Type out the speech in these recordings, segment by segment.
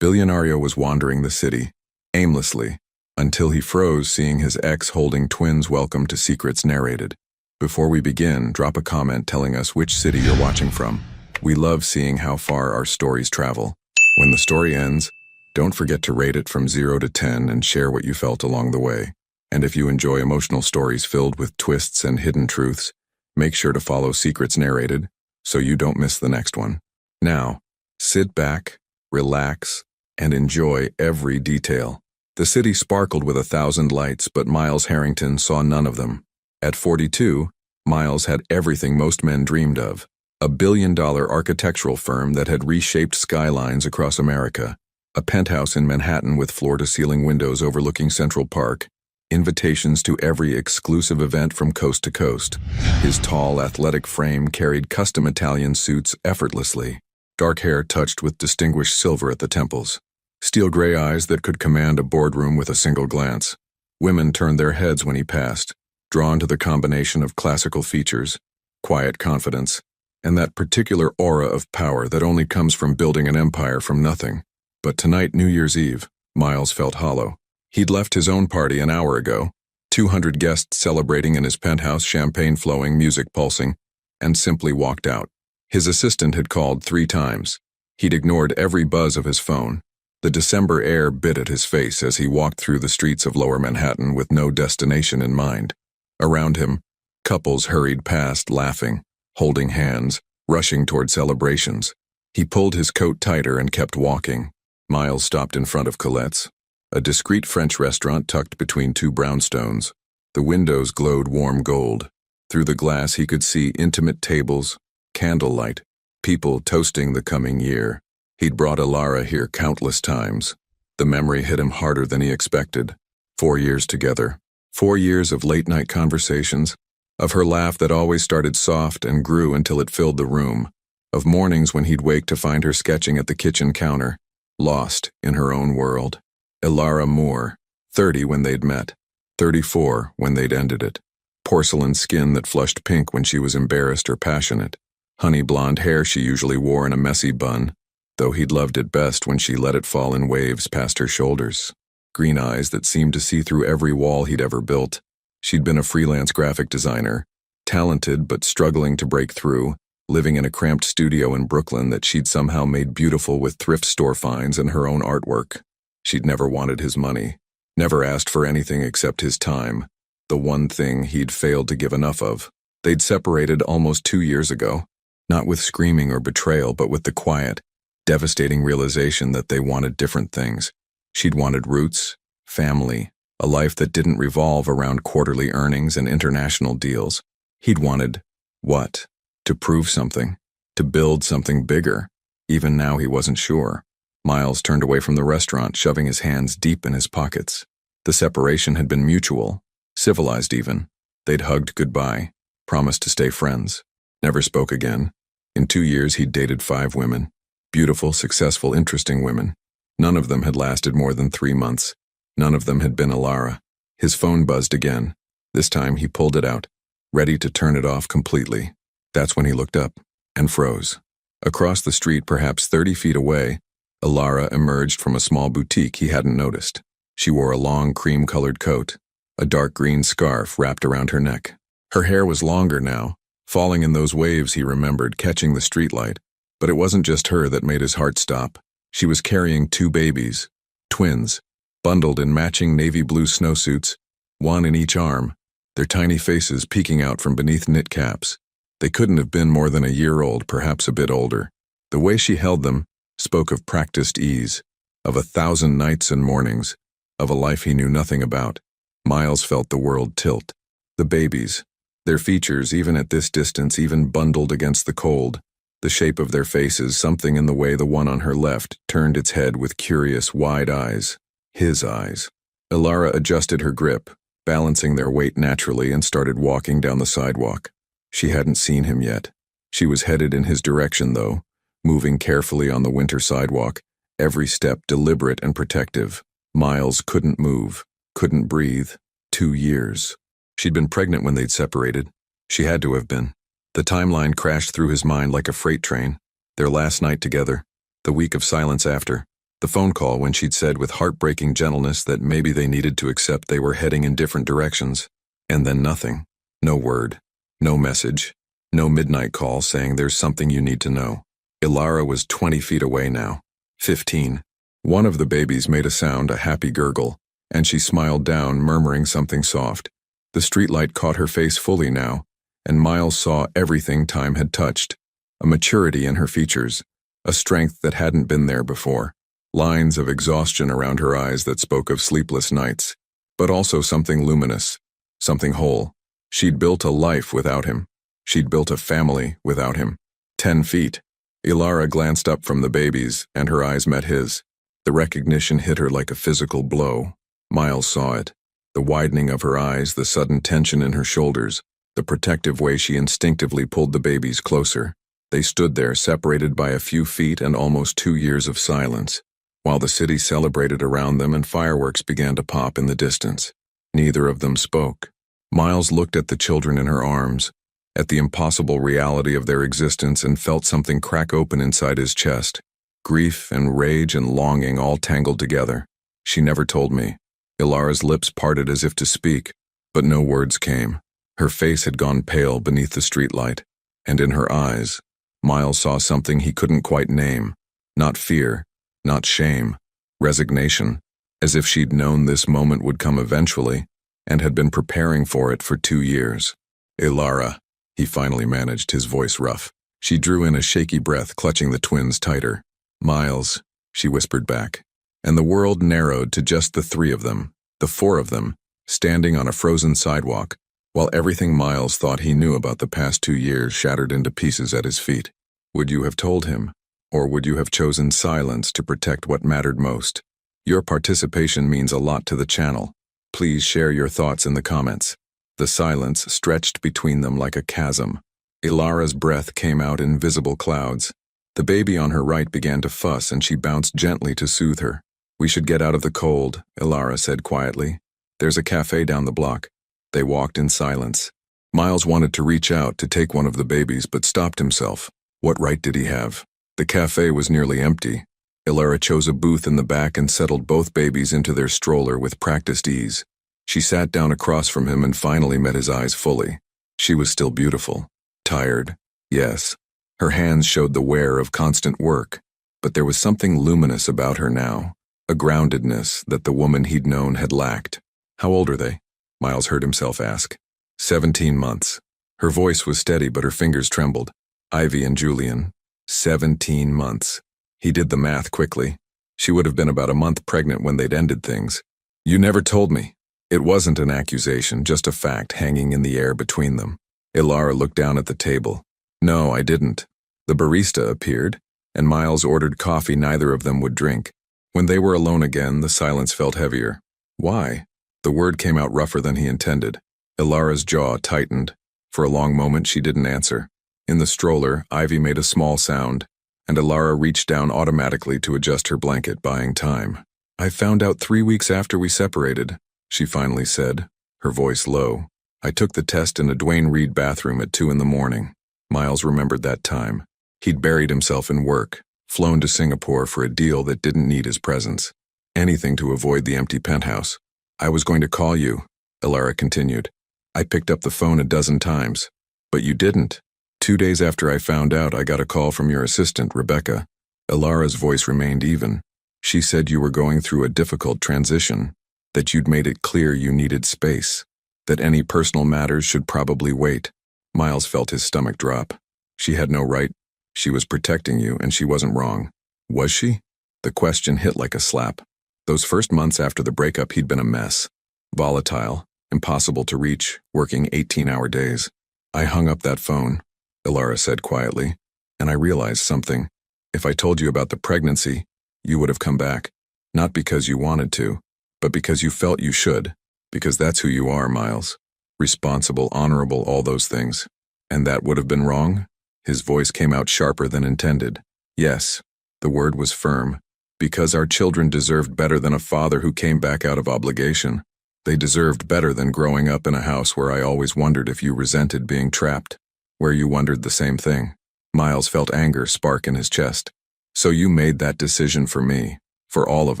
Billionaire was wandering the city, aimlessly, until he froze seeing his ex holding twins welcome to Secrets Narrated. Before we begin, drop a comment telling us which city you're watching from. We love seeing how far our stories travel. When the story ends, don't forget to rate it from 0 to 10 and share what you felt along the way. And if you enjoy emotional stories filled with twists and hidden truths, make sure to follow Secrets Narrated so you don't miss the next one. Now, sit back, relax, and enjoy every detail. The city sparkled with 1,000 lights, but Miles Harrington saw none of them. At 42, Miles had everything most men dreamed of: a billion-dollar architectural firm that had reshaped skylines across America, a penthouse in Manhattan with floor-to-ceiling windows overlooking Central Park, invitations to every exclusive event from coast to coast. His tall, athletic frame carried custom Italian suits effortlessly, dark hair touched with distinguished silver at the temples, steel gray eyes that could command a boardroom with a single glance. Women turned their heads when he passed, drawn to the combination of classical features, quiet confidence, and that particular aura of power that only comes from building an empire from nothing. But tonight, New Year's Eve, Miles felt hollow. He'd left his own party an hour ago, 200 guests celebrating in his penthouse, champagne flowing, music pulsing, and simply walked out. His assistant had called 3 times. He'd ignored every buzz of his phone. The December air bit at his face as he walked through the streets of Lower Manhattan with no destination in mind. Around him, couples hurried past, laughing, holding hands, rushing toward celebrations. He pulled his coat tighter and kept walking. Miles stopped in front of Colette's, a discreet French restaurant tucked between 2 brownstones. The windows glowed warm gold. Through the glass he could see intimate tables, candlelight, people toasting the coming year. He'd brought Alara here countless times. The memory hit him harder than he expected. 4 years together. 4 years of late-night conversations, of her laugh that always started soft and grew until it filled the room, of mornings when he'd wake to find her sketching at the kitchen counter, lost in her own world. Alara Moore, 30 when they'd met, 34 when they'd ended it. Porcelain skin that flushed pink when she was embarrassed or passionate. Honey blonde hair she usually wore in a messy bun, though he'd loved it best when she let it fall in waves past her shoulders. Green eyes that seemed to see through every wall he'd ever built. She'd been a freelance graphic designer, talented but struggling to break through, living in a cramped studio in Brooklyn that she'd somehow made beautiful with thrift store finds and her own artwork. She'd never wanted his money, never asked for anything except his time, the one thing he'd failed to give enough of. They'd separated almost 2 years ago, not with screaming or betrayal, but with the quiet, devastating realization that they wanted different things. She'd wanted roots, family, a life that didn't revolve around quarterly earnings and international deals. He'd wanted, what? To prove something, to build something bigger. Even now he wasn't sure. Miles turned away from the restaurant, shoving his hands deep in his pockets. The separation had been mutual, civilized even. They'd hugged goodbye, promised to stay friends, never spoke again. In 2 years he'd dated 5 women. Beautiful, successful, interesting women. None of them had lasted more than 3 months. None of them had been Alara. His phone buzzed again. This time he pulled it out, ready to turn it off completely. That's when he looked up and froze. Across the street, perhaps 30 feet away, Alara emerged from a small boutique he hadn't noticed. She wore a long cream-colored coat, a dark green scarf wrapped around her neck. Her hair was longer now, falling in those waves he remembered catching the streetlight. But it wasn't just her that made his heart stop. She was carrying 2 babies, twins, bundled in matching navy blue snowsuits, one in each arm, their tiny faces peeking out from beneath knit caps. They couldn't have been more than a year old, perhaps a bit older. The way she held them spoke of practiced ease, of 1,000 nights and mornings, of a life he knew nothing about. Miles felt the world tilt. The babies, their features, even at this distance, even bundled against the cold, the shape of their faces, something in the way the one on her left turned its head with curious, wide eyes. His eyes. Alara adjusted her grip, balancing their weight naturally, and started walking down the sidewalk. She hadn't seen him yet. She was headed in his direction, though, moving carefully on the winter sidewalk, every step deliberate and protective. Miles couldn't move, couldn't breathe. 2 years. She'd been pregnant when they'd separated. She had to have been. The timeline crashed through his mind like a freight train. Their last night together, the week of silence after, The phone call when she'd said with heartbreaking gentleness that maybe they needed to accept they were heading in different directions. And then nothing. No word. No message. No midnight call saying there's something you need to know. Ilara was 20 feet away now. 15. One of the babies made a sound, a happy gurgle, and she smiled down, murmuring something soft. The streetlight caught her face fully now, and Miles saw everything time had touched. A maturity in her features, a strength that hadn't been there before. Lines of exhaustion around her eyes that spoke of sleepless nights, but also something luminous, something whole. She'd built a life without him. She'd built a family without him. 10 feet. Ilara glanced up from the babies, and her eyes met his. The recognition hit her like a physical blow. Miles saw it. The widening of her eyes, the sudden tension in her shoulders, the protective way she instinctively pulled the babies closer. They stood there, separated by a few feet and almost 2 years of silence, while the city celebrated around them and fireworks began to pop in the distance. Neither of them spoke. Miles looked at the children in her arms, at the impossible reality of their existence, and felt something crack open inside his chest. Grief and rage and longing all tangled together. She never told me. Ilara's lips parted as if to speak, but no words came. Her face had gone pale beneath the streetlight, and in her eyes, Miles saw something he couldn't quite name. Not fear, not shame, resignation, as if she'd known this moment would come eventually, and had been preparing for it for 2 years. Ilara, he finally managed, his voice rough. She drew in a shaky breath, clutching the twins tighter. Miles, she whispered back. And the world narrowed to just the 3 of them, the 4 of them, standing on a frozen sidewalk, while everything Miles thought he knew about the past 2 years shattered into pieces at his feet. Would you have told him? Or would you have chosen silence to protect what mattered most? Your participation means a lot to the channel. Please share your thoughts in the comments. The silence stretched between them like a chasm. Ilara's breath came out in visible clouds. The baby on her right began to fuss, and she bounced gently to soothe her. We should get out of the cold, Ilara said quietly. There's a cafe down the block. They walked in silence. Miles wanted to reach out to take one of the babies, but stopped himself. What right did he have? The cafe was nearly empty. Ilara chose a booth in the back and settled both babies into their stroller with practiced ease. She sat down across from him and finally met his eyes fully. She was still beautiful. Tired, yes. Her hands showed the wear of constant work, but there was something luminous about her now, a groundedness that the woman he'd known had lacked. How old are they? Miles heard himself ask. 17 months. Her voice was steady, but her fingers trembled. Ivy and Julian. 17 months. He did the math quickly. She would have been about a month pregnant when they'd ended things. You never told me. It wasn't an accusation, just a fact hanging in the air between them. Ilara looked down at the table. No, I didn't. The barista appeared, and Miles ordered coffee neither of them would drink. When they were alone again, the silence felt heavier. Why? The word came out rougher than he intended. Ilara's jaw tightened. For a long moment, she didn't answer. In the stroller, Ivy made a small sound, and Ilara reached down automatically to adjust her blanket, buying time. I found out 3 weeks after we separated, she finally said, her voice low. I took the test in a Dwayne Reed bathroom at 2 a.m. Miles remembered that time. He'd buried himself in work, flown to Singapore for a deal that didn't need his presence. Anything to avoid the empty penthouse. I was going to call you, Ilara continued. I picked up the phone a dozen times. But you didn't. 2 days after I found out, I got a call from your assistant, Rebecca. Ilara's voice remained even. She said you were going through a difficult transition, that you'd made it clear you needed space, that any personal matters should probably wait. Miles felt his stomach drop. She had no right. She was protecting you, and she wasn't wrong. Was she? The question hit like a slap. Those first months after the breakup, he'd been a mess. Volatile, impossible to reach, working 18-hour days. I hung up that phone, Ilara said quietly, and I realized something. If I told you about the pregnancy, you would have come back. Not because you wanted to, but because you felt you should. Because that's who you are, Miles. Responsible, honorable, all those things. And that would have been wrong? His voice came out sharper than intended. Yes, the word was firm. Because our children deserved better than a father who came back out of obligation. They deserved better than growing up in a house where I always wondered if you resented being trapped. Where you wondered the same thing. Miles felt anger spark in his chest. So you made that decision for me. For all of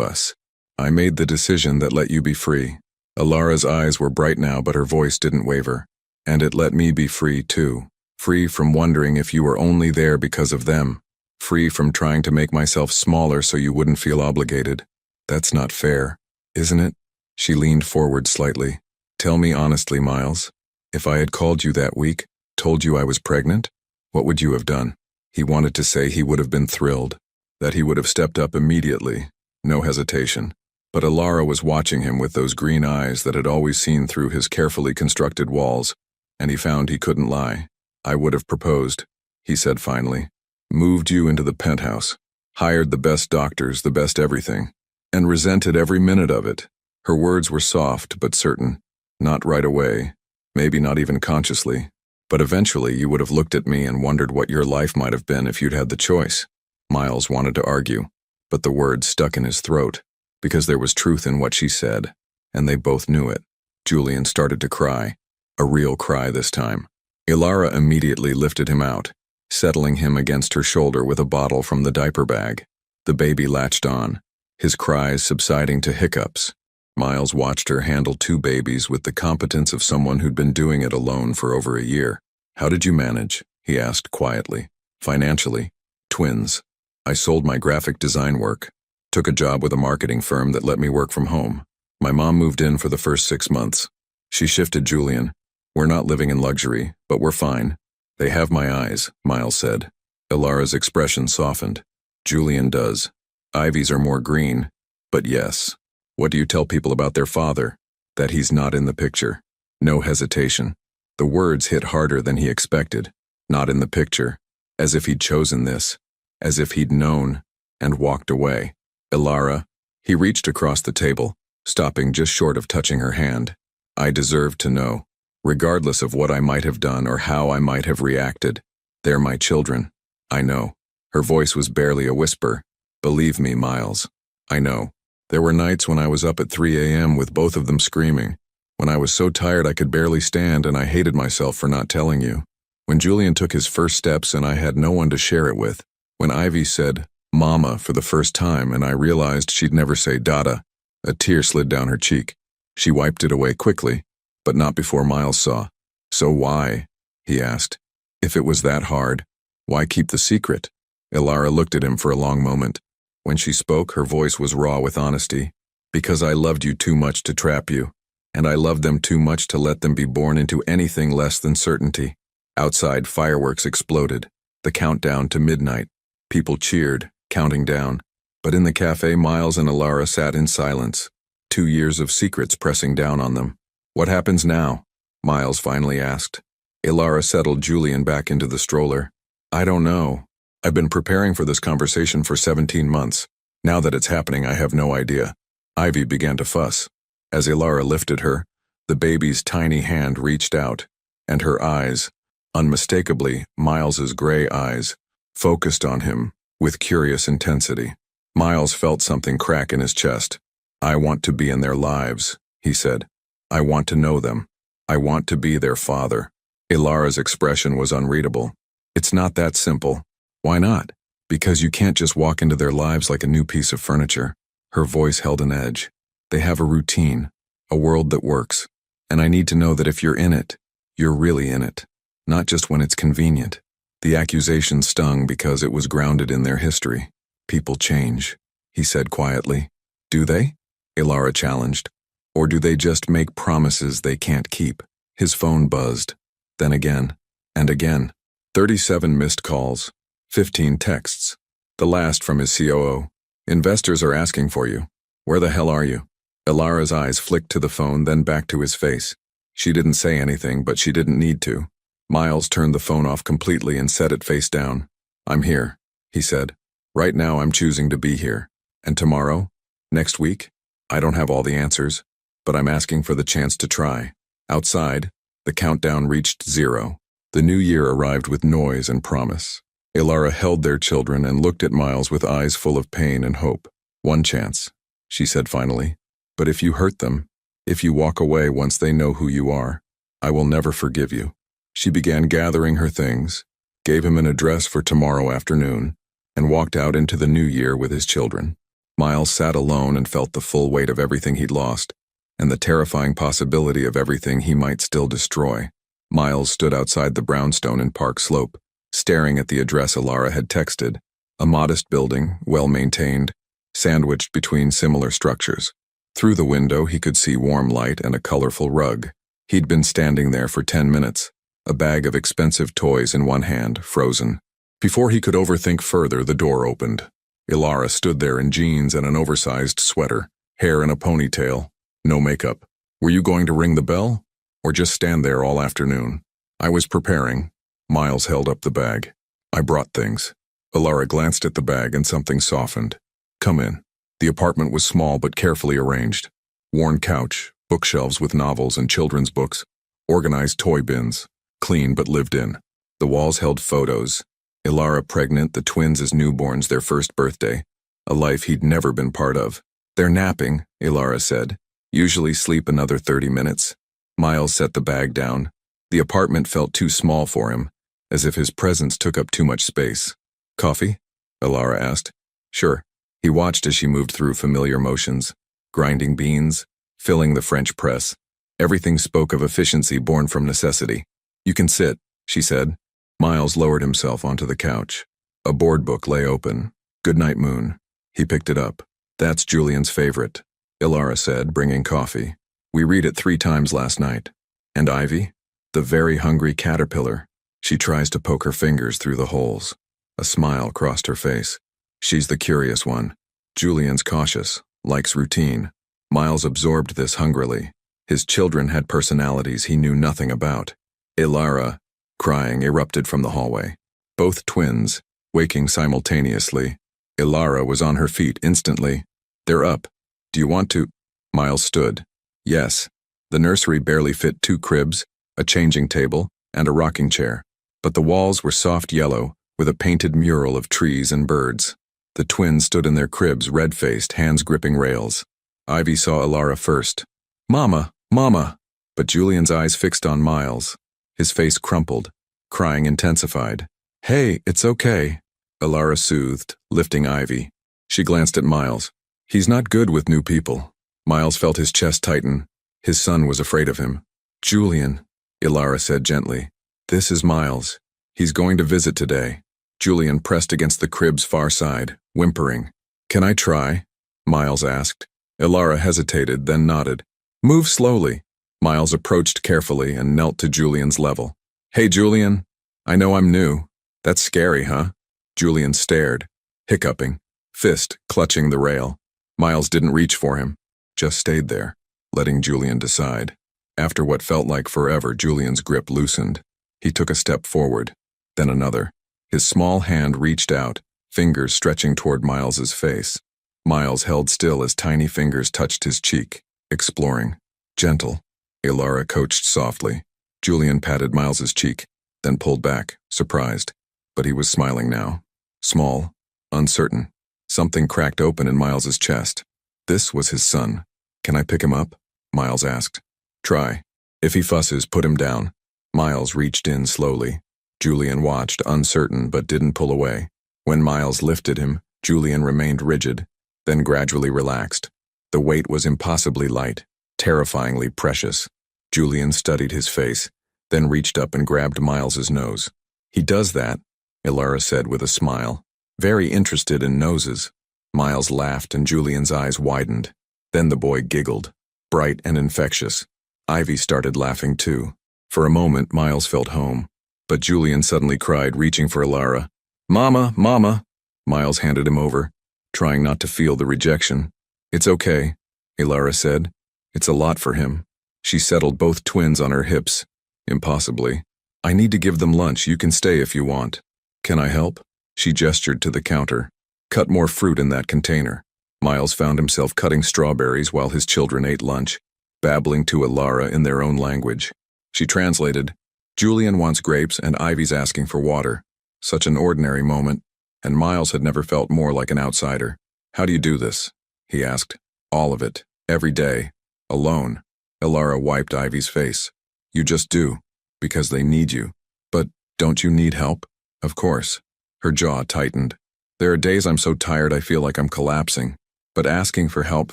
us. I made the decision that let you be free. Alara's eyes were bright now, but her voice didn't waver. And it let me be free too. Free from wondering if you were only there because of them. Free from trying to make myself smaller so you wouldn't feel obligated. That's not fair, isn't it? She leaned forward slightly. Tell me honestly, Miles. If I had called you that week, told you I was pregnant, what would you have done? He wanted to say he would have been thrilled, that he would have stepped up immediately, no hesitation. But Alara was watching him with those green eyes that had always seen through his carefully constructed walls, and he found he couldn't lie. I would have proposed, he said finally. Moved you into the penthouse, hired the best doctors, the best everything, and resented every minute of it. Her words were soft but certain. Not right away, maybe not even consciously, but eventually you would have looked at me and wondered what your life might have been if you'd had the choice. Miles wanted to argue, but the words stuck in his throat, because there was truth in what she said, and they both knew it. Julian started to cry, a real cry this time. Alara immediately lifted him out, settling him against her shoulder with a bottle from the diaper bag. The baby latched on, his cries subsiding to hiccups. Miles watched her handle two babies with the competence of someone who'd been doing it alone for over a year. How did you manage? He asked quietly. Financially. Twins. I sold my graphic design work. Took a job with a marketing firm that let me work from home. My mom moved in for the first 6 months. She shifted Julian. We're not living in luxury, but we're fine. They have my eyes, Miles said. Alara's expression softened. Julian does. Ivy's are more green. But yes. What do you tell people about their father? That he's not in the picture. No hesitation. The words hit harder than he expected. Not in the picture. As if he'd chosen this. As if he'd known. And walked away. Alara. He reached across the table, stopping just short of touching her hand. I deserve to know. Regardless of what I might have done or how I might have reacted. They're my children. I know. Her voice was barely a whisper. Believe me, Miles. I know. There were nights when I was up at 3 a.m. with both of them screaming. When I was so tired I could barely stand and I hated myself for not telling you. When Julian took his first steps and I had no one to share it with. When Ivy said, Mama, for the first time and I realized she'd never say Dada. A tear slid down her cheek. She wiped it away quickly, but not before Miles saw. So why? He asked. If it was that hard, why keep the secret? Alara looked at him for a long moment. When she spoke, her voice was raw with honesty. Because I loved you too much to trap you, and I loved them too much to let them be born into anything less than certainty. Outside, fireworks exploded. The countdown to midnight. People cheered, counting down. But in the cafe, Miles and Alara sat in silence. 2 years of secrets pressing down on them. What happens now? Miles finally asked. Alara settled Julian back into the stroller. I don't know. I've been preparing for this conversation for 17 months. Now that it's happening, I have no idea. Ivy began to fuss. As Alara lifted her, the baby's tiny hand reached out, and her eyes, unmistakably Miles's gray eyes, focused on him with curious intensity. Miles felt something crack in his chest. I want to be in their lives, he said. I want to know them. I want to be their father. Alara's expression was unreadable. It's not that simple. Why not? Because you can't just walk into their lives like a new piece of furniture. Her voice held an edge. They have a routine, a world that works. And I need to know that if you're in it, you're really in it. Not just when it's convenient. The accusation stung because it was grounded in their history. People change, he said quietly. Do they? Alara challenged. Or do they just make promises they can't keep? His phone buzzed. Then again. And again. 37 missed calls. 15 texts. The last from his COO. Investors are asking for you. Where the hell are you? Alara's eyes flicked to the phone, then back to his face. She didn't say anything, but she didn't need to. Miles turned the phone off completely and set it face down. I'm here, he said. Right now I'm choosing to be here. And tomorrow? Next week? I don't have all the answers, but I'm asking for the chance to try. Outside, the countdown reached 0. The new year arrived with noise and promise. Alara held their children and looked at Miles with eyes full of pain and hope. One chance, she said finally. But if you hurt them, if you walk away once they know who you are, I will never forgive you. She began gathering her things, gave him an address for tomorrow afternoon, and walked out into the new year with his children. Miles sat alone and felt the full weight of everything he'd lost, and the terrifying possibility of everything he might still destroy. Miles stood outside the brownstone in Park Slope, staring at the address Alara had texted, a modest building, well-maintained, sandwiched between similar structures. Through the window he could see warm light and a colorful rug. He'd been standing there for 10 minutes, a bag of expensive toys in one hand, frozen. Before he could overthink further, the door opened. Alara stood there in jeans and an oversized sweater, hair in a ponytail, no makeup. "Were you going to ring the bell? Or just stand there all afternoon?" "I was preparing." Miles held up the bag. "I brought things." Alara glanced at the bag and something softened. "Come in." The apartment was small but carefully arranged. Worn couch, bookshelves with novels and children's books, organized toy bins, clean but lived in. The walls held photos. Alara pregnant, the twins as newborns, their first birthday, a life he'd never been part of. "They're napping," Alara said. "Usually sleep another 30 minutes. Miles set the bag down. The apartment felt too small for him, as if his presence took up too much space. "Coffee?" Alara asked. "Sure." He watched as she moved through familiar motions, grinding beans, filling the French press. Everything spoke of efficiency born from necessity. "You can sit," she said. Miles lowered himself onto the couch. A board book lay open. "Goodnight Moon." He picked it up. "That's Julian's favorite," Alara said, bringing coffee. "We read it 3 times last night." "And Ivy?" "The very hungry caterpillar. She tries to poke her fingers through the holes." A smile crossed her face. "She's the curious one. Julian's cautious, likes routine." Miles absorbed this hungrily. His children had personalities he knew nothing about. Alara, crying, erupted from the hallway. Both twins, waking simultaneously. Alara was on her feet instantly. "They're up. Do you want to?" Miles stood. "Yes." The nursery barely fit 2 cribs, a changing table, and a rocking chair. But the walls were soft yellow, with a painted mural of trees and birds. The twins stood in their cribs, red-faced, hands gripping rails. Ivy saw Alara first. "Mama, Mama!" But Julian's eyes fixed on Miles. His face crumpled. Crying intensified. "Hey, it's okay," Alara soothed, lifting Ivy. She glanced at Miles. "He's not good with new people." Miles felt his chest tighten. His son was afraid of him. "Julian," Alara said gently. "This is Miles. He's going to visit today." Julian pressed against the crib's far side, whimpering. "Can I try?" Miles asked. Alara hesitated, then nodded. "Move slowly." Miles approached carefully and knelt to Julian's level. "Hey, Julian. I know I'm new. That's scary, huh?" Julian stared, hiccuping, fist clutching the rail. Miles didn't reach for him, just stayed there, letting Julian decide. After what felt like forever, Julian's grip loosened. He took a step forward, then another. His small hand reached out, fingers stretching toward Miles's face. Miles held still as tiny fingers touched his cheek, exploring. "Gentle," Alara coached softly. Julian patted Miles's cheek, then pulled back, surprised. But he was smiling now. Small, uncertain. Something cracked open in Miles's chest. This was his son. "Can I pick him up?" Miles asked. "Try. If he fusses, put him down." Miles reached in slowly. Julian watched, uncertain, but didn't pull away. When Miles lifted him, Julian remained rigid, then gradually relaxed. The weight was impossibly light, terrifyingly precious. Julian studied his face, then reached up and grabbed Miles's nose. "He does that," Alara said with a smile. "Very interested in noses." Miles laughed and Julian's eyes widened. Then the boy giggled, bright and infectious. Ivy started laughing too. For a moment, Miles felt home. But Julian suddenly cried, reaching for Alara. "Mama, Mama!" Miles handed him over, trying not to feel the rejection. "It's okay," Alara said. "It's a lot for him." She settled both twins on her hips, impossibly. "I need to give them lunch. You can stay if you want." "Can I help?" She gestured to the counter. "Cut more fruit in that container." Miles found himself cutting strawberries while his children ate lunch, babbling to Alara in their own language. She translated, "Julian wants grapes and Ivy's asking for water." Such an ordinary moment, and Miles had never felt more like an outsider. "How do you do this?" he asked. "All of it. Every day. Alone." Alara wiped Ivy's face. "You just do. Because they need you. But don't you need help?" "Of course." Her jaw tightened. "There are days I'm so tired I feel like I'm collapsing. but asking for help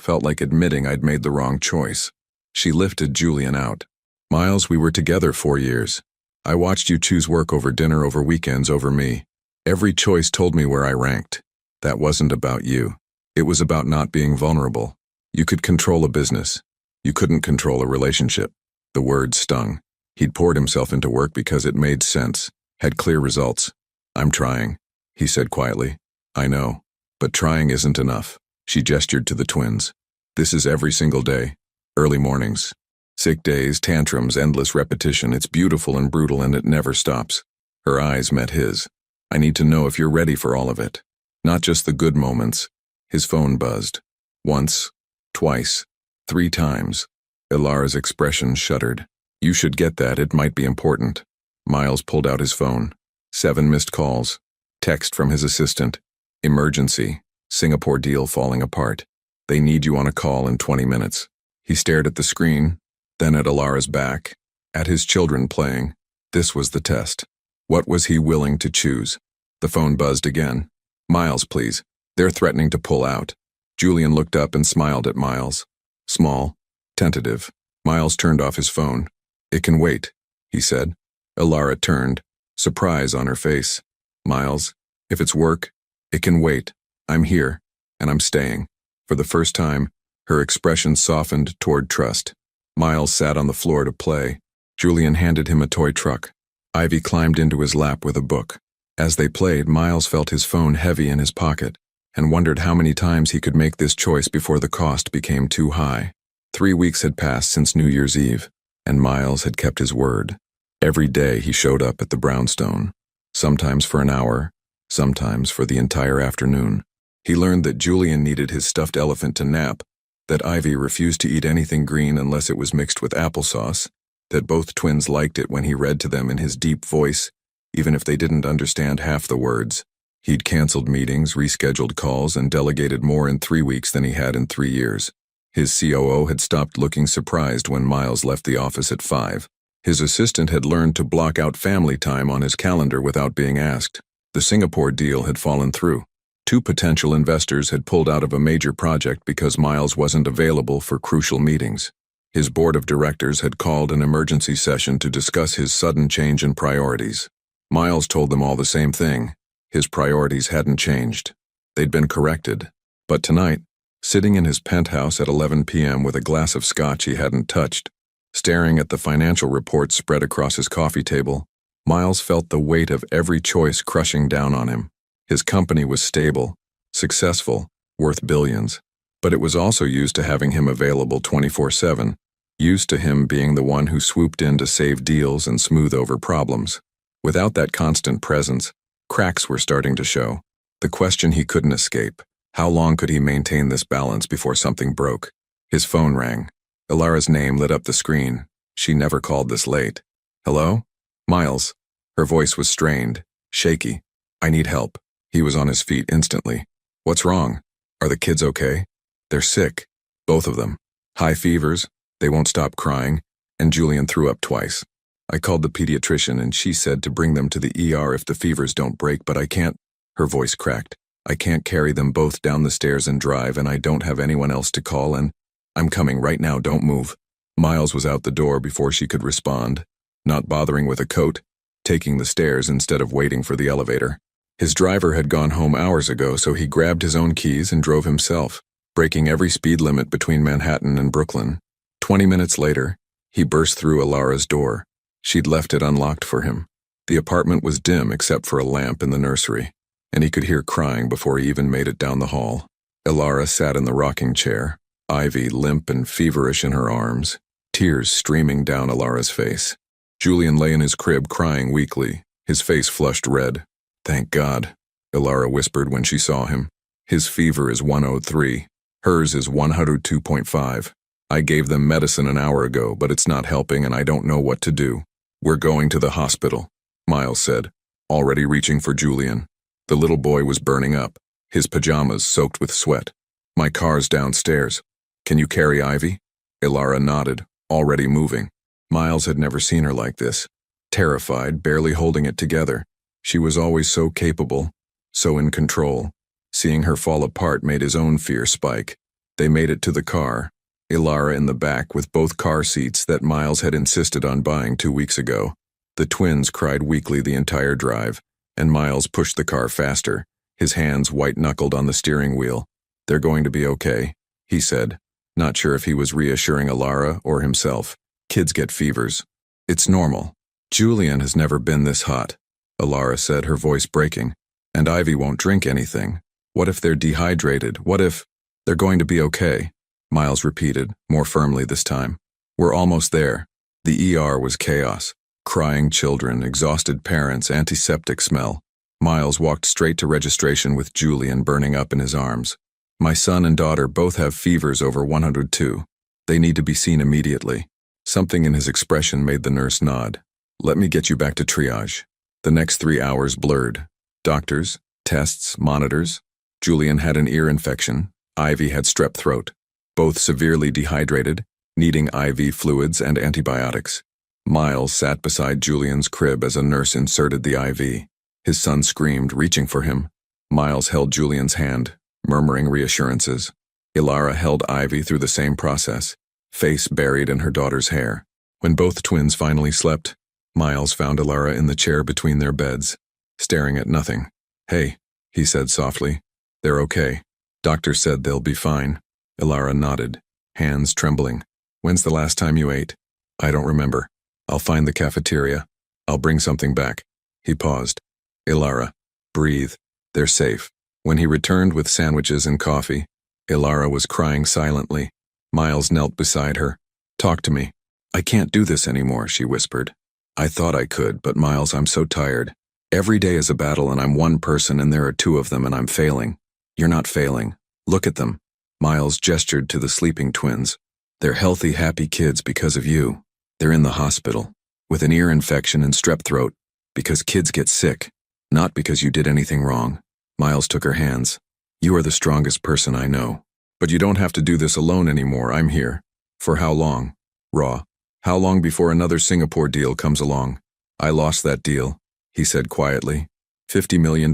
felt like admitting I'd made the wrong choice. She lifted Julian out. Miles, we were together 4 years. I watched you choose work over dinner, over weekends, over me. Every choice told me where I ranked. That wasn't about you. It was about not being vulnerable. You could control a business. You couldn't control a relationship. The words stung. He'd poured himself into work because it made sense, had clear results. I'm trying, he said quietly. I know, but trying isn't enough. She gestured to the twins. This is every single day. Early mornings. Sick days, tantrums, endless repetition. It's beautiful and brutal, and it never stops. Her eyes met his. I need to know if you're ready for all of it. Not just the good moments. His phone buzzed. Once, twice, 3 times. Ilara's expression shuddered. You should get that, it might be important. Miles pulled out his phone. 7 missed calls. Text from his assistant. Emergency. Singapore deal falling apart. They need you on a call in 20 minutes. He stared at the screen, then at Ilara's back, at his children playing. This was the test. What was he willing to choose? The phone buzzed again. Miles, please. They're threatening to pull out. Julian looked up and smiled at Miles. Small, tentative. Miles turned off his phone. It can wait, he said. Ilara turned, surprise on her face. Miles, if it's work, it can wait. I'm here, and I'm staying. For the first time, her expression softened toward trust. Miles sat on the floor to play. Julian handed him a toy truck. Ivy climbed into his lap with a book. As they played, Miles felt his phone heavy in his pocket and wondered how many times he could make this choice before the cost became too high. 3 weeks had passed since New Year's Eve, and Miles had kept his word. Every day he showed up at the brownstone, sometimes for an hour, sometimes for the entire afternoon. He learned that Julian needed his stuffed elephant to nap, that Ivy refused to eat anything green unless it was mixed with applesauce, that both twins liked it when he read to them in his deep voice, even if they didn't understand half the words. He'd canceled meetings, rescheduled calls, and delegated more in 3 weeks than he had in 3 years. His COO had stopped looking surprised when Miles left the office at 5. His assistant had learned to block out family time on his calendar without being asked. The Singapore deal had fallen through. 2 potential investors had pulled out of a major project because Miles wasn't available for crucial meetings. His board of directors had called an emergency session to discuss his sudden change in priorities. Miles told them all the same thing. His priorities hadn't changed. They'd been corrected. But tonight, sitting in his penthouse at 11 p.m. with a glass of scotch he hadn't touched, staring at the financial reports spread across his coffee table, Miles felt the weight of every choice crushing down on him. His company was stable, successful, worth billions, but it was also used to having him available 24/7, used to him being the one who swooped in to save deals and smooth over problems. Without that constant presence, cracks were starting to show. The question he couldn't escape: how long could he maintain this balance before something broke? His phone rang. Ilara's name lit up the screen. She never called this late. Hello? Miles. Her voice was strained, shaky. I need help. He was on his feet instantly. What's wrong? Are the kids okay? They're sick. Both of them. High fevers. They won't stop crying. And Julian threw up twice. I called the pediatrician and she said to bring them to the ER if the fevers don't break, but I can't. Her voice cracked. I can't carry them both down the stairs and drive, and I don't have anyone else to call, and I'm coming right now, don't move. Miles was out the door before she could respond, not bothering with a coat, taking the stairs instead of waiting for the elevator. His driver had gone home hours ago, so he grabbed his own keys and drove himself, breaking every speed limit between Manhattan and Brooklyn. 20 minutes later, he burst through Ilara's door. She'd left it unlocked for him. The apartment was dim except for a lamp in the nursery, and he could hear crying before he even made it down the hall. Ilara sat in the rocking chair, Ivy limp and feverish in her arms, tears streaming down Ilara's face. Julian lay in his crib crying weakly, his face flushed red. Thank God, Ilara whispered when she saw him. His fever is 103. Hers is 102.5. I gave them medicine an hour ago, but it's not helping and I don't know what to do. We're going to the hospital, Miles said, already reaching for Julian. The little boy was burning up, his pajamas soaked with sweat. My car's downstairs. Can you carry Ivy? Ilara nodded, already moving. Miles had never seen her like this. Terrified, barely holding it together. She was always so capable, so in control. Seeing her fall apart made his own fear spike. They made it to the car, Ilara in the back with both car seats that Miles had insisted on buying 2 weeks ago. The twins cried weakly the entire drive, and Miles pushed the car faster, his hands white-knuckled on the steering wheel. "They're going to be okay," he said, not sure if he was reassuring Ilara or himself. "Kids get fevers. It's normal. Julian has never been this hot," Ilara said, her voice breaking. "And Ivy won't drink anything. What if they're dehydrated? What if—" "They're going to be okay," Miles repeated, more firmly this time. "We're almost there." The ER was chaos. Crying children, exhausted parents, antiseptic smell. Miles walked straight to registration with Julian burning up in his arms. "My son and daughter both have fevers over 102. They need to be seen immediately." Something in his expression made the nurse nod. "Let me get you back to triage." The next 3 hours blurred. Doctors, tests, monitors. Julian had an ear infection. Ivy had strep throat. Both severely dehydrated, needing IV fluids and antibiotics. Miles sat beside Julian's crib as a nurse inserted the IV. His son screamed, reaching for him. Miles held Julian's hand, murmuring reassurances. Ilara held Ivy through the same process, face buried in her daughter's hair. When both twins finally slept, Miles found Ilara in the chair between their beds, staring at nothing. "Hey," he said softly. "They're okay. Doctor said they'll be fine." Ilara nodded, hands trembling. "When's the last time you ate?" "I don't remember. I'll find the cafeteria. I'll bring something back." He paused. "Ilara, breathe. They're safe." When he returned with sandwiches and coffee, Ilara was crying silently. Miles knelt beside her. "Talk to me." "I can't do this anymore," she whispered. "I thought I could, but Miles, I'm so tired. Every day is a battle and I'm one person and there are two of them and I'm failing." "You're not failing. Look at them." Miles gestured to the sleeping twins. "They're healthy, happy kids because of you. They're in the hospital, with an ear infection and strep throat, because kids get sick, not because you did anything wrong." Miles took her hands. "You are the strongest person I know. But you don't have to do this alone anymore. I'm here." "For how long?" "Raw. How long before another Singapore deal comes along?" "I lost that deal," he said quietly. $50 million,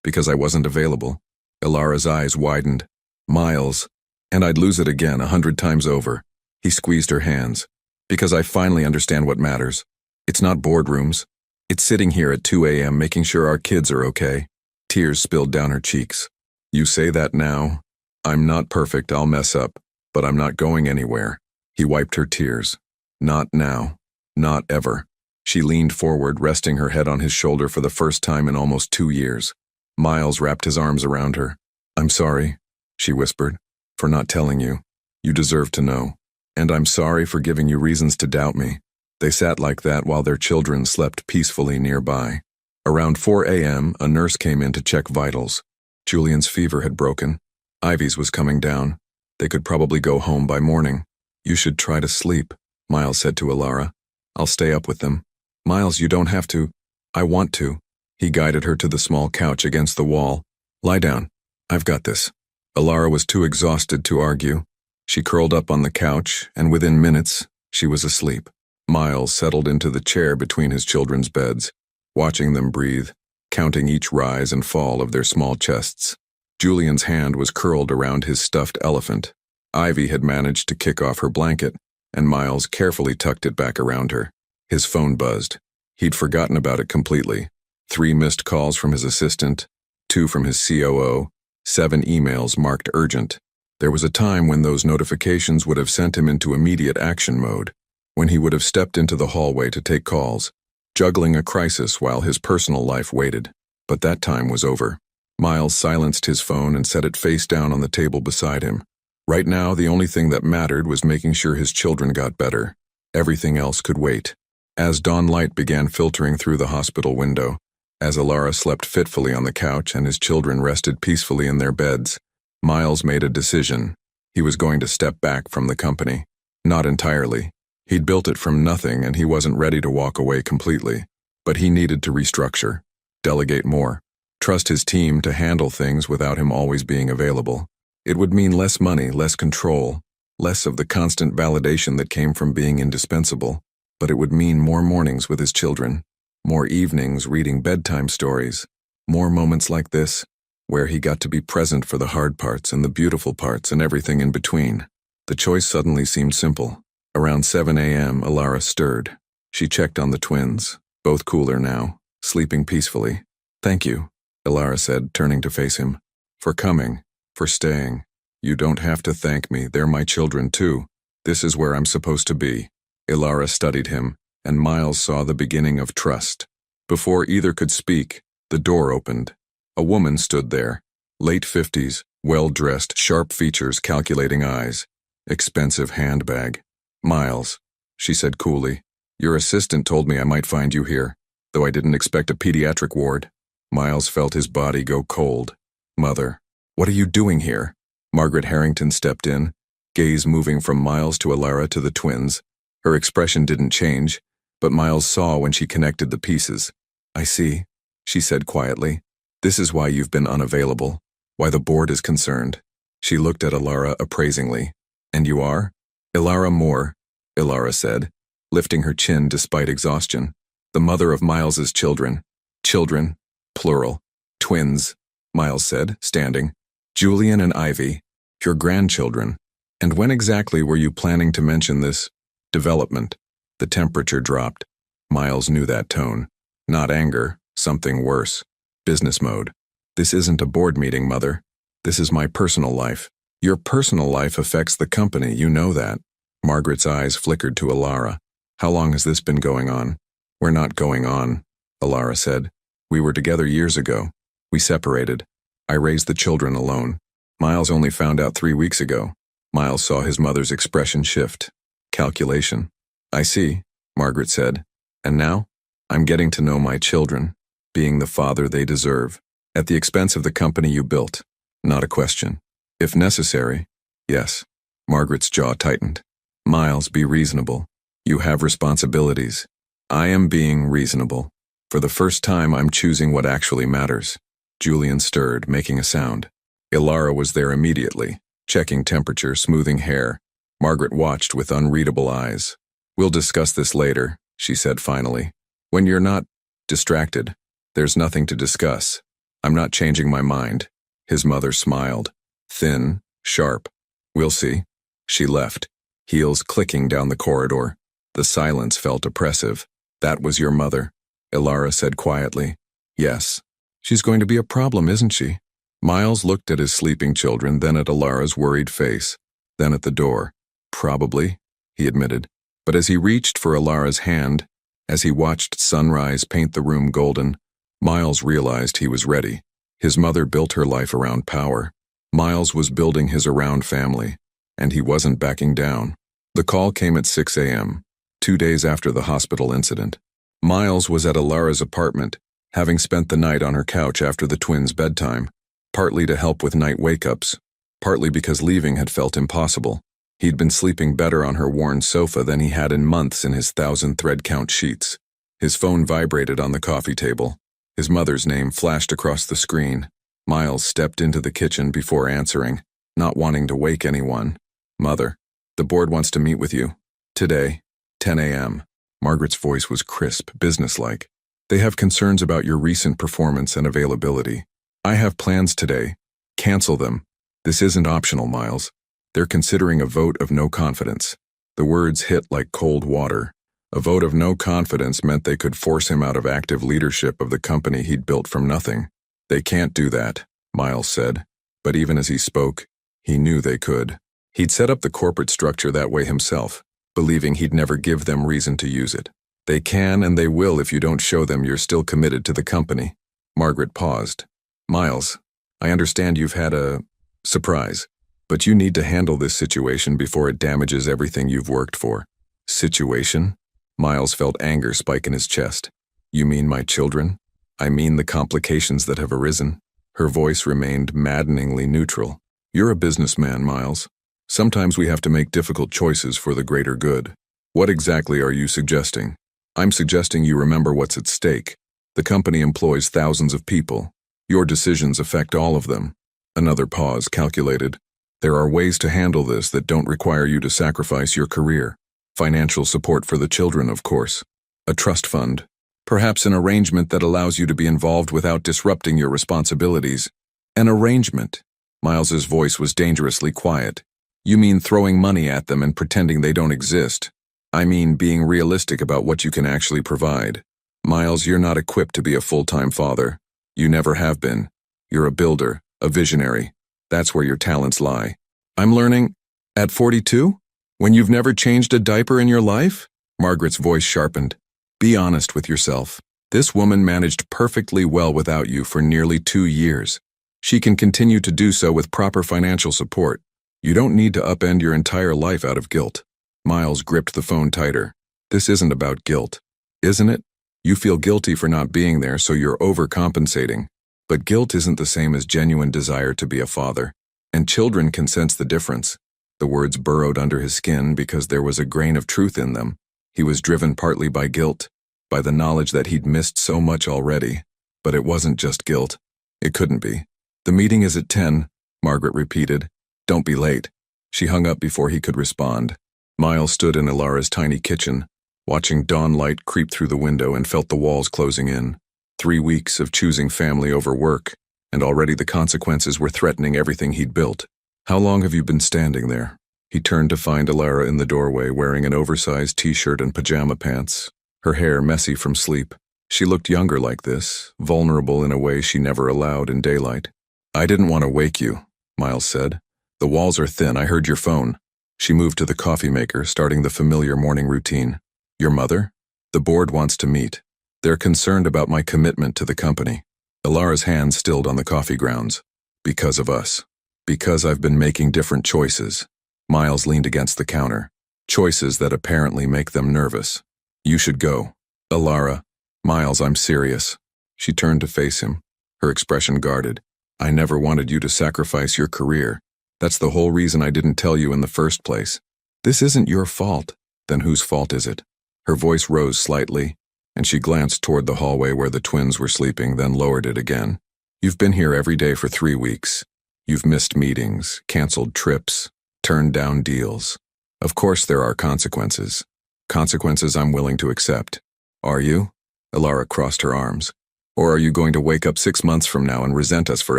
because I wasn't available." Ilara's eyes widened. "Miles, and I'd lose it again 100 times over." He squeezed her hands. "Because I finally understand what matters. It's not boardrooms. It's sitting here at 2 a.m. making sure our kids are okay." Tears spilled down her cheeks. "You say that now? I'm not perfect, I'll mess up, but I'm not going anywhere." He wiped her tears. "Not now. Not ever." She leaned forward, resting her head on his shoulder for the first time in almost 2 years. Miles wrapped his arms around her. "I'm sorry," she whispered, "for not telling you. You deserve to know. And I'm sorry for giving you reasons to doubt me." They sat like that while their children slept peacefully nearby. Around 4 a.m., a nurse came in to check vitals. Julian's fever had broken. Ivy's was coming down. They could probably go home by morning. "You should try to sleep," Miles said to Ilara. "I'll stay up with them." "Miles, you don't have to." "I want to." He guided her to the small couch against the wall. "Lie down. I've got this." Ilara was too exhausted to argue. She curled up on the couch, and within minutes, she was asleep. Miles settled into the chair between his children's beds, watching them breathe, counting each rise and fall of their small chests. Julian's hand was curled around his stuffed elephant. Ivy had managed to kick off her blanket, and Miles carefully tucked it back around her. His phone buzzed. He'd forgotten about it completely. 3 missed calls from his assistant, 2 from his COO, 7 emails marked urgent. There was a time when those notifications would have sent him into immediate action mode, when he would have stepped into the hallway to take calls, juggling a crisis while his personal life waited. But that time was over. Miles silenced his phone and set it face down on the table beside him. Right now, the only thing that mattered was making sure his children got better. Everything else could wait. As dawn light began filtering through the hospital window, as Ilara slept fitfully on the couch and his children rested peacefully in their beds, Miles made a decision. He was going to step back from the company. Not entirely. He'd built it from nothing and he wasn't ready to walk away completely. But he needed to restructure, delegate more, trust his team to handle things without him always being available. It would mean less money, less control, less of the constant validation that came from being indispensable. But it would mean more mornings with his children, more evenings reading bedtime stories, more moments like this, where he got to be present for the hard parts and the beautiful parts and everything in between. The choice suddenly seemed simple. Around 7 a.m., Alara stirred. She checked on the twins, both cooler now, sleeping peacefully. "Thank you," Alara said, turning to face him. "For coming, for staying. You don't have to thank me, they're my children too. This is where I'm supposed to be." Alara studied him, and Miles saw the beginning of trust. Before either could speak, the door opened. A woman stood there, late 50s, well-dressed, sharp features, calculating eyes. Expensive handbag. "Miles," she said coolly, "your assistant told me I might find you here, though I didn't expect a pediatric ward." Miles felt his body go cold. "Mother, what are you doing here?" Margaret Harrington stepped in, gaze moving from Miles to Alara to the twins. Her expression didn't change, but Miles saw when she connected the pieces. "I see," she said quietly. "This is why you've been unavailable, why the board is concerned." She looked at Alara appraisingly. "And you are?" "Alara Moore," Alara said, lifting her chin despite exhaustion. "The mother of Miles's children." "Children, plural. Twins," Miles said, standing. "Julian and Ivy, your grandchildren. And when exactly were you planning to mention this development?" The temperature dropped. Miles knew that tone. Not anger, something worse. Business mode. "This isn't a board meeting, Mother. This is my personal life." "Your personal life affects the company, you know that." Margaret's eyes flickered to Alara. "How long has this been going on?" "We're not going on," Alara said. "We were together years ago. We separated. I raised the children alone. Miles only found out 3 weeks ago." Miles saw his mother's expression shift. Calculation. "I see," Margaret said. "And now? I'm getting to know my children, being the father they deserve, at the expense of the company you built. Not a question. If necessary, yes." Margaret's jaw tightened. "Miles, be reasonable. You have responsibilities." "I am being reasonable. For the first time, I'm choosing what actually matters." Julian stirred, making a sound. Alara was there immediately, checking temperature, smoothing hair. Margaret watched with unreadable eyes. "We'll discuss this later," she said finally. "When you're not distracted, there's nothing to discuss. I'm not changing my mind." His mother smiled. Thin, sharp. "We'll see." She left, heels clicking down the corridor. The silence felt oppressive. "That was your mother," Alara said quietly. "Yes." "She's going to be a problem, isn't she?" Miles looked at his sleeping children, then at Alara's worried face, then at the door. "Probably," he admitted. But as he reached for Alara's hand, as he watched sunrise paint the room golden, Miles realized he was ready. His mother built her life around power. Miles was building his around family, and he wasn't backing down. The call came at 6 a.m., 2 days after the hospital incident. Miles was at Alara's apartment, having spent the night on her couch after the twins' bedtime, partly to help with night wake-ups, partly because leaving had felt impossible. He'd been sleeping better on her worn sofa than he had in months in his 1,000-thread-count sheets. His phone vibrated on the coffee table. His mother's name flashed across the screen. Miles stepped into the kitchen before answering, not wanting to wake anyone. "Mother, the board wants to meet with you. Today, 10 a.m. Margaret's voice was crisp, businesslike. "They have concerns about your recent performance and availability. I have plans today. Cancel them. This isn't optional, Miles. They're considering a vote of no confidence." The words hit like cold water. A vote of no confidence meant they could force him out of active leadership of the company he'd built from nothing. "They can't do that," Miles said. But even as he spoke, he knew they could. He'd set up the corporate structure that way himself, believing he'd never give them reason to use it. "They can and they will if you don't show them you're still committed to the company." Margaret paused. "Miles, I understand you've had a surprise, but you need to handle this situation before it damages everything you've worked for." "Situation?" Miles felt anger spike in his chest. "You mean my children? I mean the complications that have arisen." Her voice remained maddeningly neutral. "You're a businessman, Miles. Sometimes we have to make difficult choices for the greater good. What exactly are you suggesting?" "I'm suggesting you remember what's at stake. The company employs thousands of people. Your decisions affect all of them." Another pause, calculated. "There are ways to handle this that don't require you to sacrifice your career. Financial support for the children, of course. A trust fund. Perhaps an arrangement that allows you to be involved without disrupting your responsibilities." An arrangement. Miles's voice was dangerously quiet. You mean throwing money at them and pretending they don't exist? I mean being realistic about what you can actually provide. Miles, you're not equipped to be a full-time father. You never have been. You're a builder, a visionary. That's where your talents lie. I'm learning. At 42? When you've never changed a diaper in your life? Margaret's voice sharpened. Be honest with yourself. This woman managed perfectly well without you for nearly 2 years. She can continue to do so with proper financial support. You don't need to upend your entire life out of guilt. Miles gripped the phone tighter. This isn't about guilt, isn't it? You feel guilty for not being there, so you're overcompensating. But guilt isn't the same as genuine desire to be a father. And children can sense the difference. The words burrowed under his skin because there was a grain of truth in them. He was driven partly by guilt, by the knowledge that he'd missed so much already. But it wasn't just guilt. It couldn't be. The meeting is at 10, Margaret repeated. Don't be late. She hung up before he could respond. Miles stood in Ilara's tiny kitchen, watching dawn light creep through the window and felt the walls closing in. 3 weeks of choosing family over work, and already the consequences were threatening everything he'd built. How long have you been standing there? He turned to find Ilara in the doorway wearing an oversized t-shirt and pajama pants, her hair messy from sleep. She looked younger like this, vulnerable in a way she never allowed in daylight. I didn't want to wake you, Miles said. The walls are thin, I heard your phone. She moved to the coffee maker, starting the familiar morning routine. Your mother? The board wants to meet. They're concerned about my commitment to the company. Ilara's hand stilled on the coffee grounds. Because of us. Because I've been making different choices. Miles leaned against the counter. Choices that apparently make them nervous. You should go. Ilara. Miles, I'm serious. She turned to face him, her expression guarded. I never wanted you to sacrifice your career. That's the whole reason I didn't tell you in the first place. This isn't your fault. Then whose fault is it? Her voice rose slightly, and she glanced toward the hallway where the twins were sleeping, then lowered it again. You've been here every day for 3 weeks. You've missed meetings, canceled trips, turned down deals. Of course there are consequences. Consequences I'm willing to accept. Are you? Ilara crossed her arms. Or are you going to wake up 6 months from now and resent us for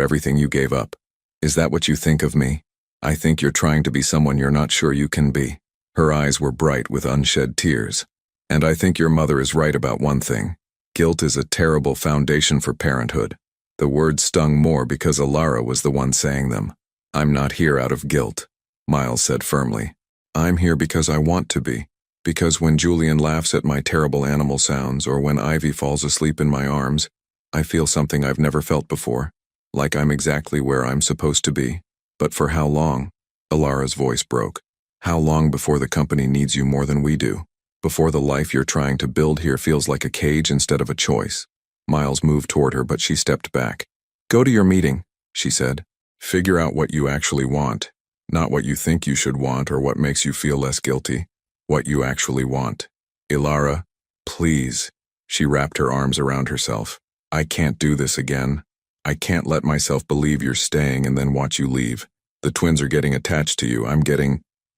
everything you gave up? Is that what you think of me? I think you're trying to be someone you're not sure you can be. Her eyes were bright with unshed tears. And I think your mother is right about one thing. Guilt is a terrible foundation for parenthood. The words stung more because Ilara was the one saying them. I'm not here out of guilt, Miles said firmly. I'm here because I want to be. Because when Julian laughs at my terrible animal sounds or when Ivy falls asleep in my arms, I feel something I've never felt before. Like I'm exactly where I'm supposed to be. But for how long? Ilara's voice broke. How long before the company needs you more than we do? Before the life you're trying to build here feels like a cage instead of a choice? Miles moved toward her, but she stepped back. Go to your meeting, she said. Figure out what you actually want. Not what you think you should want or what makes you feel less guilty. What you actually want. Ilara, please. She wrapped her arms around herself. I can't do this again. I can't let myself believe you're staying and then watch you leave. The twins are getting attached to you.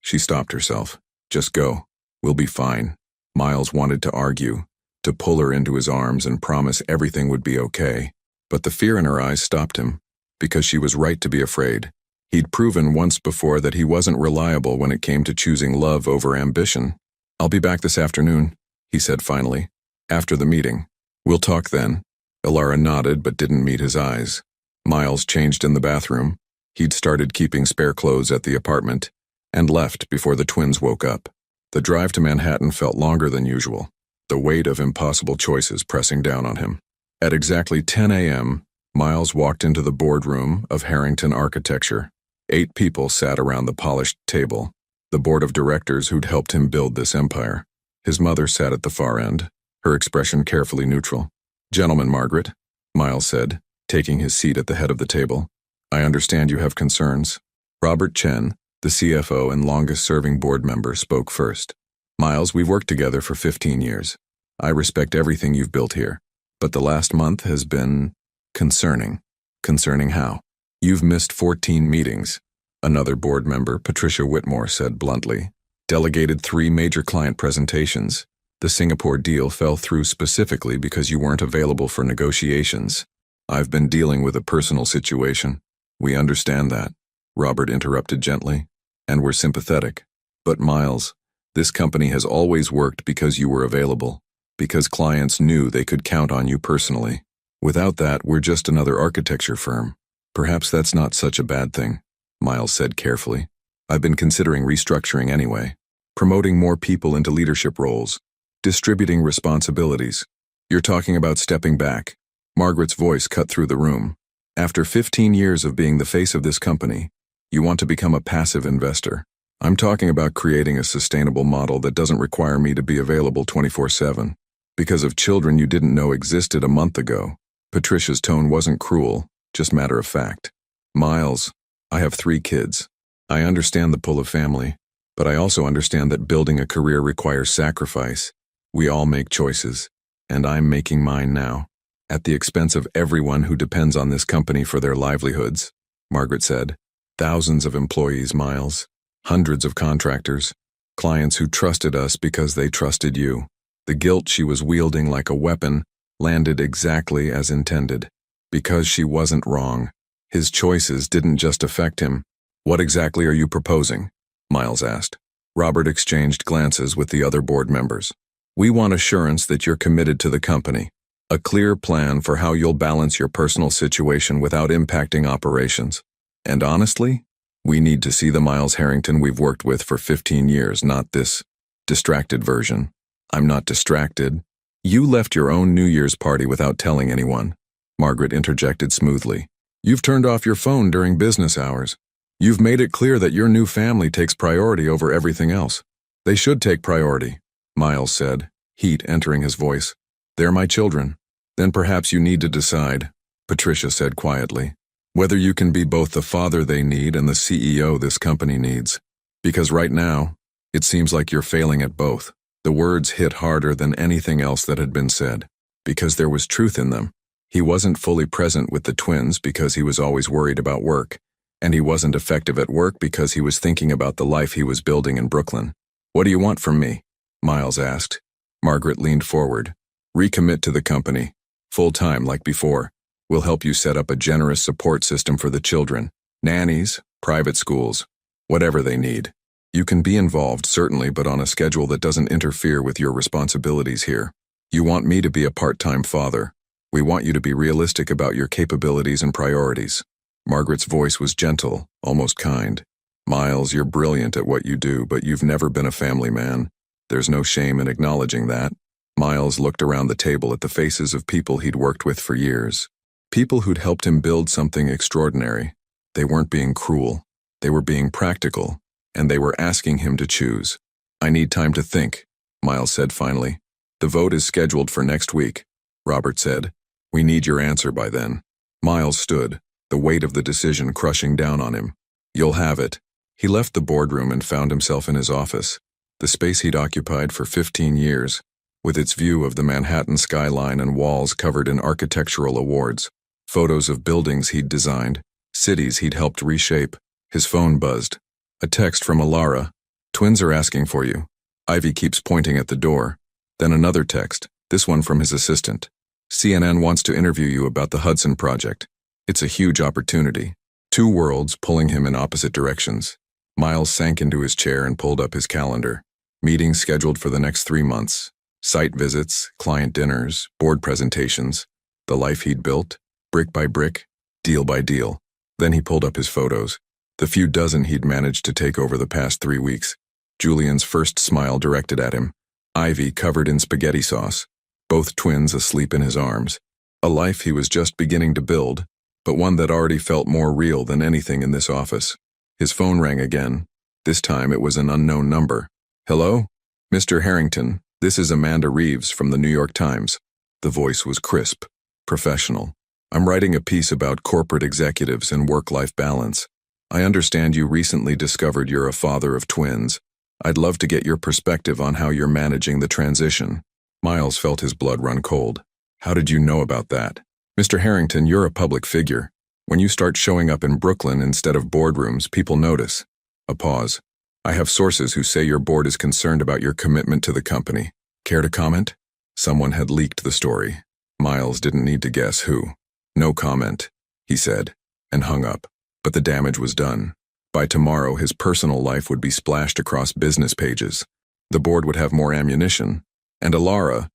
She stopped herself. Just go. We'll be fine. Miles wanted to argue, to pull her into his arms and promise everything would be okay. But the fear in her eyes stopped him, because she was right to be afraid. He'd proven once before that he wasn't reliable when it came to choosing love over ambition. I'll be back this afternoon, he said finally. After the meeting. We'll talk then. Ilara nodded but didn't meet his eyes. Miles changed in the bathroom. He'd started keeping spare clothes at the apartment, and left before the twins woke up. The drive to Manhattan felt longer than usual, the weight of impossible choices pressing down on him. At exactly 10 a.m., Miles walked into the boardroom of Harrington Architecture. 8 people sat around the polished table, the board of directors who'd helped him build this empire. His mother sat at the far end, her expression carefully neutral. Gentlemen, Margaret, Miles said, taking his seat at the head of the table. I understand you have concerns. Robert Chen, the CFO and longest-serving board member, spoke first. Miles, we've worked together for 15 years. I respect everything you've built here, but the last month has been concerning. Concerning how? You've missed 14 meetings. Another board member, Patricia Whitmore, said bluntly. Delegated 3 major client presentations. The Singapore deal fell through specifically because you weren't available for negotiations. I've been dealing with a personal situation. We understand that, Robert interrupted gently, and we're sympathetic. But Miles, this company has always worked because you were available, because clients knew they could count on you personally. Without that, we're just another architecture firm. Perhaps that's not such a bad thing, Miles said carefully. I've been considering restructuring anyway, promoting more people into leadership roles, distributing responsibilities. You're talking about stepping back. Margaret's voice cut through the room. After 15 years of being the face of this company, you want to become a passive investor. I'm talking about creating a sustainable model that doesn't require me to be available 24/7. Because of children you didn't know existed a month ago. Patricia's tone wasn't cruel, just matter of fact. Miles, I have 3 kids. I understand the pull of family, but I also understand that building a career requires sacrifice. We all make choices, and I'm making mine now, at the expense of everyone who depends on this company for their livelihoods, Margaret said. Thousands of employees, Miles. Hundreds of contractors. Clients who trusted us because they trusted you. The guilt she was wielding like a weapon landed exactly as intended. Because she wasn't wrong. His choices didn't just affect him. What exactly are you proposing? Miles asked. Robert exchanged glances with the other board members. We want assurance that you're committed to the company. A clear plan for how you'll balance your personal situation without impacting operations. And honestly, we need to see the Miles Harrington we've worked with for 15 years, not this distracted version. I'm not distracted. You left your own New Year's party without telling anyone, Margaret interjected smoothly. You've turned off your phone during business hours. You've made it clear that your new family takes priority over everything else. They should take priority, Miles said, heat entering his voice. They're my children. Then perhaps you need to decide, Patricia said quietly, whether you can be both the father they need and the CEO this company needs. Because right now, it seems like you're failing at both. The words hit harder than anything else that had been said, because there was truth in them. He wasn't fully present with the twins because he was always worried about work, and he wasn't effective at work because he was thinking about the life he was building in Brooklyn. What do you want from me? Miles asked. Margaret leaned forward. Recommit to the company. Full-time like before. We'll help you set up a generous support system for the children. Nannies, private schools, whatever they need. You can be involved, certainly, but on a schedule that doesn't interfere with your responsibilities here. You want me to be a part-time father. We want you to be realistic about your capabilities and priorities. Margaret's voice was gentle, almost kind. Miles, you're brilliant at what you do, but you've never been a family man. There's no shame in acknowledging that. Miles looked around the table at the faces of people he'd worked with for years. People who'd helped him build something extraordinary. They weren't being cruel. They were being practical, and they were asking him to choose. I need time to think, Miles said finally. The vote is scheduled for next week, Robert said. We need your answer by then. Miles stood, the weight of the decision crushing down on him. You'll have it. He left the boardroom and found himself in his office, the space he'd occupied for 15 years, with its view of the Manhattan skyline and walls covered in architectural awards. Photos of buildings he'd designed, cities he'd helped reshape. His phone buzzed. A text from Alara. Twins are asking for you. Ivy keeps pointing at the door. Then another text, this one from his assistant. CNN wants to interview you about the Hudson Project. It's a huge opportunity. 2 worlds pulling him in opposite directions. Miles sank into his chair and pulled up his calendar. Meetings scheduled for the next 3 months. Site visits, client dinners, board presentations. The life he'd built, brick by brick, deal by deal. Then he pulled up his photos. The few dozen he'd managed to take over the past 3 weeks. Julian's first smile directed at him. Ivy covered in spaghetti sauce. Both twins asleep in his arms. A life he was just beginning to build, but one that already felt more real than anything in this office. His phone rang again. This time it was an unknown number. Hello? Mr. Harrington, this is Amanda Reeves from the New York Times. The voice was crisp, professional. I'm writing a piece about corporate executives and work-life balance. I understand you recently discovered you're a father of twins. I'd love to get your perspective on how you're managing the transition. Miles felt his blood run cold. How did you know about that? Mr. Harrington, you're a public figure. When you start showing up in Brooklyn instead of boardrooms, people notice. A pause. I have sources who say your board is concerned about your commitment to the company. Care to comment? Someone had leaked the story. Miles didn't need to guess who. No comment, he said, and hung up. But the damage was done. By tomorrow, his personal life would be splashed across business pages. The board would have more ammunition. And Ilara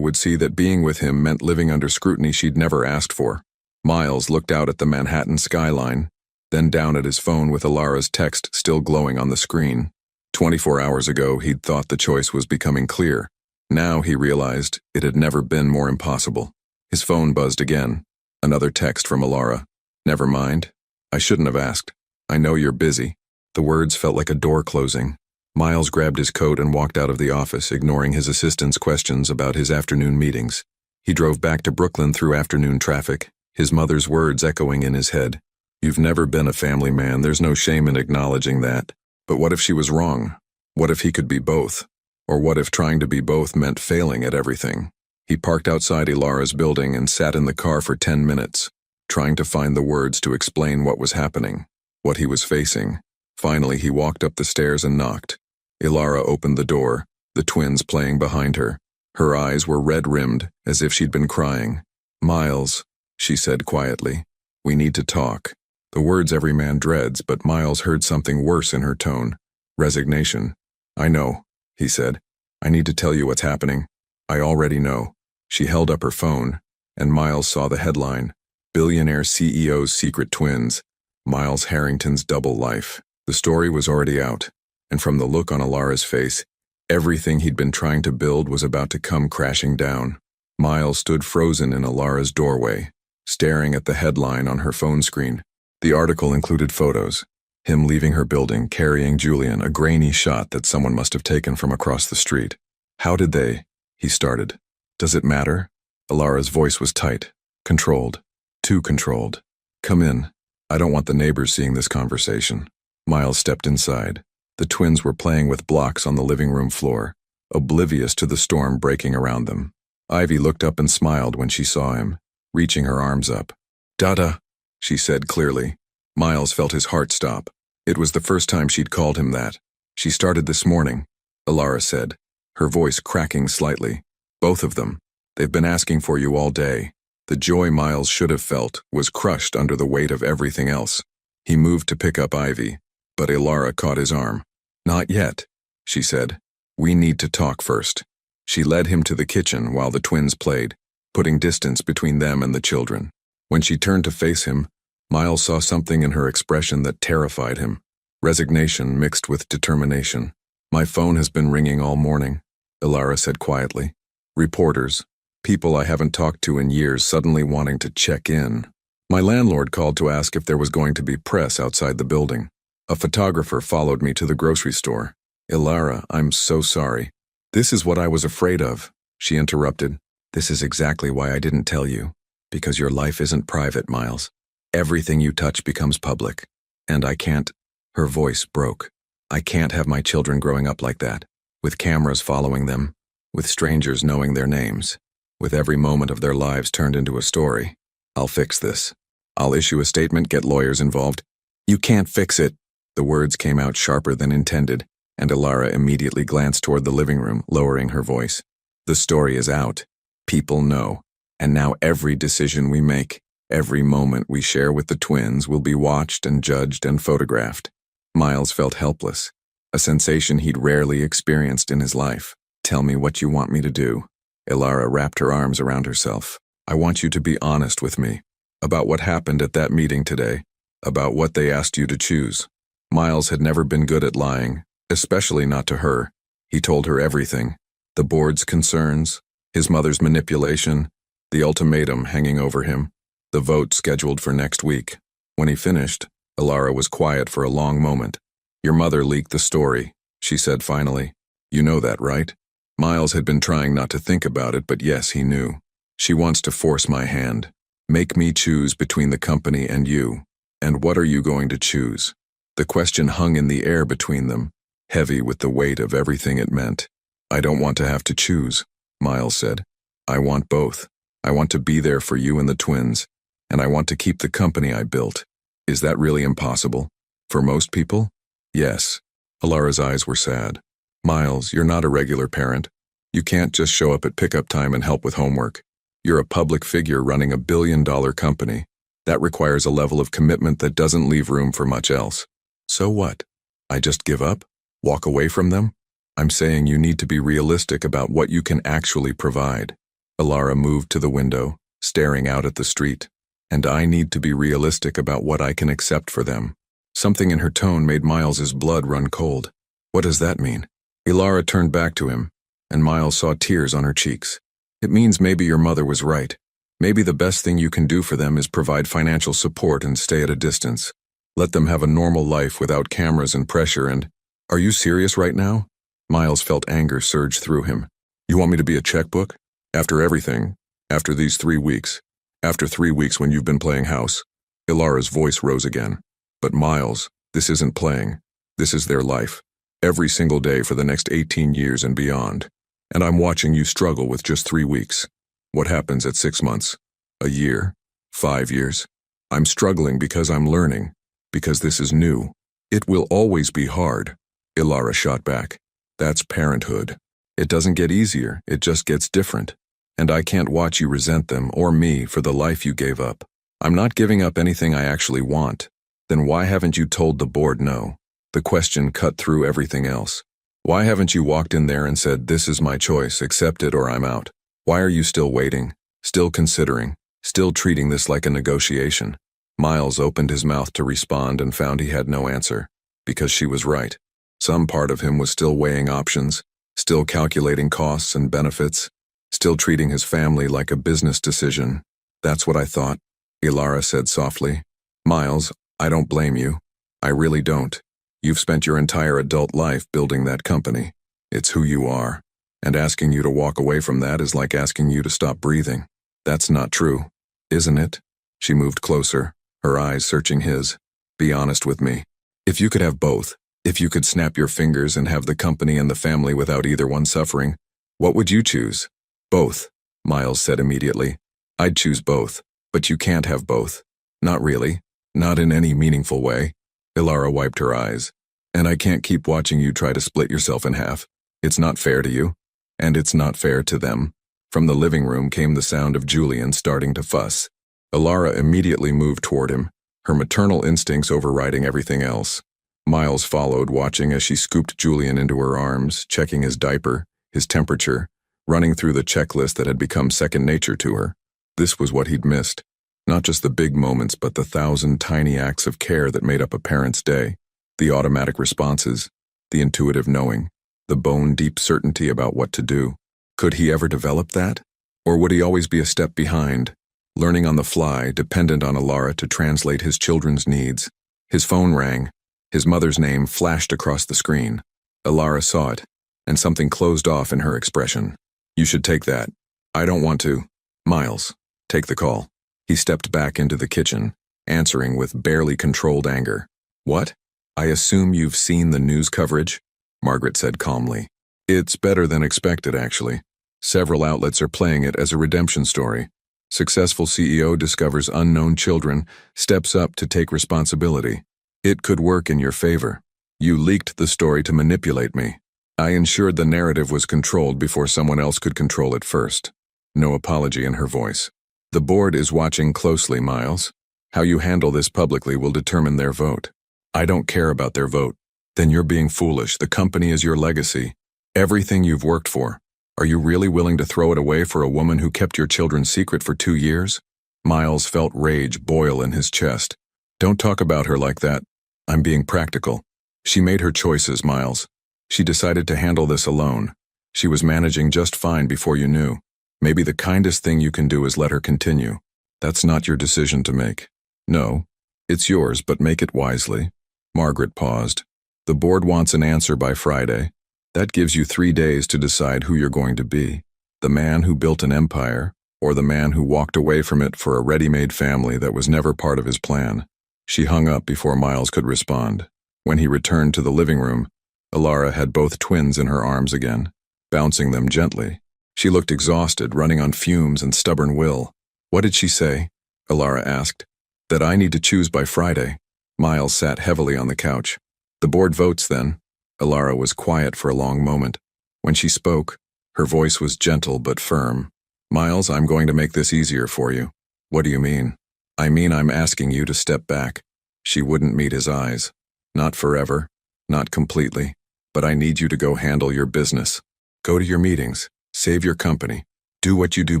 would see that being with him meant living under scrutiny she'd never asked for. Miles looked out at the Manhattan skyline, then down at his phone with Ilara's text still glowing on the screen. 24 hours ago, he'd thought the choice was becoming clear. Now he realized it had never been more impossible. His phone buzzed again. Another text from Ilara. "Never mind. I shouldn't have asked. I know you're busy." The words felt like a door closing. Miles grabbed his coat and walked out of the office, ignoring his assistant's questions about his afternoon meetings. He drove back to Brooklyn through afternoon traffic, his mother's words echoing in his head. "You've never been a family man, there's no shame in acknowledging that." But what if she was wrong? What if he could be both? Or what if trying to be both meant failing at everything? He parked outside Ilara's building and sat in the car for 10 minutes, trying to find the words to explain what was happening, what he was facing. Finally, he walked up the stairs and knocked. Ilara opened the door, the twins playing behind her. Her eyes were red-rimmed, as if she'd been crying. "Miles," she said quietly, "we need to talk." The words every man dreads, but Miles heard something worse in her tone. Resignation. "I know," he said. "I need to tell you what's happening. I already know." She held up her phone, and Miles saw the headline, "Billionaire CEO's Secret Twins, Miles Harrington's Double Life." The story was already out, and from the look on Ilara's face, everything he'd been trying to build was about to come crashing down. Miles stood frozen in Ilara's doorway, staring at the headline on her phone screen. The article included photos. Him leaving her building, carrying Julian, a grainy shot that someone must have taken from across the street. "How did they?" he started. "Does it matter?" Ilara's voice was tight, controlled, too controlled. "Come in. I don't want the neighbors seeing this conversation." Miles stepped inside. The twins were playing with blocks on the living room floor, oblivious to the storm breaking around them. Ivy looked up and smiled when she saw him, reaching her arms up. "Dada," she said clearly. Miles felt his heart stop. It was the first time she'd called him that. "She started this morning," Ilara said, her voice cracking slightly. "Both of them. They've been asking for you all day." The joy Miles should have felt was crushed under the weight of everything else. He moved to pick up Ivy, but Ilara caught his arm. "Not yet," she said. "We need to talk first." She led him to the kitchen while the twins played, putting distance between them and the children. When she turned to face him, Miles saw something in her expression that terrified him. Resignation mixed with determination. "My phone has been ringing all morning," Ilara said quietly. "Reporters, people I haven't talked to in years suddenly wanting to check in. My landlord called to ask if there was going to be press outside the building. A photographer followed me to the grocery store." "Ilara, I'm so sorry." "This is what I was afraid of," she interrupted. "This is exactly why I didn't tell you. Because your life isn't private, Miles. Everything you touch becomes public. And I can't." Her voice broke. "I can't have my children growing up like that, with cameras following them, with strangers knowing their names, with every moment of their lives turned into a story. I'll fix this. I'll issue a statement, get lawyers involved." "You can't fix it." The words came out sharper than intended, and Ilara immediately glanced toward the living room, lowering her voice. "The story is out. People know. And now every decision we make, every moment we share with the twins will be watched and judged and photographed." Miles felt helpless, a sensation he'd rarely experienced in his life. "Tell me what you want me to do." Ilara wrapped her arms around herself. "I want you to be honest with me. About what happened at that meeting today. About what they asked you to choose." Miles had never been good at lying, especially not to her. He told her everything. The board's concerns, his mother's manipulation, the ultimatum hanging over him, the vote scheduled for next week. When he finished, Ilara was quiet for a long moment. "Your mother leaked the story," she said finally. "You know that, right?" Miles had been trying not to think about it, but yes, he knew. "She wants to force my hand. Make me choose between the company and you. And what are you going to choose?" The question hung in the air between them, heavy with the weight of everything it meant. "I don't want to have to choose," Miles said. "I want both. I want to be there for you and the twins, and I want to keep the company I built." "Is that really impossible? For most people?" "Yes." Ilara's eyes were sad. "Miles, you're not a regular parent. You can't just show up at pickup time and help with homework. You're a public figure running a billion-dollar company. That requires a level of commitment that doesn't leave room for much else. So what? I just give up? Walk away from them? I'm saying you need to be realistic about what you can actually provide. Ilara moved to the window, staring out at the street. And I need to be realistic about what I can accept for them. Something in her tone made Miles's blood run cold. What does that mean? Ilara turned back to him, and Miles saw tears on her cheeks. It means maybe your mother was right. Maybe the best thing you can do for them is provide financial support and stay at a distance. Let them have a normal life without cameras and pressure and… Are you serious right now? Miles felt anger surge through him. You want me to be a checkbook? After everything, after these 3 weeks, after 3 weeks when you've been playing house. Ilara's voice rose again. But Miles, this isn't playing. This is their life. Every single day for the next 18 years and beyond. And I'm watching you struggle with just 3 weeks. What happens at 6 months? A year? 5 years? I'm struggling because I'm learning. Because this is new. It will always be hard. Ilara shot back. That's parenthood. It doesn't get easier, it just gets different. And I can't watch you resent them or me for the life you gave up. I'm not giving up anything I actually want. Then why haven't you told the board no? The question cut through everything else. Why haven't you walked in there and said, this is my choice, accept it or I'm out? Why are you still waiting, still considering, still treating this like a negotiation? Miles opened his mouth to respond and found he had no answer. Because she was right. Some part of him was still weighing options, still calculating costs and benefits, still treating his family like a business decision. That's what I thought, Ilara said softly. Miles, I don't blame you. I really don't. You've spent your entire adult life building that company. It's who you are. And asking you to walk away from that is like asking you to stop breathing. That's not true, isn't it? She moved closer, her eyes searching his. Be honest with me. If you could have both, if you could snap your fingers and have the company and the family without either one suffering, what would you choose? Both, Miles said immediately. I'd choose both, but you can't have both. Not really. Not in any meaningful way. Ilara wiped her eyes. And I can't keep watching you try to split yourself in half. It's not fair to you. And it's not fair to them. From the living room came the sound of Julian starting to fuss. Ilara immediately moved toward him, her maternal instincts overriding everything else. Miles followed, watching as she scooped Julian into her arms, checking his diaper, his temperature, running through the checklist that had become second nature to her. This was what he'd missed. Not just the big moments, but the 1,000 tiny acts of care that made up a parent's day. The automatic responses, the intuitive knowing, the bone-deep certainty about what to do. Could he ever develop that? Or would he always be a step behind, learning on the fly, dependent on Ilara to translate his children's needs? His phone rang. His mother's name flashed across the screen. Ilara saw it, and something closed off in her expression. You should take that. I don't want to. Miles, take the call. He stepped back into the kitchen, answering with barely controlled anger. What? I assume you've seen the news coverage? Margaret said calmly. It's better than expected, actually. Several outlets are playing it as a redemption story. Successful CEO discovers unknown children, steps up to take responsibility. It could work in your favor. You leaked the story to manipulate me. I ensured the narrative was controlled before someone else could control it first. No apology in her voice. The board is watching closely, Miles. How you handle this publicly will determine their vote. I don't care about their vote. Then you're being foolish. The company is your legacy. Everything you've worked for. Are you really willing to throw it away for a woman who kept your children's secret for 2 years? Miles felt rage boil in his chest. Don't talk about her like that. I'm being practical. She made her choices, Miles. She decided to handle this alone. She was managing just fine before you knew. Maybe the kindest thing you can do is let her continue. That's not your decision to make. No, it's yours, but make it wisely. Margaret paused. The board wants an answer by Friday. That gives you 3 days to decide who you're going to be. The man who built an empire, or the man who walked away from it for a ready-made family that was never part of his plan. She hung up before Miles could respond. When he returned to the living room, Ilara had both twins in her arms again, bouncing them gently. She looked exhausted, running on fumes and stubborn will. What did she say? Ilara asked. That I need to choose by Friday. Miles sat heavily on the couch. The board votes then. Ilara was quiet for a long moment. When she spoke, her voice was gentle but firm. Miles, I'm going to make this easier for you. What do you mean? I mean, I'm asking you to step back. She wouldn't meet his eyes. Not forever, not completely, but I need you to go handle your business. Go to your meetings, save your company, do what you do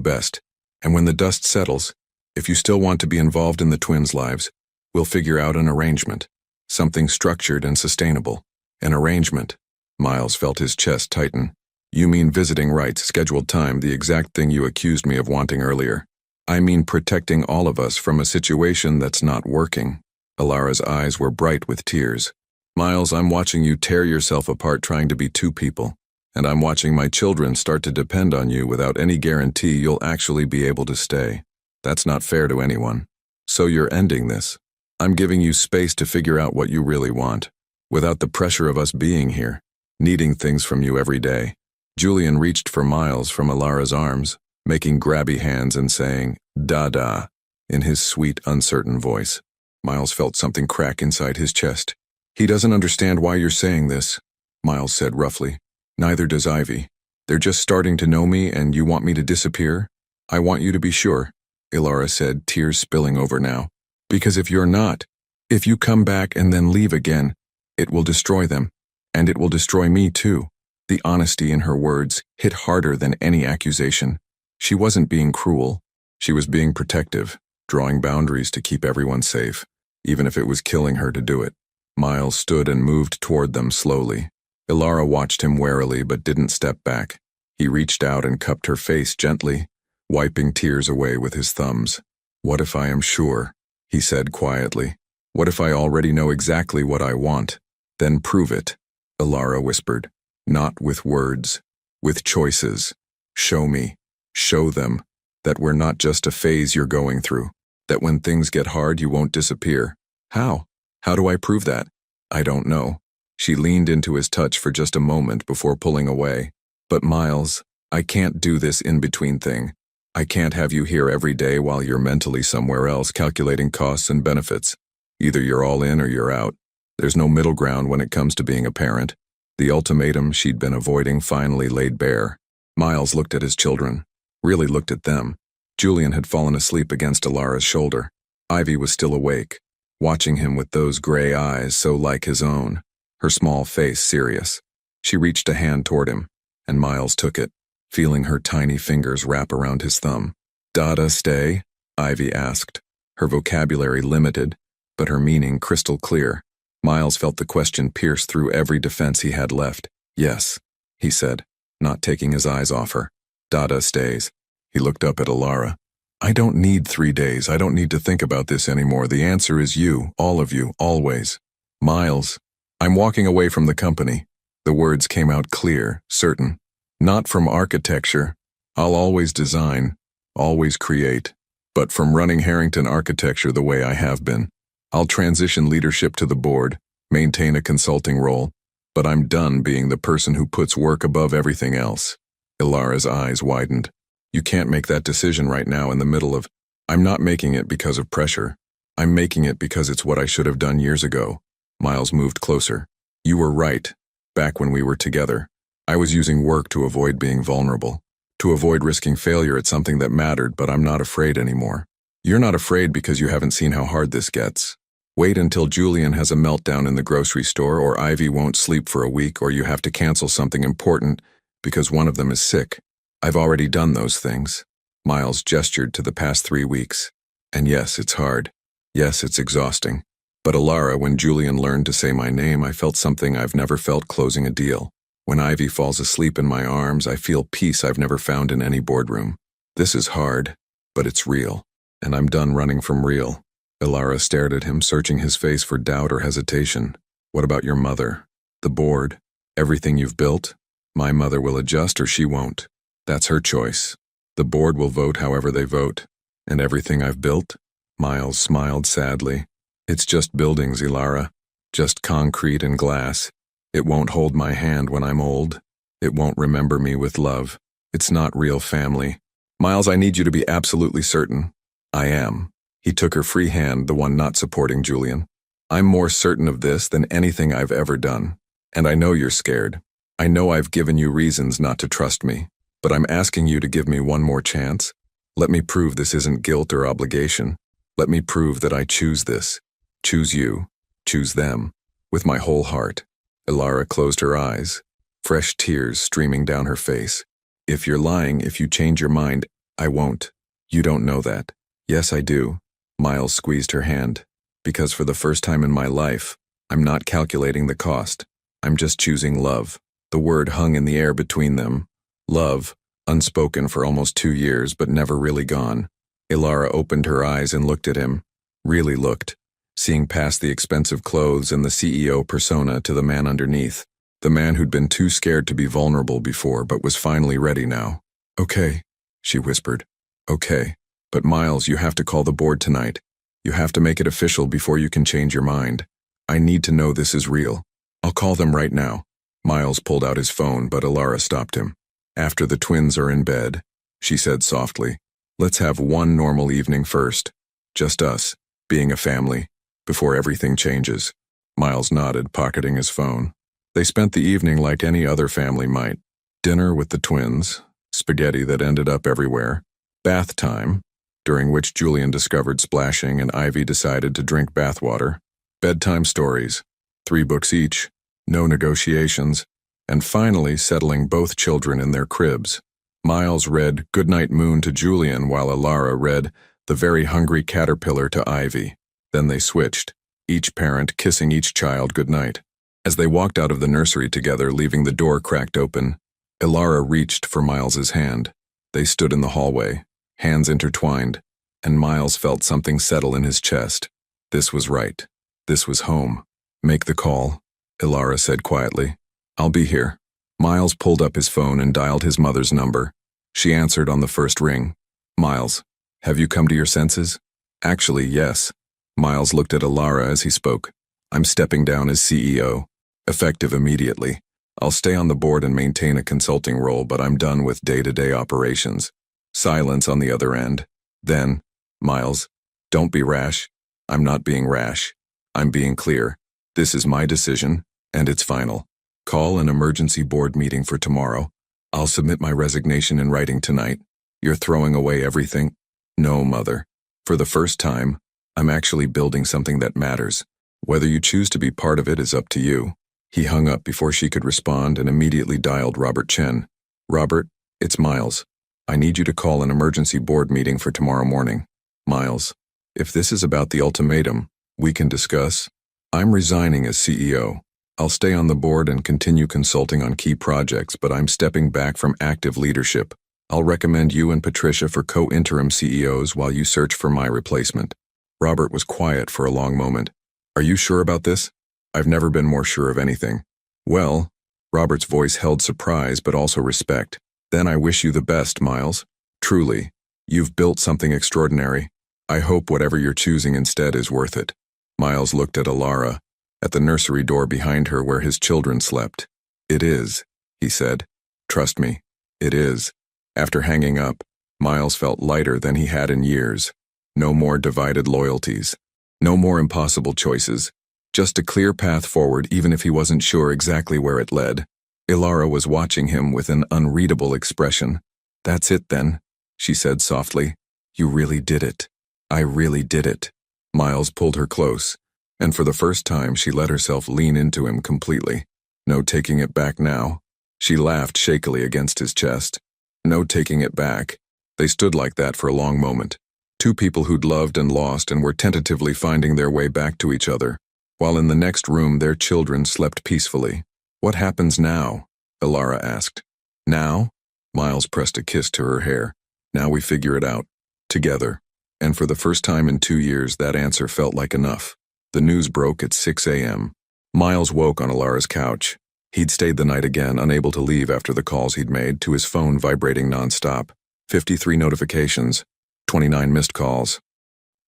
best. And when the dust settles, if you still want to be involved in the twins' lives, we'll figure out an arrangement. Something structured and sustainable. An arrangement. Miles felt his chest tighten. You mean visiting rights, scheduled time, the exact thing you accused me of wanting earlier. I mean protecting all of us from a situation that's not working. Alara's eyes were bright with tears. Miles, I'm watching you tear yourself apart trying to be two people. And I'm watching my children start to depend on you without any guarantee you'll actually be able to stay. That's not fair to anyone. So you're ending this. I'm giving you space to figure out what you really want, without the pressure of us being here, needing things from you every day. Julian reached for Miles from Alara's arms, making grabby hands and saying, "Da-da," in his sweet, uncertain voice. Miles felt something crack inside his chest. He doesn't understand why you're saying this, Miles said roughly. Neither does Ivy. They're just starting to know me and you want me to disappear? I want you to be sure, Alara said, tears spilling over now. Because if you're not, if you come back and then leave again, it will destroy them. And it will destroy me too. The honesty in her words hit harder than any accusation. She wasn't being cruel. She was being protective, drawing boundaries to keep everyone safe, even if it was killing her to do it. Miles stood and moved toward them slowly. Alara watched him warily but didn't step back. He reached out and cupped her face gently, wiping tears away with his thumbs. "What if I am sure?" he said quietly. "What if I already know exactly what I want? Then prove it," Alara whispered. "Not with words, with choices. Show me, show them, that we're not just a phase you're going through, that when things get hard you won't disappear. How? How do I prove that? I don't know." She leaned into his touch for just a moment before pulling away. "But Miles, I can't do this in-between thing. I can't have you here every day while you're mentally somewhere else calculating costs and benefits. Either you're all in or you're out. There's no middle ground when it comes to being a parent." The ultimatum she'd been avoiding finally laid bare. Miles looked at his children, really looked at them. Julian had fallen asleep against Alara's shoulder. Ivy was still awake, watching him with those gray eyes so like his own, her small face serious. She reached a hand toward him, and Miles took it, feeling her tiny fingers wrap around his thumb. "Dada stay?" Ivy asked, her vocabulary limited, but her meaning crystal clear. Miles felt the question pierce through every defense he had left. "Yes," he said, not taking his eyes off her. "Dada stays." He looked up at Alara. "I don't need 3 days. I don't need to think about this anymore. The answer is you, all of you, always." "Miles, I'm walking away from the company." The words came out clear, certain. "Not from architecture. I'll always design, always create. But from running Harrington Architecture the way I have been. I'll transition leadership to the board, maintain a consulting role, but I'm done being the person who puts work above everything else." Ilara's eyes widened. "You can't make that decision right now in the middle of—" "I'm not making it because of pressure. I'm making it because it's what I should have done years ago." Miles moved closer. "You were right, back when we were together. I was using work to avoid being vulnerable, to avoid risking failure at something that mattered, but I'm not afraid anymore. You're not afraid because you haven't seen how hard this gets. Wait until Julian has a meltdown in the grocery store, or Ivy won't sleep for a week, or you have to cancel something important because one of them is sick. I've already done those things." Miles gestured to the past 3 weeks. "And yes, it's hard. Yes, it's exhausting. But Alara, when Julian learned to say my name, I felt something I've never felt closing a deal. When Ivy falls asleep in my arms, I feel peace I've never found in any boardroom. This is hard, but it's real. And I'm done running from real." Alara stared at him, searching his face for doubt or hesitation. "What about your mother? The board? Everything you've built? My mother will adjust or she won't. That's her choice. The board will vote however they vote. And everything I've built?" Miles smiled sadly. "It's just buildings, Alara. Just concrete and glass. It won't hold my hand when I'm old. It won't remember me with love. It's not real family. Miles, I need you to be absolutely certain." "I am." He took her free hand, the one not supporting Julian. "I'm more certain of this than anything I've ever done. And I know you're scared. I know I've given you reasons not to trust me. But I'm asking you to give me one more chance. Let me prove this isn't guilt or obligation. Let me prove that I choose this. Choose you. Choose them. With my whole heart. Ilara closed her eyes, fresh tears streaming down her face. If you're lying, if you change your mind, I won't. You don't know that. Yes, I do. Miles squeezed her hand. Because for the first time in my life, I'm not calculating the cost. I'm just choosing love. The word hung in the air between them. Love, unspoken for almost 2 years but never really gone. Ilara opened her eyes and looked at him. Really looked. Seeing past the expensive clothes and the CEO persona to the man underneath. The man who'd been too scared to be vulnerable before but was finally ready now. Okay, she whispered. Okay. But Miles, you have to call the board tonight. You have to make it official before you can change your mind. I need to know this is real. I'll call them right now. Miles pulled out his phone, but Ilara stopped him. After the twins are in bed, she said softly, let's have one normal evening first. Just us, being a family, before everything changes. Miles nodded, pocketing his phone. They spent the evening like any other family might. Dinner with the twins, spaghetti that ended up everywhere, bath time, during which Julian discovered splashing and Ivy decided to drink bathwater, bedtime stories, 3 books each, no negotiations, and finally settling both children in their cribs. Miles read Goodnight Moon to Julian while Ilara read The Very Hungry Caterpillar to Ivy. Then they switched, each parent kissing each child goodnight. As they walked out of the nursery together, leaving the door cracked open, Ilara reached for Miles's hand. They stood in the hallway, hands intertwined, and Miles felt something settle in his chest. This was right. This was home. Make the call, Ilara said quietly. I'll be here. Miles pulled up his phone and dialed his mother's number. She answered on the first ring. Miles, have you come to your senses? Actually, yes. Miles looked at Ilara as he spoke. I'm stepping down as CEO. Effective immediately. I'll stay on the board and maintain a consulting role, but I'm done with day-to-day operations. Silence on the other end. Then, Miles, don't be rash. I'm not being rash. I'm being clear. This is my decision, and it's final. Call an emergency board meeting for tomorrow. I'll submit my resignation in writing tonight. You're throwing away everything? No, Mother. For the first time, I'm actually building something that matters. Whether you choose to be part of it is up to you. He hung up before she could respond and immediately dialed Robert Chen. Robert, it's Miles. I need you to call an emergency board meeting for tomorrow morning. Miles, if this is about the ultimatum, we can discuss. I'm resigning as CEO. I'll stay on the board and continue consulting on key projects, but I'm stepping back from active leadership. I'll recommend you and Patricia for co-interim CEOs while you search for my replacement. Robert was quiet for a long moment. Are you sure about this? I've never been more sure of anything. Well, Robert's voice held surprise but also respect. Then I wish you the best, Miles. Truly, you've built something extraordinary. I hope whatever you're choosing instead is worth it. Miles looked at Ilara, at the nursery door behind her where his children slept. It is, he said. Trust me, it is. After hanging up, Miles felt lighter than he had in years. No more divided loyalties. No more impossible choices. Just a clear path forward even if he wasn't sure exactly where it led. Ilara was watching him with an unreadable expression. That's it then, she said softly. You really did it. I really did it. Miles pulled her close, and for the first time she let herself lean into him completely. No taking it back now. She laughed shakily against his chest. No taking it back. They stood like that for a long moment. Two people who'd loved and lost and were tentatively finding their way back to each other, while in the next room their children slept peacefully. What happens now? Ilara asked. Now? Miles pressed a kiss to her hair. Now we figure it out. Together. And for the first time in 2 years, that answer felt like enough. The news broke at 6 a.m. Miles woke on Ilara's couch. He'd stayed the night again, unable to leave after the calls he'd made, to his phone vibrating nonstop. 53 notifications, 29 missed calls.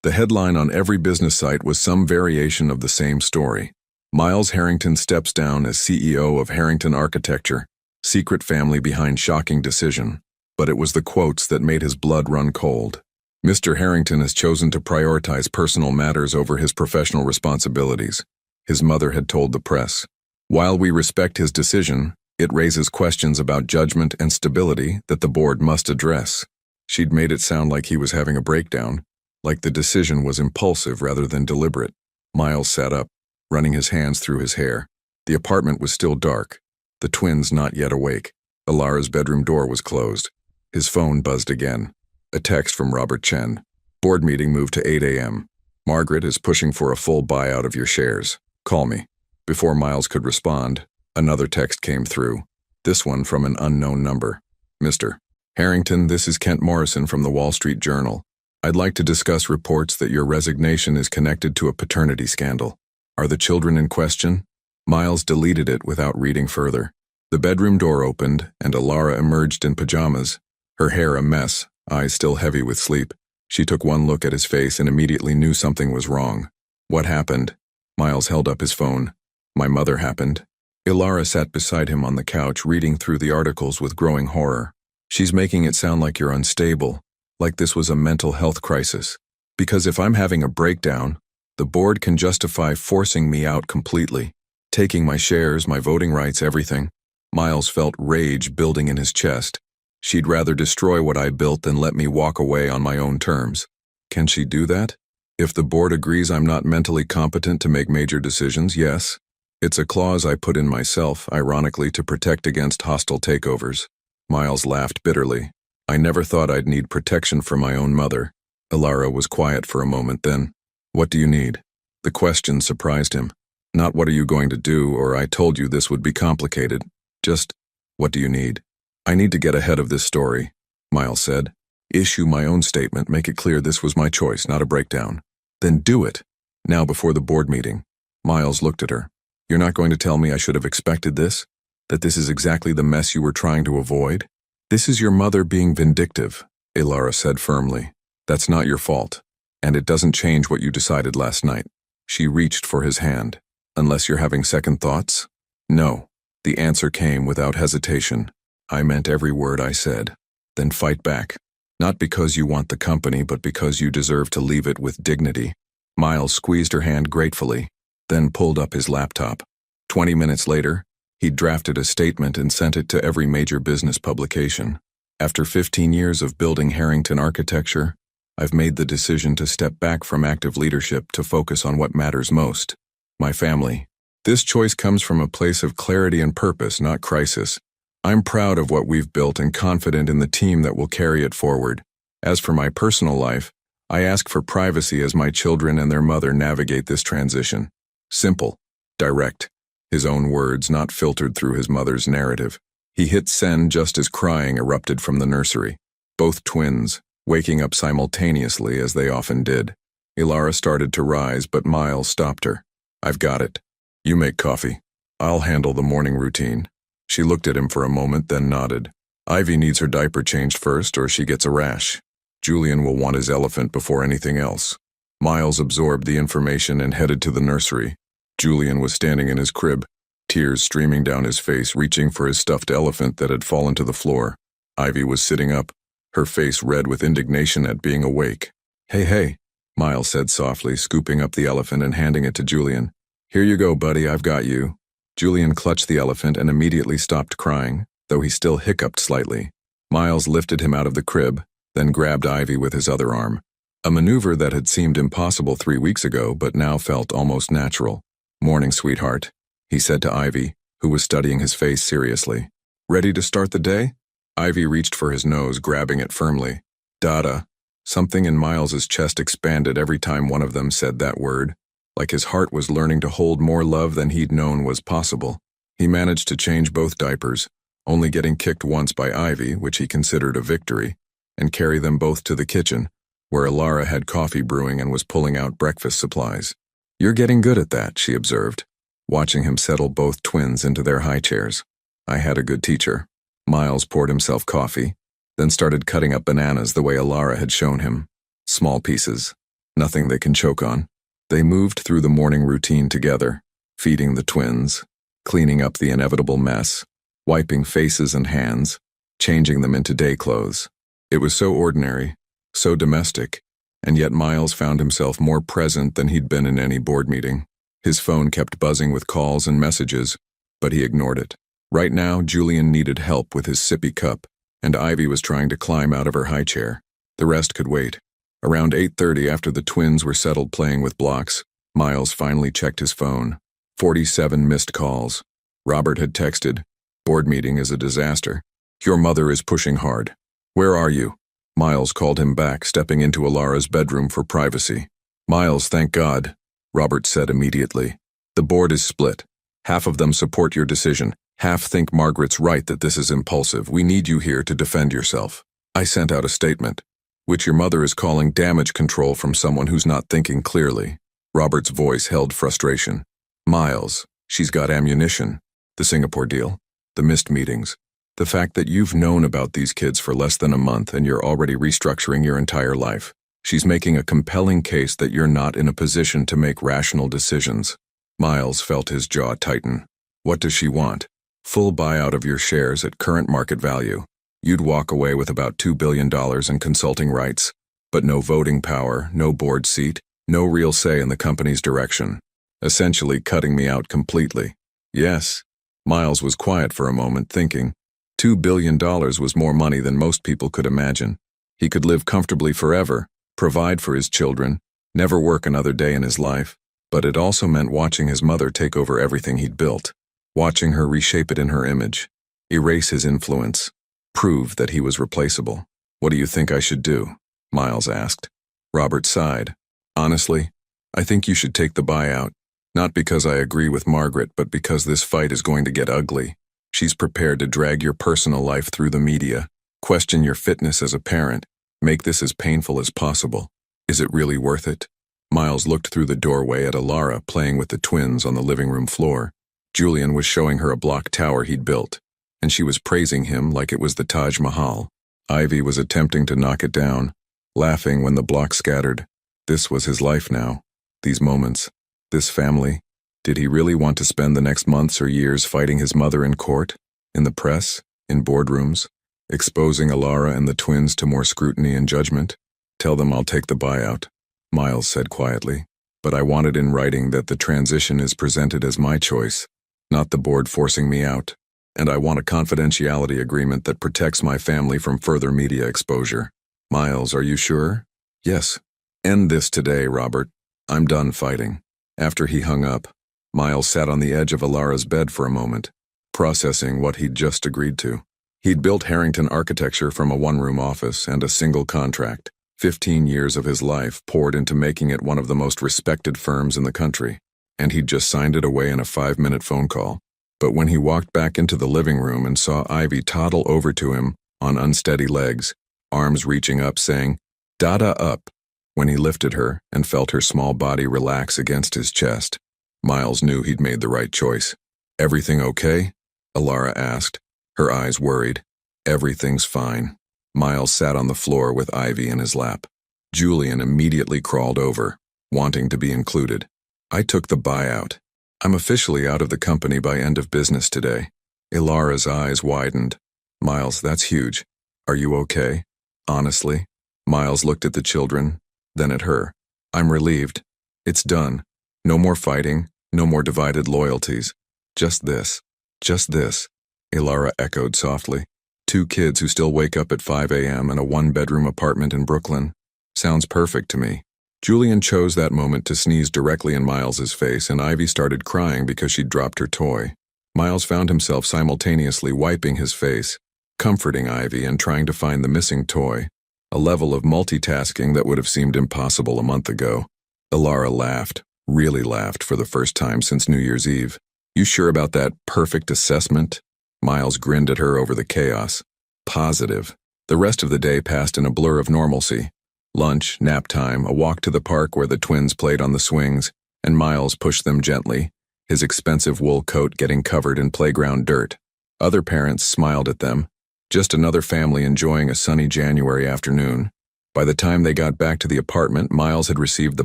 The headline on every business site was some variation of the same story. Miles Harrington steps down as CEO of Harrington Architecture, secret family behind shocking decision. But it was the quotes that made his blood run cold. Mr. Harrington has chosen to prioritize personal matters over his professional responsibilities, his mother had told the press. While we respect his decision, it raises questions about judgment and stability that the board must address. She'd made it sound like he was having a breakdown. like the decision was impulsive rather than deliberate. Miles sat up, running his hands through his hair. The apartment was still dark, the twins not yet awake. Alara's bedroom door was closed. His phone buzzed again. A text from Robert Chen. Board meeting moved to 8 a.m. Margaret is pushing for a full buyout of your shares. Call me. Before Miles could respond, another text came through. This one from an unknown number. Mr. Harrington, this is Kent Morrison from the Wall Street Journal. I'd like to discuss reports that your resignation is connected to a paternity scandal. Are the children in question? Miles deleted it without reading further. The bedroom door opened, and Alara emerged in pajamas, her hair a mess, eyes still heavy with sleep. She took one look at his face and immediately knew something was wrong. What happened? Miles held up his phone. My mother happened. Alara sat beside him on the couch, reading through the articles with growing horror. She's making it sound like you're unstable, like this was a mental health crisis. Because if I'm having a breakdown, the board can justify forcing me out completely, taking my shares, my voting rights, everything. Miles felt rage building in his chest. She'd rather destroy what I built than let me walk away on my own terms. Can she do that? If the board agrees I'm not mentally competent to make major decisions, yes. It's a clause I put in myself, ironically, to protect against hostile takeovers. Miles laughed bitterly. I never thought I'd need protection from my own mother. Alara was quiet for a moment, then, what do you need? The question surprised him. Not what are you going to do, or I told you this would be complicated. Just, what do you need? I need to get ahead of this story, Miles said. Issue my own statement, make it clear this was my choice, not a breakdown. Then do it. Now before the board meeting. Miles looked at her. You're not going to tell me I should have expected this? That this is exactly the mess you were trying to avoid? This is your mother being vindictive, Alara said firmly. That's not your fault, and it doesn't change what you decided last night. She reached for his hand. Unless you're having second thoughts? No. The answer came without hesitation. I meant every word I said. Then fight back. Not because you want the company, but because you deserve to leave it with dignity. Miles squeezed her hand gratefully, then pulled up his laptop. 20 minutes later, he'd drafted a statement and sent it to every major business publication. After 15 years of building Harrington architecture, I've made the decision to step back from active leadership to focus on what matters most. My family. This choice comes from a place of clarity and purpose, not crisis. I'm proud of what we've built and confident in the team that will carry it forward. As for my personal life, I ask for privacy as my children and their mother navigate this transition. Simple, direct. His own words, not filtered through his mother's narrative. He hit send just as crying erupted from the nursery. Both twins, waking up simultaneously as they often did. Alara started to rise, but Miles stopped her. I've got it. You make coffee. I'll handle the morning routine. She looked at him for a moment, then nodded. Ivy needs her diaper changed first, or she gets a rash. Julian will want his elephant before anything else. Miles absorbed the information and headed to the nursery. Julian was standing in his crib, tears streaming down his face, reaching for his stuffed elephant that had fallen to the floor. Ivy was sitting up, her face red with indignation at being awake. Hey, Miles said softly, scooping up the elephant and handing it to Julian. Here you go, buddy, I've got you. Julian clutched the elephant and immediately stopped crying, though he still hiccuped slightly. Miles lifted him out of the crib, then grabbed Ivy with his other arm. A maneuver that had seemed impossible 3 weeks ago but now felt almost natural. Morning, sweetheart, he said to Ivy, who was studying his face seriously. Ready to start the day? Ivy reached for his nose, grabbing it firmly. Dada. Something in Miles's chest expanded every time one of them said that word, like his heart was learning to hold more love than he'd known was possible. He managed to change both diapers, only getting kicked once by Ivy, which he considered a victory, and carry them both to the kitchen, where Alara had coffee brewing and was pulling out breakfast supplies. You're getting good at that, she observed, watching him settle both twins into their high chairs. I had a good teacher. Miles poured himself coffee, then started cutting up bananas the way Alara had shown him. Small pieces, nothing they can choke on. They moved through the morning routine together, feeding the twins, cleaning up the inevitable mess, wiping faces and hands, changing them into day clothes. It was so ordinary, so domestic, and yet Miles found himself more present than he'd been in any board meeting. His phone kept buzzing with calls and messages, but he ignored it. Right now, Julian needed help with his sippy cup, and Ivy was trying to climb out of her high chair. The rest could wait. Around 8:30, after the twins were settled playing with blocks, Miles finally checked his phone. 47 missed calls. Robert had texted, "Board meeting is a disaster. Your mother is pushing hard. Where are you?" Miles called him back, stepping into Alara's bedroom for privacy. "Miles, thank God," Robert said immediately. "The board is split. Half of them support your decision. Half think Margaret's right that this is impulsive. We need you here to defend yourself. I sent out a statement, which your mother is calling damage control from someone who's not thinking clearly." Robert's voice held frustration. "Miles, she's got ammunition. The Singapore deal, the missed meetings, the fact that you've known about these kids for less than a month and you're already restructuring your entire life. She's making a compelling case that you're not in a position to make rational decisions." Miles felt his jaw tighten. "What does she want?" "Full buyout of your shares at current market value. You'd walk away with about $2 billion in consulting rights, but no voting power, no board seat, no real say in the company's direction. Essentially cutting me out completely." "Yes." Miles was quiet for a moment, thinking. $2 billion was more money than most people could imagine. He could live comfortably forever, provide for his children, never work another day in his life, but it also meant watching his mother take over everything he'd built, watching her reshape it in her image, erase his influence, prove that he was replaceable. "What do you think I should do?" Miles asked. Robert sighed. "Honestly, I think you should take the buyout. Not because I agree with Margaret, but because this fight is going to get ugly. She's prepared to drag your personal life through the media, question your fitness as a parent, make this as painful as possible. Is it really worth it?" Miles looked through the doorway at Alara playing with the twins on the living room floor. Julian was showing her a block tower he'd built, and she was praising him like it was the Taj Mahal. Ivy was attempting to knock it down, laughing when the block scattered. This was his life now. These moments. This family. Did he really want to spend the next months or years fighting his mother in court, in the press, in boardrooms, exposing Alara and the twins to more scrutiny and judgment? "Tell them I'll take the buyout," Miles said quietly. "But I want it in writing that the transition is presented as my choice, not the board forcing me out. And I want a confidentiality agreement that protects my family from further media exposure." "Miles, are you sure?" "Yes. End this today, Robert. I'm done fighting." After he hung up, Miles sat on the edge of Alara's bed for a moment, processing what he'd just agreed to. He'd built Harrington architecture from a one-room office and a single contract. 15 years of his life poured into making it one of the most respected firms in the country, and he'd just signed it away in a 5-minute phone call. But when he walked back into the living room and saw Ivy toddle over to him on unsteady legs, arms reaching up saying, "Dada up," when he lifted her and felt her small body relax against his chest, Miles knew he'd made the right choice. "Everything okay?" Alara asked, her eyes worried. "Everything's fine." Miles sat on the floor with Ivy in his lap. Julian immediately crawled over, wanting to be included. "I took the buyout. I'm officially out of the company by end of business today." Alara's eyes widened. "Miles, that's huge. Are you okay? Honestly?" Miles looked at the children, then at her. "I'm relieved. It's done. No more fighting, no more divided loyalties. Just this. Just this," Alara echoed softly. "2 kids who still wake up at 5 a.m. in a 1-bedroom apartment in Brooklyn. Sounds perfect to me." Julian chose that moment to sneeze directly in Miles's face, and Ivy started crying because she'd dropped her toy. Miles found himself simultaneously wiping his face, comforting Ivy, and trying to find the missing toy, a level of multitasking that would have seemed impossible a month ago. Alara laughed, really laughed for the first time since New Year's Eve. "You sure about that perfect assessment?" Miles grinned at her over the chaos. "Positive." The rest of the day passed in a blur of normalcy. Lunch, nap time, a walk to the park where the twins played on the swings, and Miles pushed them gently, his expensive wool coat getting covered in playground dirt. Other parents smiled at them. Just another family enjoying a sunny January afternoon. By the time they got back to the apartment, Miles had received the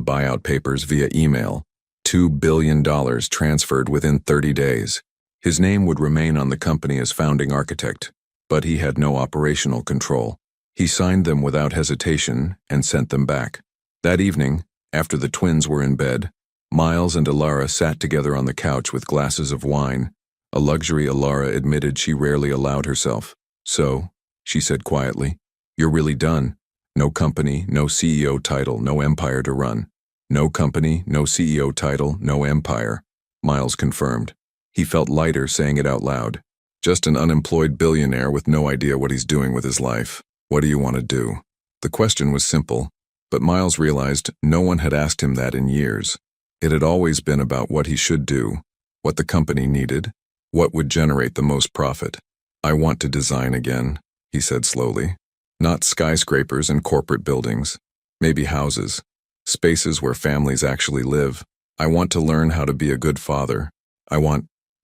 buyout papers via email. $2 billion transferred within 30 days. His name would remain on the company as founding architect, but he had no operational control. He signed them without hesitation and sent them back. That evening, after the twins were in bed, Miles and Alara sat together on the couch with glasses of wine, a luxury Alara admitted she rarely allowed herself. "So," she said quietly, "you're really done. No company, no CEO title, no empire to run. No company, no CEO title, no empire. Miles confirmed. He felt lighter saying it out loud. Just an unemployed billionaire with no idea what he's doing with his life. What do you want to do? The question was simple, but Miles realized no one had asked him that in years. It had always been about what he should do, what the company needed, what would generate the most profit. I want to design again, he said slowly. Not skyscrapers and corporate buildings. Maybe houses. Spaces where families actually live. I want to learn how to be a good father.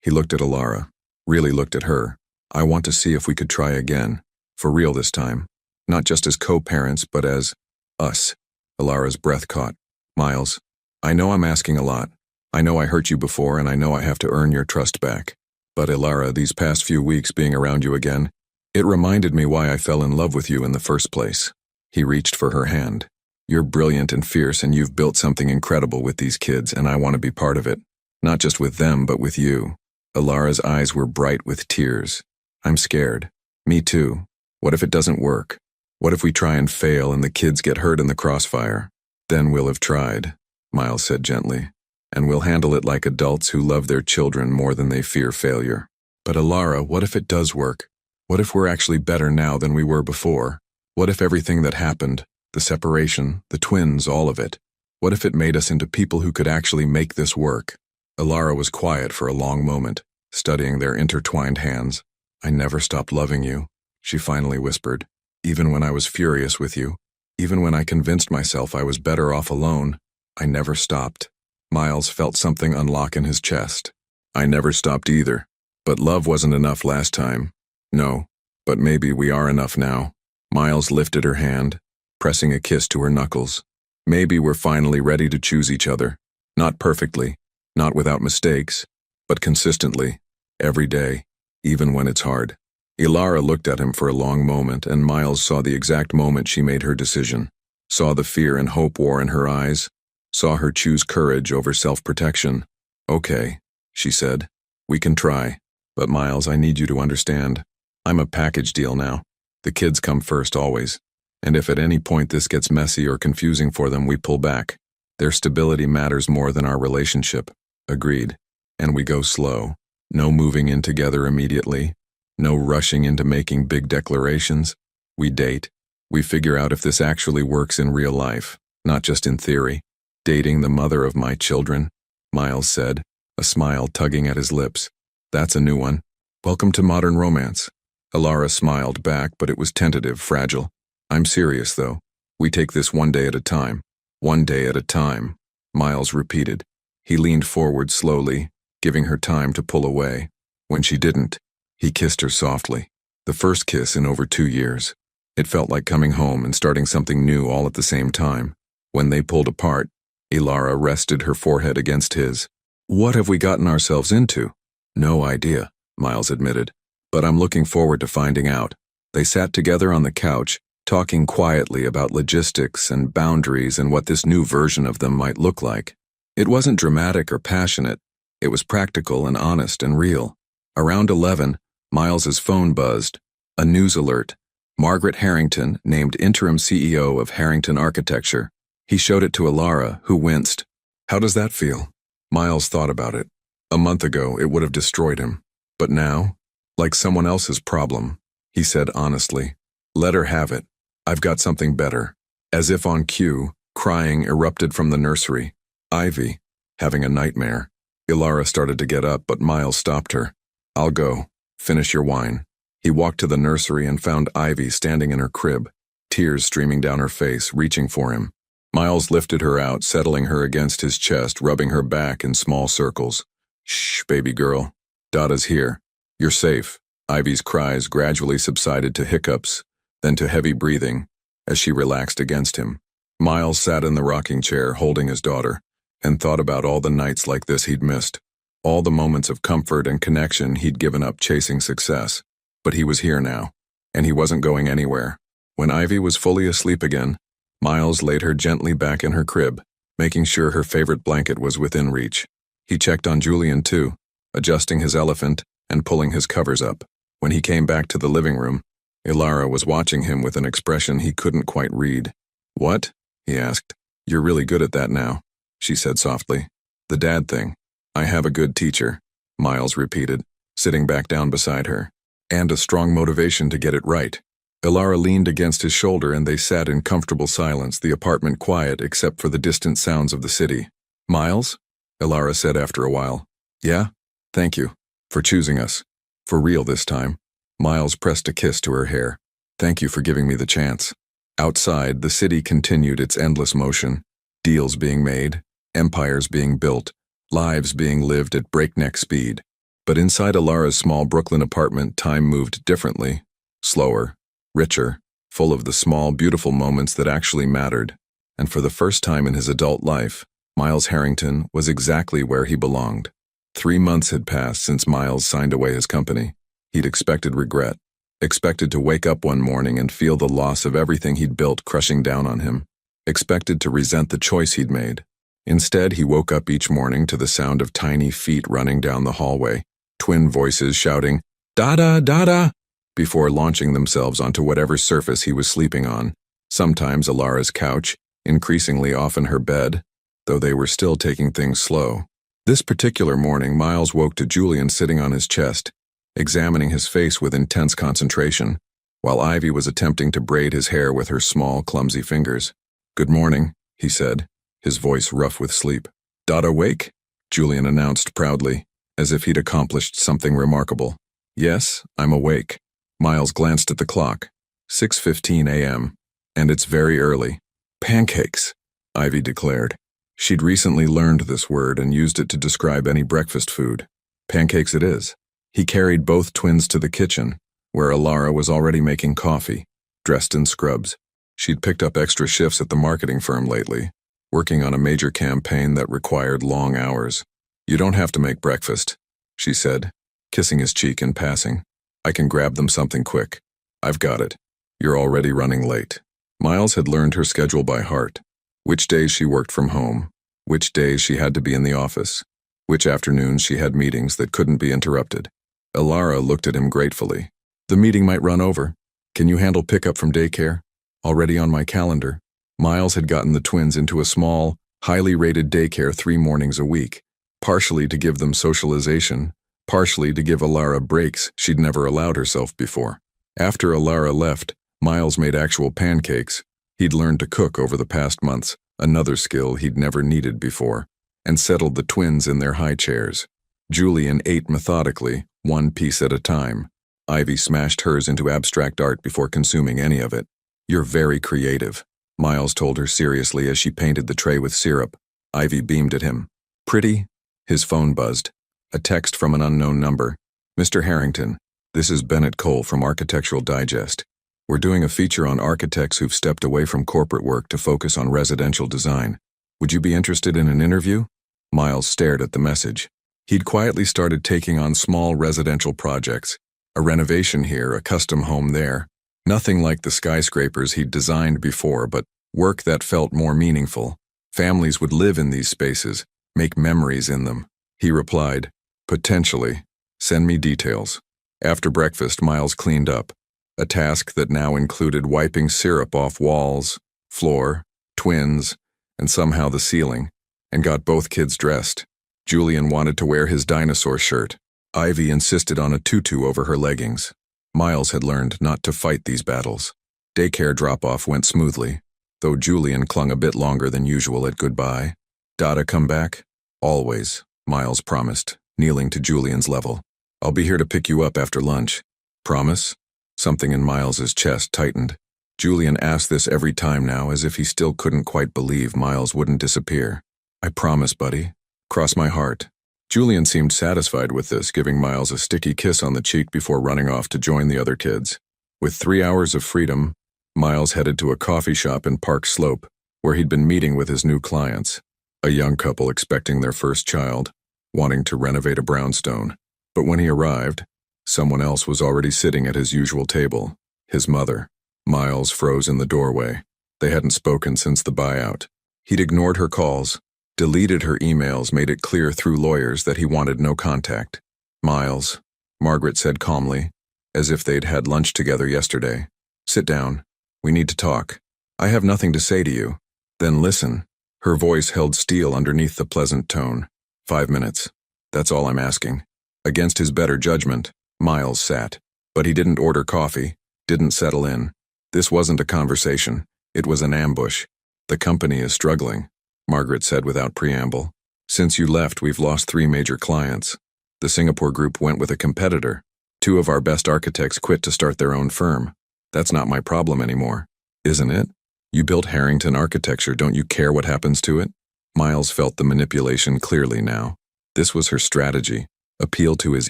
He looked at Alara, really looked at her. I want to see if we could try again, for real this time. Not just as co-parents, but as us. Alara's breath caught. Miles, I know I'm asking a lot. I know I hurt you before, and I know I have to earn your trust back. But Alara, these past few weeks being around you again, it reminded me why I fell in love with you in the first place. He reached for her hand. You're brilliant and fierce, and you've built something incredible with these kids, and I want to be part of it. Not just with them, but with you. Alara's eyes were bright with tears. I'm scared. Me too. What if it doesn't work? What if we try and fail and the kids get hurt in the crossfire? Then we'll have tried, Miles said gently. And we'll handle it like adults who love their children more than they fear failure. But Alara, what if it does work? What if we're actually better now than we were before? What if everything that happened, the separation, the twins, all of it, what if it made us into people who could actually make this work? Alara was quiet for a long moment, studying their intertwined hands. I never stopped loving you, she finally whispered. Even when I was furious with you, even when I convinced myself I was better off alone, I never stopped. Miles felt something unlock in his chest. I never stopped either. But love wasn't enough last time. No, but maybe we are enough now. Miles lifted her hand, pressing a kiss to her knuckles. Maybe we're finally ready to choose each other. Not perfectly, not without mistakes, but consistently, every day, even when it's hard. Alara looked at him for a long moment, and Miles saw the exact moment she made her decision. Saw the fear and hope war in her eyes. Saw her choose courage over self-protection. Okay, she said. We can try. But Miles, I need you to understand. I'm a package deal now. The kids come first always. And if at any point this gets messy or confusing for them, we pull back. Their stability matters more than our relationship. Agreed. And we go slow. No moving in together immediately. No rushing into making big declarations. We date. We figure out if this actually works in real life, not just in theory. Dating the mother of my children, Miles said, a smile tugging at his lips. That's a new one. Welcome to modern romance. Alara smiled back, but it was tentative, fragile. I'm serious, though. We take this one day at a time. One day at a time, Miles repeated. He leaned forward slowly, giving her time to pull away. When she didn't, he kissed her softly. The first kiss in over 2 years. It felt like coming home and starting something new all at the same time. When they pulled apart, Alara rested her forehead against his. What have we gotten ourselves into? No idea, Miles admitted. But I'm looking forward to finding out. They sat together on the couch, talking quietly about logistics and boundaries and what this new version of them might look like. It wasn't dramatic or passionate. It was practical and honest and real. Around 11, Miles's phone buzzed. A news alert. Margaret Harrington, named interim CEO of Harrington Architecture. He showed it to Alara, who winced. How does that feel? Miles thought about it. A month ago, it would have destroyed him. But now, like someone else's problem, he said honestly. Let her have it. I've got something better. As if on cue, crying erupted from the nursery. Ivy, having a nightmare. Alara started to get up, but Miles stopped her. I'll go. Finish your wine. He walked to the nursery and found Ivy standing in her crib, tears streaming down her face, reaching for him. Miles lifted her out, settling her against his chest, rubbing her back in small circles. Shh, baby girl. Dada's here. You're safe. Ivy's cries gradually subsided to hiccups, then to heavy breathing, as she relaxed against him. Miles sat in the rocking chair, holding his daughter, and thought about all the nights like this he'd missed. All the moments of comfort and connection he'd given up chasing success. But he was here now, and he wasn't going anywhere. When Ivy was fully asleep again, Miles laid her gently back in her crib, making sure her favorite blanket was within reach. He checked on Julian too, adjusting his elephant and pulling his covers up. When he came back to the living room, Ilara was watching him with an expression he couldn't quite read. "What?" he asked. "You're really good at that now," she said softly. "The dad thing. I have a good teacher," Miles repeated, sitting back down beside her. "And a strong motivation to get it right." Ilara leaned against his shoulder and they sat in comfortable silence, the apartment quiet except for the distant sounds of the city. "Miles?" Ilara said after a while. "Yeah? Thank you. For choosing us. For real this time." Miles pressed a kiss to her hair. "Thank you for giving me the chance." Outside, the city continued its endless motion. Deals being made, empires being built, lives being lived at breakneck speed. But inside Ilara's small Brooklyn apartment, time moved differently. Slower, richer, full of the small, beautiful moments that actually mattered. And for the first time in his adult life, Miles Harrington was exactly where he belonged. 3 months had passed since Miles signed away his company. He'd expected regret, expected to wake up one morning and feel the loss of everything he'd built crushing down on him, expected to resent the choice he'd made. Instead, he woke up each morning to the sound of tiny feet running down the hallway, twin voices shouting, "Dada, Dada!" before launching themselves onto whatever surface he was sleeping on, sometimes Ilara's couch, increasingly often her bed, though they were still taking things slow. This particular morning, Miles woke to Julian sitting on his chest, examining his face with intense concentration, while Ivy was attempting to braid his hair with her small, clumsy fingers. "Good morning," he said, his voice rough with sleep. "Dada awake?" Julian announced proudly, as if he'd accomplished something remarkable. "Yes, I'm awake." Miles glanced at the clock. 6:15 a.m., and it's very early. "Pancakes," Ivy declared. She'd recently learned this word and used it to describe any breakfast food. "Pancakes it is." He carried both twins to the kitchen, where Ilara was already making coffee, dressed in scrubs. She'd picked up extra shifts at the marketing firm lately, working on a major campaign that required long hours. "You don't have to make breakfast," she said, kissing his cheek in passing. "I can grab them something quick. I've got it. You're already running late." Miles had learned her schedule by heart. Which days she worked from home, which days she had to be in the office, which afternoons she had meetings that couldn't be interrupted. Ilara looked at him gratefully. "The meeting might run over. Can you handle pickup from daycare?" "Already on my calendar." Miles had gotten the twins into a small, highly rated daycare 3 mornings a week, partially to give them socialization, partially to give Ilara breaks she'd never allowed herself before. After Ilara left, Miles made actual pancakes. He'd learned to cook over the past months, another skill he'd never needed before, and settled the twins in their high chairs. Julian ate methodically, one piece at a time. Ivy smashed hers into abstract art before consuming any of it. "You're very creative," Miles told her seriously as she painted the tray with syrup. Ivy beamed at him. "Pretty?" His phone buzzed. A text from an unknown number. "Mr. Harrington, this is Bennett Cole from Architectural Digest. We're doing a feature on architects who've stepped away from corporate work to focus on residential design. Would you be interested in an interview?" Miles stared at the message. He'd quietly started taking on small residential projects. A renovation here, a custom home there. Nothing like the skyscrapers he'd designed before, but work that felt more meaningful. Families would live in these spaces, make memories in them. He replied, "Potentially. Send me details." After breakfast, Miles cleaned up, a task that now included wiping syrup off walls, floor, twins, and somehow the ceiling, and got both kids dressed. Julian wanted to wear his dinosaur shirt. Ivy insisted on a tutu over her leggings. Miles had learned not to fight these battles. Daycare drop-off went smoothly, though Julian clung a bit longer than usual at goodbye. "Dada come back?" "Always," Miles promised, kneeling to Julian's level. "I'll be here to pick you up after lunch." "Promise?" Something in Miles's chest tightened. Julian asked this every time now, as if he still couldn't quite believe Miles wouldn't disappear. "I promise, buddy. Cross my heart." Julian seemed satisfied with this, giving Miles a sticky kiss on the cheek before running off to join the other kids. With 3 hours of freedom, Miles headed to a coffee shop in Park Slope, where he'd been meeting with his new clients, a young couple expecting their first child, wanting to renovate a brownstone. But when he arrived, someone else was already sitting at his usual table, his mother. Miles froze in the doorway. They hadn't spoken since the buyout. He'd ignored her calls, deleted her emails, made it clear through lawyers that he wanted no contact. "Miles," Margaret said calmly, as if they'd had lunch together yesterday. "Sit down. We need to talk. I have nothing to say to you." "Then listen." Her voice held steel underneath the pleasant tone. 5 minutes. That's all I'm asking." Against his better judgment, Miles sat. But he didn't order coffee, didn't settle in. This wasn't a conversation. It was an ambush. "The company is struggling," Margaret said without preamble. "Since you left, we've lost 3 major clients. The Singapore group went with a competitor. 2 of our best architects quit to start their own firm. That's not my problem anymore. Isn't it? You built Harrington Architecture, don't you care what happens to it?" Miles felt the manipulation clearly now. This was her strategy: appeal to his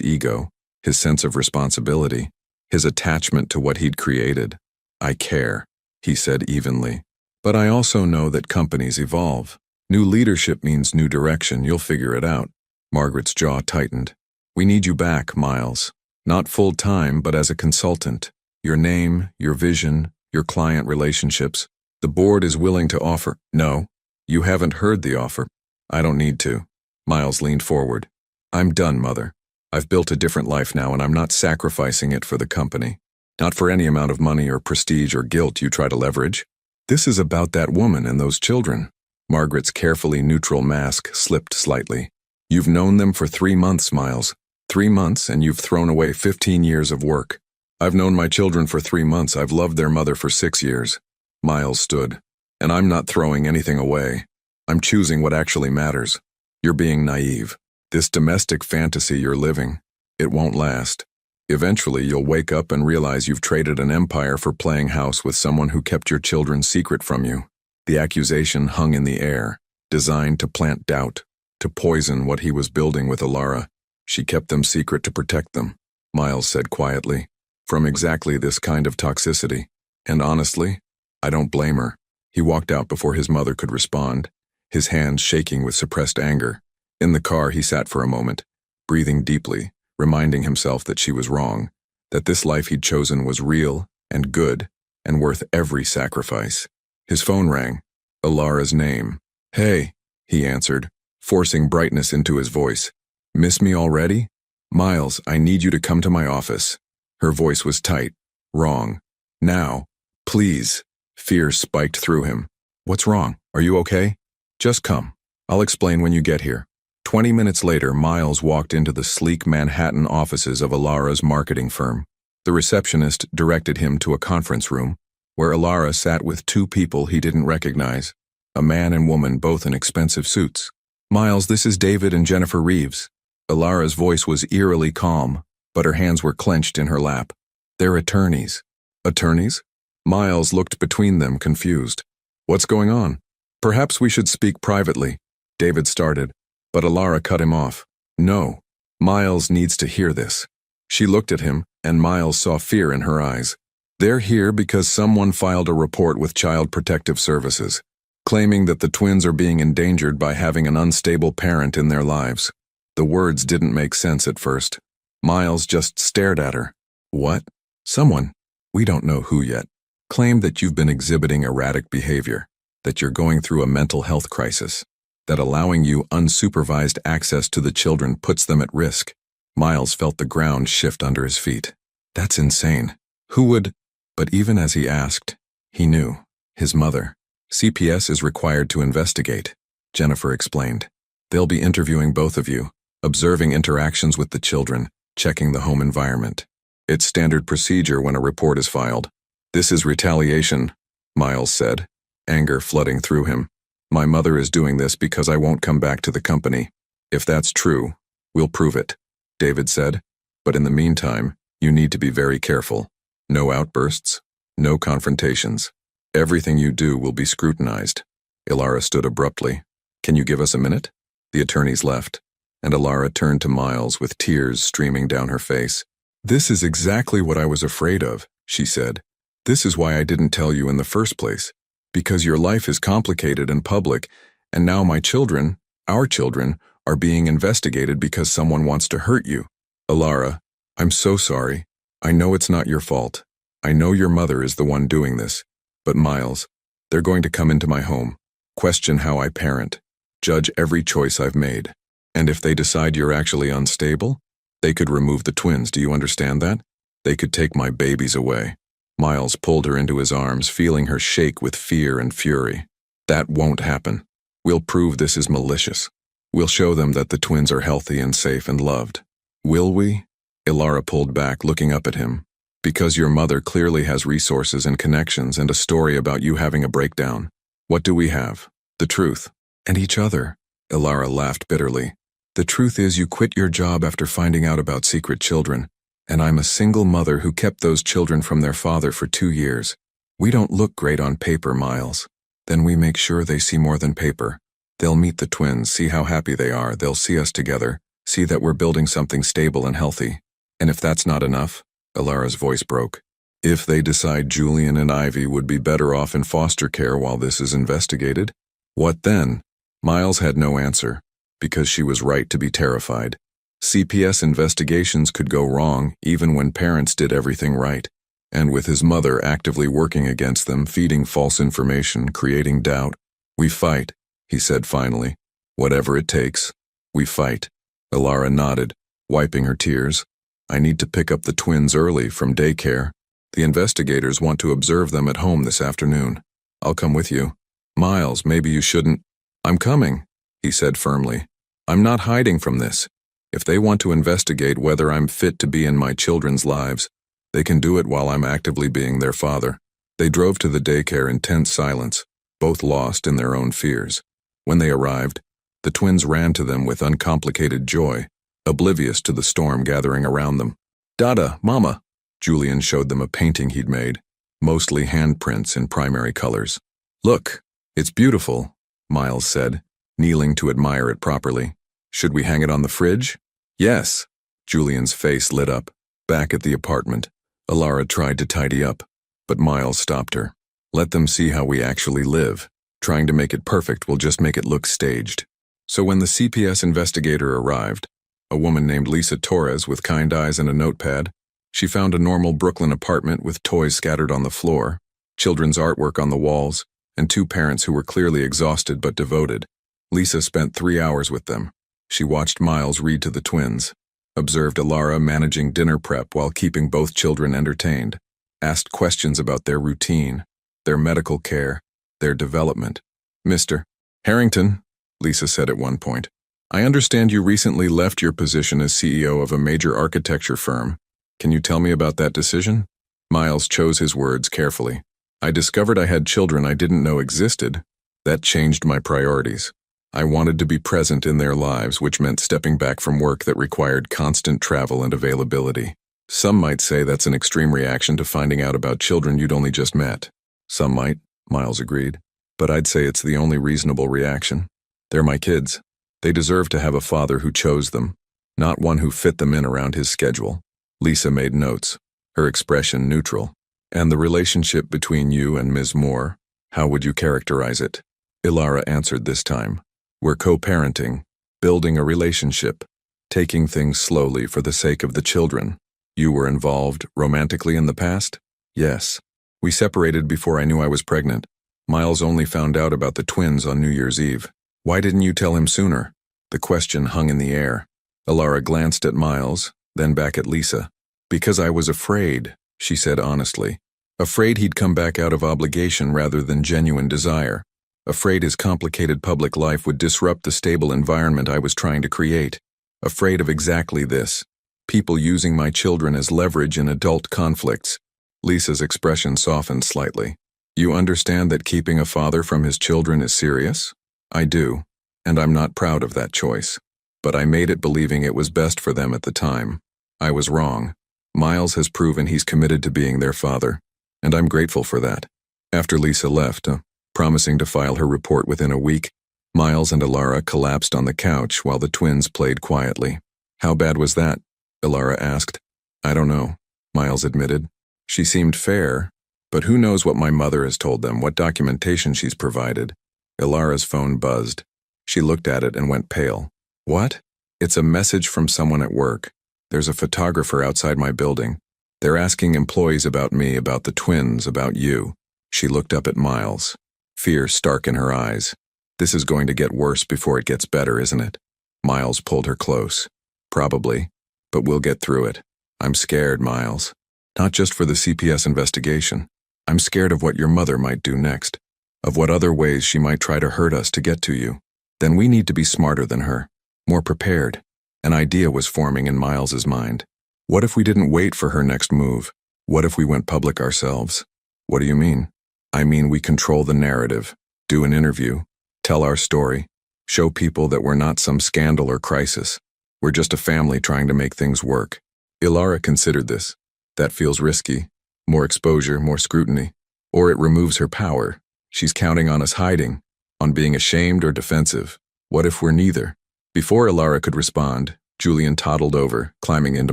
ego, his sense of responsibility, his attachment to what he'd created. "I care," he said evenly. "But I also know that companies evolve. New leadership means new direction. You'll figure it out." Margaret's jaw tightened. "We need you back, Miles. Not full-time, but as a consultant. Your name, your vision, your client relationships. The board is willing to offer—" "No, you haven't heard the offer." "I don't need to." Miles leaned forward. "I'm done, Mother. I've built a different life now, and I'm not sacrificing it for the company. Not for any amount of money or prestige or guilt you try to leverage. This is about that woman and those children." Margaret's carefully neutral mask slipped slightly. "You've known them for 3 months, Miles. 3 months, and you've thrown away 15 years of work." "I've known my children for 3 months. I've loved their mother for 6 years. Miles stood. "And I'm not throwing anything away. I'm choosing what actually matters. You're being naive. This domestic fantasy you're living, it won't last. Eventually you'll wake up and realize you've traded an empire for playing house with someone who kept your children's secret from you." The accusation hung in the air, designed to plant doubt, to poison what he was building with Alara. "She kept them secret to protect them," Miles said quietly, "from exactly this kind of toxicity. And honestly, I don't blame her." He walked out before his mother could respond, his hands shaking with suppressed anger. In the car, he sat for a moment, breathing deeply, reminding himself that she was wrong, that this life he'd chosen was real and good and worth every sacrifice. His phone rang. Alara's name. "Hey," he answered, forcing brightness into his voice. "Miss me already?" "Miles, I need you to come to my office." Her voice was tight. "Wrong. Now. Please." Fear spiked through him. "What's wrong? Are you okay?" "Just come. I'll explain when you get here." 20 minutes later, Miles walked into the sleek Manhattan offices of Alara's marketing firm. The receptionist directed him to a conference room, where Alara sat with 2 people he didn't recognize, a man and woman both in expensive suits. "Miles, this is David and Jennifer Reeves." Alara's voice was eerily calm, but her hands were clenched in her lap. "They're attorneys." "Attorneys?" Miles looked between them, confused. "What's going on?" "Perhaps we should speak privately," David started, but Alara cut him off. "No. Miles needs to hear this." She looked at him, and Miles saw fear in her eyes. "They're here because someone filed a report with Child Protective Services, claiming that the twins are being endangered by having an unstable parent in their lives." The words didn't make sense at first. Miles just stared at her. "What?" "Someone, we don't know who yet, claimed that you've been exhibiting erratic behavior, that you're going through a mental health crisis, that allowing you unsupervised access to the children puts them at risk." Miles felt the ground shift under his feet. "That's insane. Who would—" But even as he asked, he knew. His mother. "CPS is required to investigate," Jennifer explained. "They'll be interviewing both of you, observing interactions with the children, checking the home environment. It's standard procedure when a report is filed." "This is retaliation," Miles said, anger flooding through him. "My mother is doing this because I won't come back to the company. If that's true, we'll prove it," David said. "But in the meantime, you need to be very careful. No outbursts, no confrontations. Everything you do will be scrutinized." Alara stood abruptly. "Can you give us a minute?" The attorneys left, and Alara turned to Miles with tears streaming down her face. "This is exactly what I was afraid of," she said. "This is why I didn't tell you in the first place. Because your life is complicated and public, and now my children, our children, are being investigated because someone wants to hurt you." "Alara, I'm so sorry. I know it's not your fault. I know your mother is the one doing this. But Miles, they're going to come into my home, question how I parent, judge every choice I've made. And if they decide you're actually unstable, they could remove the twins. Do you understand that?" They could take my babies away. Miles pulled her into his arms, feeling her shake with fear and fury. That won't happen. We'll prove this is malicious. We'll show them that the twins are healthy and safe and loved. Will we? Ilara pulled back, looking up at him. Because your mother clearly has resources and connections and a story about you having a breakdown. What do we have? The truth. And each other. Ilara laughed bitterly. The truth is you quit your job after finding out about secret children, and I'm a single mother who kept those children from their father for 2 years. We don't look great on paper, Miles. Then we make sure they see more than paper. They'll meet the twins, see how happy they are, they'll see us together, see that we're building something stable and healthy. And if that's not enough, Ilara's voice broke. If they decide Julian and Ivy would be better off in foster care while this is investigated, what then? Miles had no answer, because she was right to be terrified. CPS investigations could go wrong even when parents did everything right. And with his mother actively working against them, feeding false information, creating doubt. We fight, he said finally. Whatever it takes, we fight. Ilara nodded, wiping her tears. I need to pick up the twins early from daycare. The investigators want to observe them at home this afternoon. I'll come with you. Miles, maybe you shouldn't. I'm coming, he said firmly. I'm not hiding from this. If they want to investigate whether I'm fit to be in my children's lives, they can do it while I'm actively being their father. They drove to the daycare in tense silence, both lost in their own fears. When they arrived, the twins ran to them with uncomplicated joy, oblivious to the storm gathering around them. Dada, Mama! Julian showed them a painting he'd made, mostly handprints in primary colors. Look, it's beautiful, Miles said, kneeling to admire it properly. Should we hang it on the fridge? Yes. Julian's face lit up. Back at the apartment, Ilara tried to tidy up, but Miles stopped her. Let them see how we actually live. Trying to make it perfect will just make it look staged. So when the CPS investigator arrived, a woman named Lisa Torres with kind eyes and a notepad, she found a normal Brooklyn apartment with toys scattered on the floor, children's artwork on the walls, and 2 parents who were clearly exhausted but devoted. Lisa spent 3 hours with them. She watched Miles read to the twins, observed Ilara managing dinner prep while keeping both children entertained, asked questions about their routine, their medical care, their development. Mr. Harrington, Lisa said at one point, I understand you recently left your position as CEO of a major architecture firm. Can you tell me about that decision? Miles chose his words carefully. I discovered I had children I didn't know existed. That changed my priorities. I wanted to be present in their lives, which meant stepping back from work that required constant travel and availability. Some might say that's an extreme reaction to finding out about children you'd only just met. Some might, Miles agreed. But I'd say it's the only reasonable reaction. They're my kids. They deserve to have a father who chose them, not one who fit them in around his schedule. Lisa made notes, her expression neutral. And the relationship between you and Ms. Moore, how would you characterize it? Ilara answered this time. We're co-parenting, building a relationship, taking things slowly for the sake of the children. You were involved romantically in the past? Yes. We separated before I knew I was pregnant. Miles only found out about the twins on New Year's Eve. Why didn't you tell him sooner? The question hung in the air. Ilara glanced at Miles, then back at Lisa. Because I was afraid, she said honestly. Afraid he'd come back out of obligation rather than genuine desire. Afraid his complicated public life would disrupt the stable environment I was trying to create. Afraid of exactly this. People using my children as leverage in adult conflicts. Lisa's expression softened slightly. You understand that keeping a father from his children is serious? I do, and I'm not proud of that choice. But I made it believing it was best for them at the time. I was wrong. Miles has proven he's committed to being their father, and I'm grateful for that. After Lisa left, promising to file her report within a week, Miles and Ilara collapsed on the couch while the twins played quietly. How bad was that? Ilara asked. I don't know, Miles admitted. She seemed fair, but who knows what my mother has told them, what documentation she's provided. Ilara's phone buzzed. She looked at it and went pale. What? It's a message from someone at work. There's a photographer outside my building. They're asking employees about me, about the twins, about you. She looked up at Miles. Fear stark in her eyes. This is going to get worse before it gets better, isn't it? Miles pulled her close. Probably, but we'll get through it. I'm scared, Miles. Not just for the CPS investigation. I'm scared of what your mother might do next, of what other ways she might try to hurt us to get to you. Then we need to be smarter than her, more prepared. An idea was forming in Miles's mind. What if we didn't wait for her next move? What if we went public ourselves? What do you mean? I mean we control the narrative, do an interview, tell our story, show people that we're not some scandal or crisis. We're just a family trying to make things work. Ilara considered this. That feels risky. More exposure, more scrutiny. Or it removes her power. She's counting on us hiding, on being ashamed or defensive. What if we're neither? Before Ilara could respond, Julian toddled over, climbing into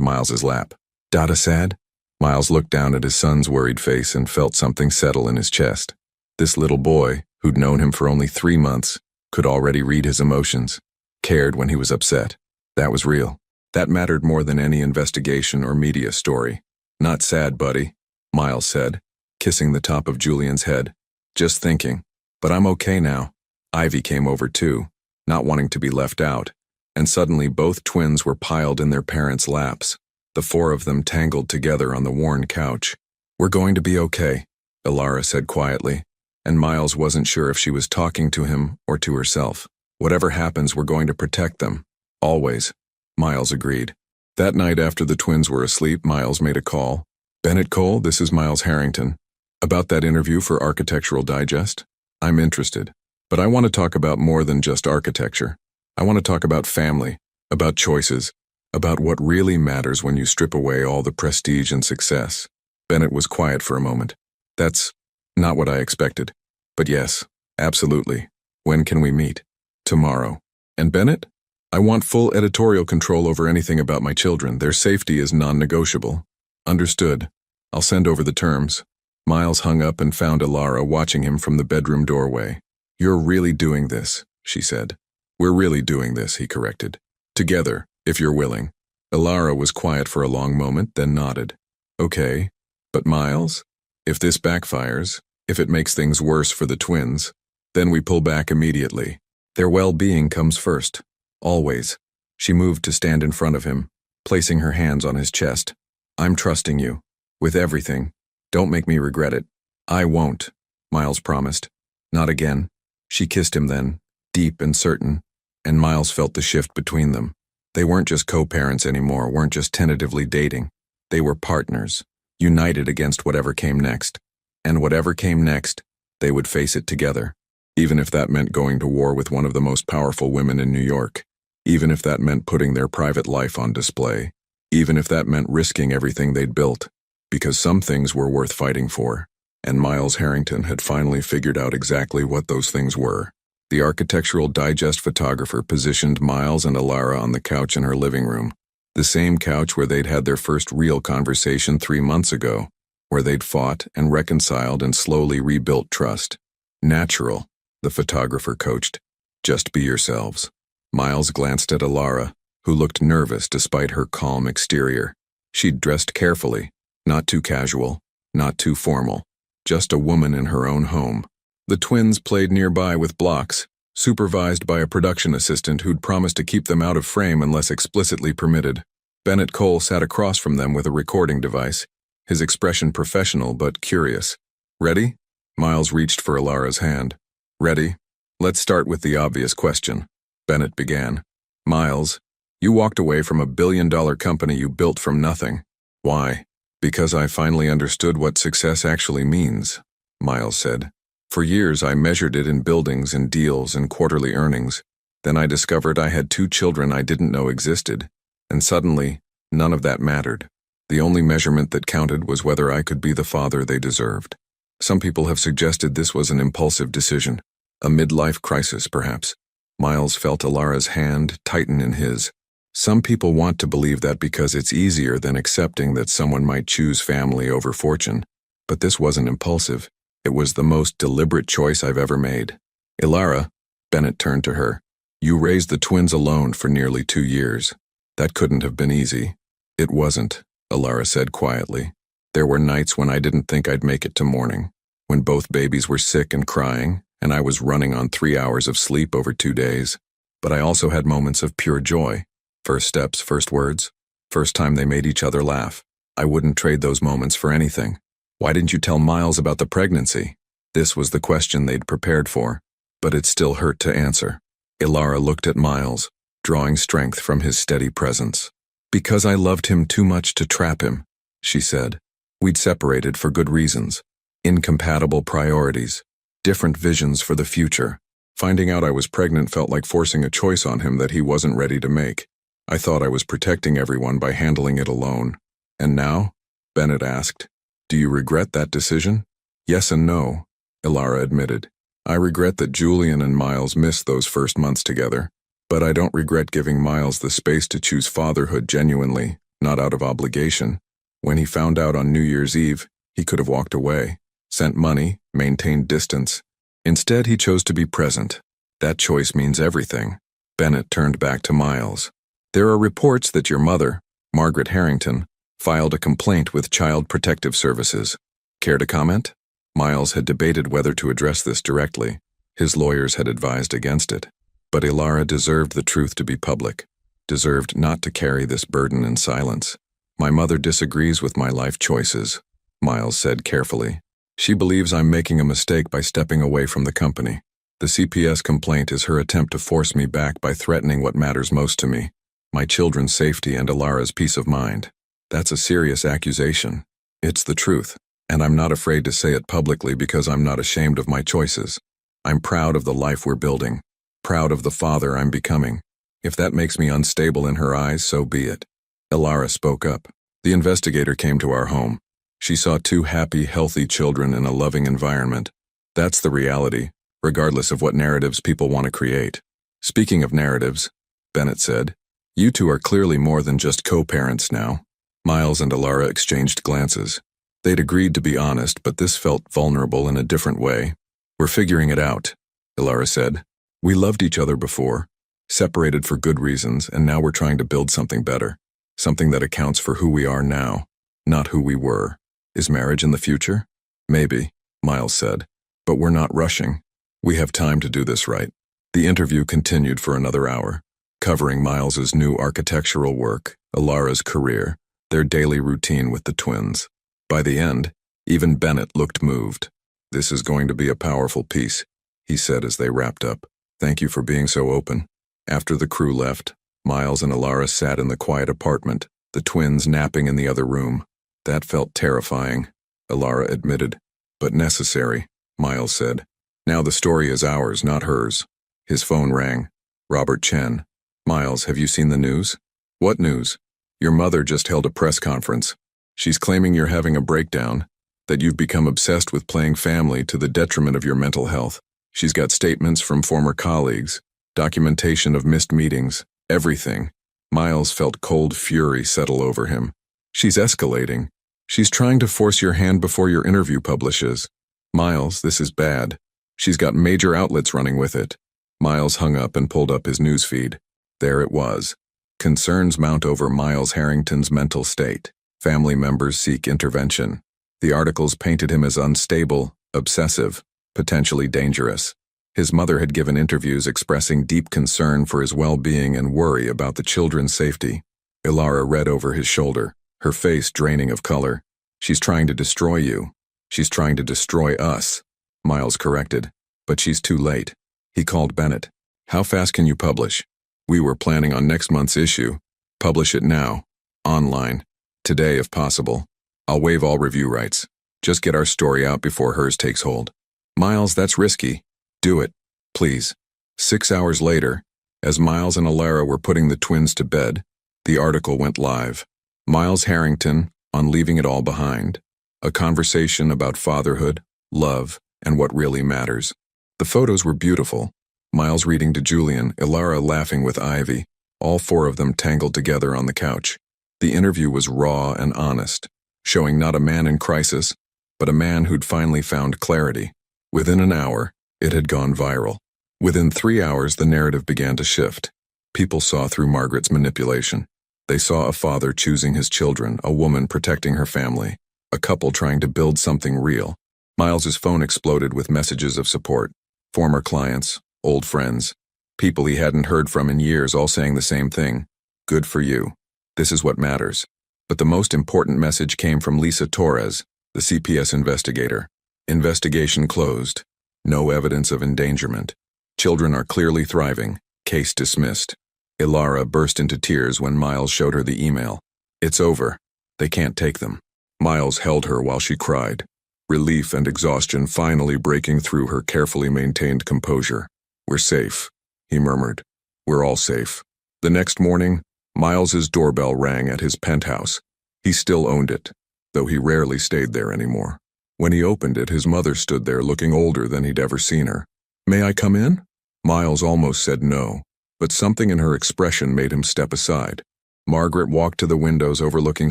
Miles's lap. Dada sad? Miles looked down at his son's worried face and felt something settle in his chest. This little boy, who'd known him for only 3 months, could already read his emotions, cared when he was upset. That was real. That mattered more than any investigation or media story. Not sad, buddy, Miles said, kissing the top of Julian's head. Just thinking. But I'm okay now. Ivy came over too, not wanting to be left out, and suddenly both twins were piled in their parents' laps, the 4 of them tangled together on the worn couch. We're going to be okay, Ilara said quietly, and Miles wasn't sure if she was talking to him or to herself. Whatever happens, we're going to protect them. Always, Miles agreed. That night after the twins were asleep, Miles made a call. Bennett Cole, this is Miles Harrington. About that interview for Architectural Digest? I'm interested. But I want to talk about more than just architecture. I want to talk about family, about choices, about what really matters when you strip away all the prestige and success. Bennett was quiet for a moment. That's not what I expected. But yes, absolutely. When can we meet? Tomorrow. And Bennett? I want full editorial control over anything about my children. Their safety is non-negotiable. Understood. I'll send over the terms. Miles hung up and found Ilara watching him from the bedroom doorway. You're really doing this, she said. We're really doing this, he corrected. Together, if you're willing. Ilara was quiet for a long moment, then nodded. Okay, but Miles, if this backfires, if it makes things worse for the twins, then we pull back immediately. Their well-being comes first. Always. She moved to stand in front of him, placing her hands on his chest. I'm trusting you. With everything. Don't make me regret it. I won't, Miles promised. Not again. She kissed him then, deep and certain, and Miles felt the shift between them. They weren't just co-parents anymore, weren't just tentatively dating. They were partners, united against whatever came next. And whatever came next, they would face it together. Even if that meant going to war with one of the most powerful women in New York. Even if that meant putting their private life on display. Even if that meant risking everything they'd built. Because some things were worth fighting for. And Miles Harrington had finally figured out exactly what those things were. The Architectural Digest photographer positioned Miles and Ilara on the couch in her living room. The same couch where they'd had their first real conversation 3 months ago. Where they'd fought and reconciled and slowly rebuilt trust. Natural, the photographer coached. Just be yourselves. Miles glanced at Ilara, who looked nervous despite her calm exterior. She'd dressed carefully, not too casual, not too formal. Just a woman in her own home. The twins played nearby with blocks, supervised by a production assistant who'd promised to keep them out of frame unless explicitly permitted. Bennett Cole sat across from them with a recording device, his expression professional but curious. Ready? Miles reached for Ilara's hand. Ready? Let's start with the obvious question. Bennett began. Miles, you walked away from a billion-dollar company you built from nothing. Why? Because I finally understood what success actually means, Miles said. For years I measured it in buildings and deals and quarterly earnings. Then I discovered I had 2 children I didn't know existed. And suddenly, none of that mattered. The only measurement that counted was whether I could be the father they deserved. Some people have suggested this was an impulsive decision. A midlife crisis, perhaps. Miles felt Ilara's hand tighten in his. Some people want to believe that because it's easier than accepting that someone might choose family over fortune. But this wasn't impulsive. It was the most deliberate choice I've ever made. Ilara, Bennett turned to her. You raised the twins alone for nearly 2 years. That couldn't have been easy. It wasn't, Ilara said quietly. There were nights when I didn't think I'd make it to morning. When both babies were sick and crying, and I was running on 3 hours of sleep over 2 days. But I also had moments of pure joy. First steps, first words. First time they made each other laugh. I wouldn't trade those moments for anything. Why didn't you tell Miles about the pregnancy? This was the question they'd prepared for, but it still hurt to answer. Ilara looked at Miles, drawing strength from his steady presence. Because I loved him too much to trap him, she said. We'd separated for good reasons. Incompatible priorities. Different visions for the future. Finding out I was pregnant felt like forcing a choice on him that he wasn't ready to make. I thought I was protecting everyone by handling it alone. And now? Bennett asked. Do you regret that decision? Yes and no, Ilara admitted. I regret that Julian and Miles missed those first months together. But I don't regret giving Miles the space to choose fatherhood genuinely, not out of obligation. When he found out on New Year's Eve, he could have walked away, sent money, maintained distance. Instead, he chose to be present. That choice means everything. Bennett turned back to Miles. There are reports that your mother, Margaret Harrington, filed a complaint with Child Protective Services. Care to comment? Miles had debated whether to address this directly. His lawyers had advised against it. But Ilara deserved the truth to be public, deserved not to carry this burden in silence. My mother disagrees with my life choices, Miles said carefully. She believes I'm making a mistake by stepping away from the company. The CPS complaint is her attempt to force me back by threatening what matters most to me, my children's safety and Ilara's peace of mind. That's a serious accusation. It's the truth, and I'm not afraid to say it publicly because I'm not ashamed of my choices. I'm proud of the life we're building. Proud of the father I'm becoming. If that makes me unstable in her eyes, so be it. Ilara spoke up. The investigator came to our home. She saw 2 happy, healthy children in a loving environment. That's the reality, regardless of what narratives people want to create. Speaking of narratives, Bennett said, you two are clearly more than just co-parents now. Miles and Ilara exchanged glances. They'd agreed to be honest, but this felt vulnerable in a different way. We're figuring it out, Ilara said. We loved each other before, separated for good reasons, and now we're trying to build something better, something that accounts for who we are now, not who we were. Is marriage in the future? Maybe, Miles said, but we're not rushing. We have time to do this right. The interview continued for another hour, covering Miles's new architectural work, Ilara's career, their daily routine with the twins. By the end, even Bennett looked moved. This is going to be a powerful piece, he said as they wrapped up. Thank you for being so open. After the crew left, Miles and Ilara sat in the quiet apartment, the twins napping in the other room. That felt terrifying, Ilara admitted. But necessary, Miles said. Now the story is ours, not hers. His phone rang. Robert Chen. Miles, have you seen the news? What news? Your mother just held a press conference. She's claiming you're having a breakdown, that you've become obsessed with playing family to the detriment of your mental health. She's got statements from former colleagues, documentation of missed meetings, everything. Miles felt cold fury settle over him. She's escalating. She's trying to force your hand before your interview publishes. Miles, this is bad. She's got major outlets running with it. Miles hung up and pulled up his newsfeed. There it was. Concerns mount over Miles Harrington's mental state. Family members seek intervention. The articles painted him as unstable, obsessive, potentially dangerous. His mother had given interviews expressing deep concern for his well-being and worry about the children's safety. Ilara read over his shoulder, her face draining of color. She's trying to destroy you. She's trying to destroy us, Miles corrected. But she's too late. He called Bennett. How fast can you publish? We were planning on next month's issue. Publish it now. Online. Today if possible. I'll waive all review rights. Just get our story out before hers takes hold. Miles, that's risky. Do it, please. 6 hours later, as Miles and Ilara were putting the twins to bed, the article went live. Miles Harrington, on leaving it all behind. A conversation about fatherhood, love, and what really matters. The photos were beautiful. Miles reading to Julian, Ilara laughing with Ivy, all 4 of them tangled together on the couch. The interview was raw and honest, showing not a man in crisis, but a man who'd finally found clarity. Within an hour, it had gone viral. Within 3 hours, the narrative began to shift. People saw through Margaret's manipulation. They saw a father choosing his children, a woman protecting her family, a couple trying to build something real. Miles's phone exploded with messages of support. Former clients, old friends, people he hadn't heard from in years all saying the same thing. Good for you. This is what matters. But the most important message came from Lisa Torres, the CPS investigator. Investigation closed. No evidence of endangerment. Children are clearly thriving. Case dismissed. Ilara burst into tears when Miles showed her the email. It's over. They can't take them. Miles held her while she cried, relief and exhaustion finally breaking through her carefully maintained composure. We're safe, he murmured. We're all safe. The next morning, Miles's doorbell rang at his penthouse. He still owned it, though he rarely stayed there anymore. When he opened it, his mother stood there looking older than he'd ever seen her. May I come in? Miles almost said no, but something in her expression made him step aside. Margaret walked to the windows overlooking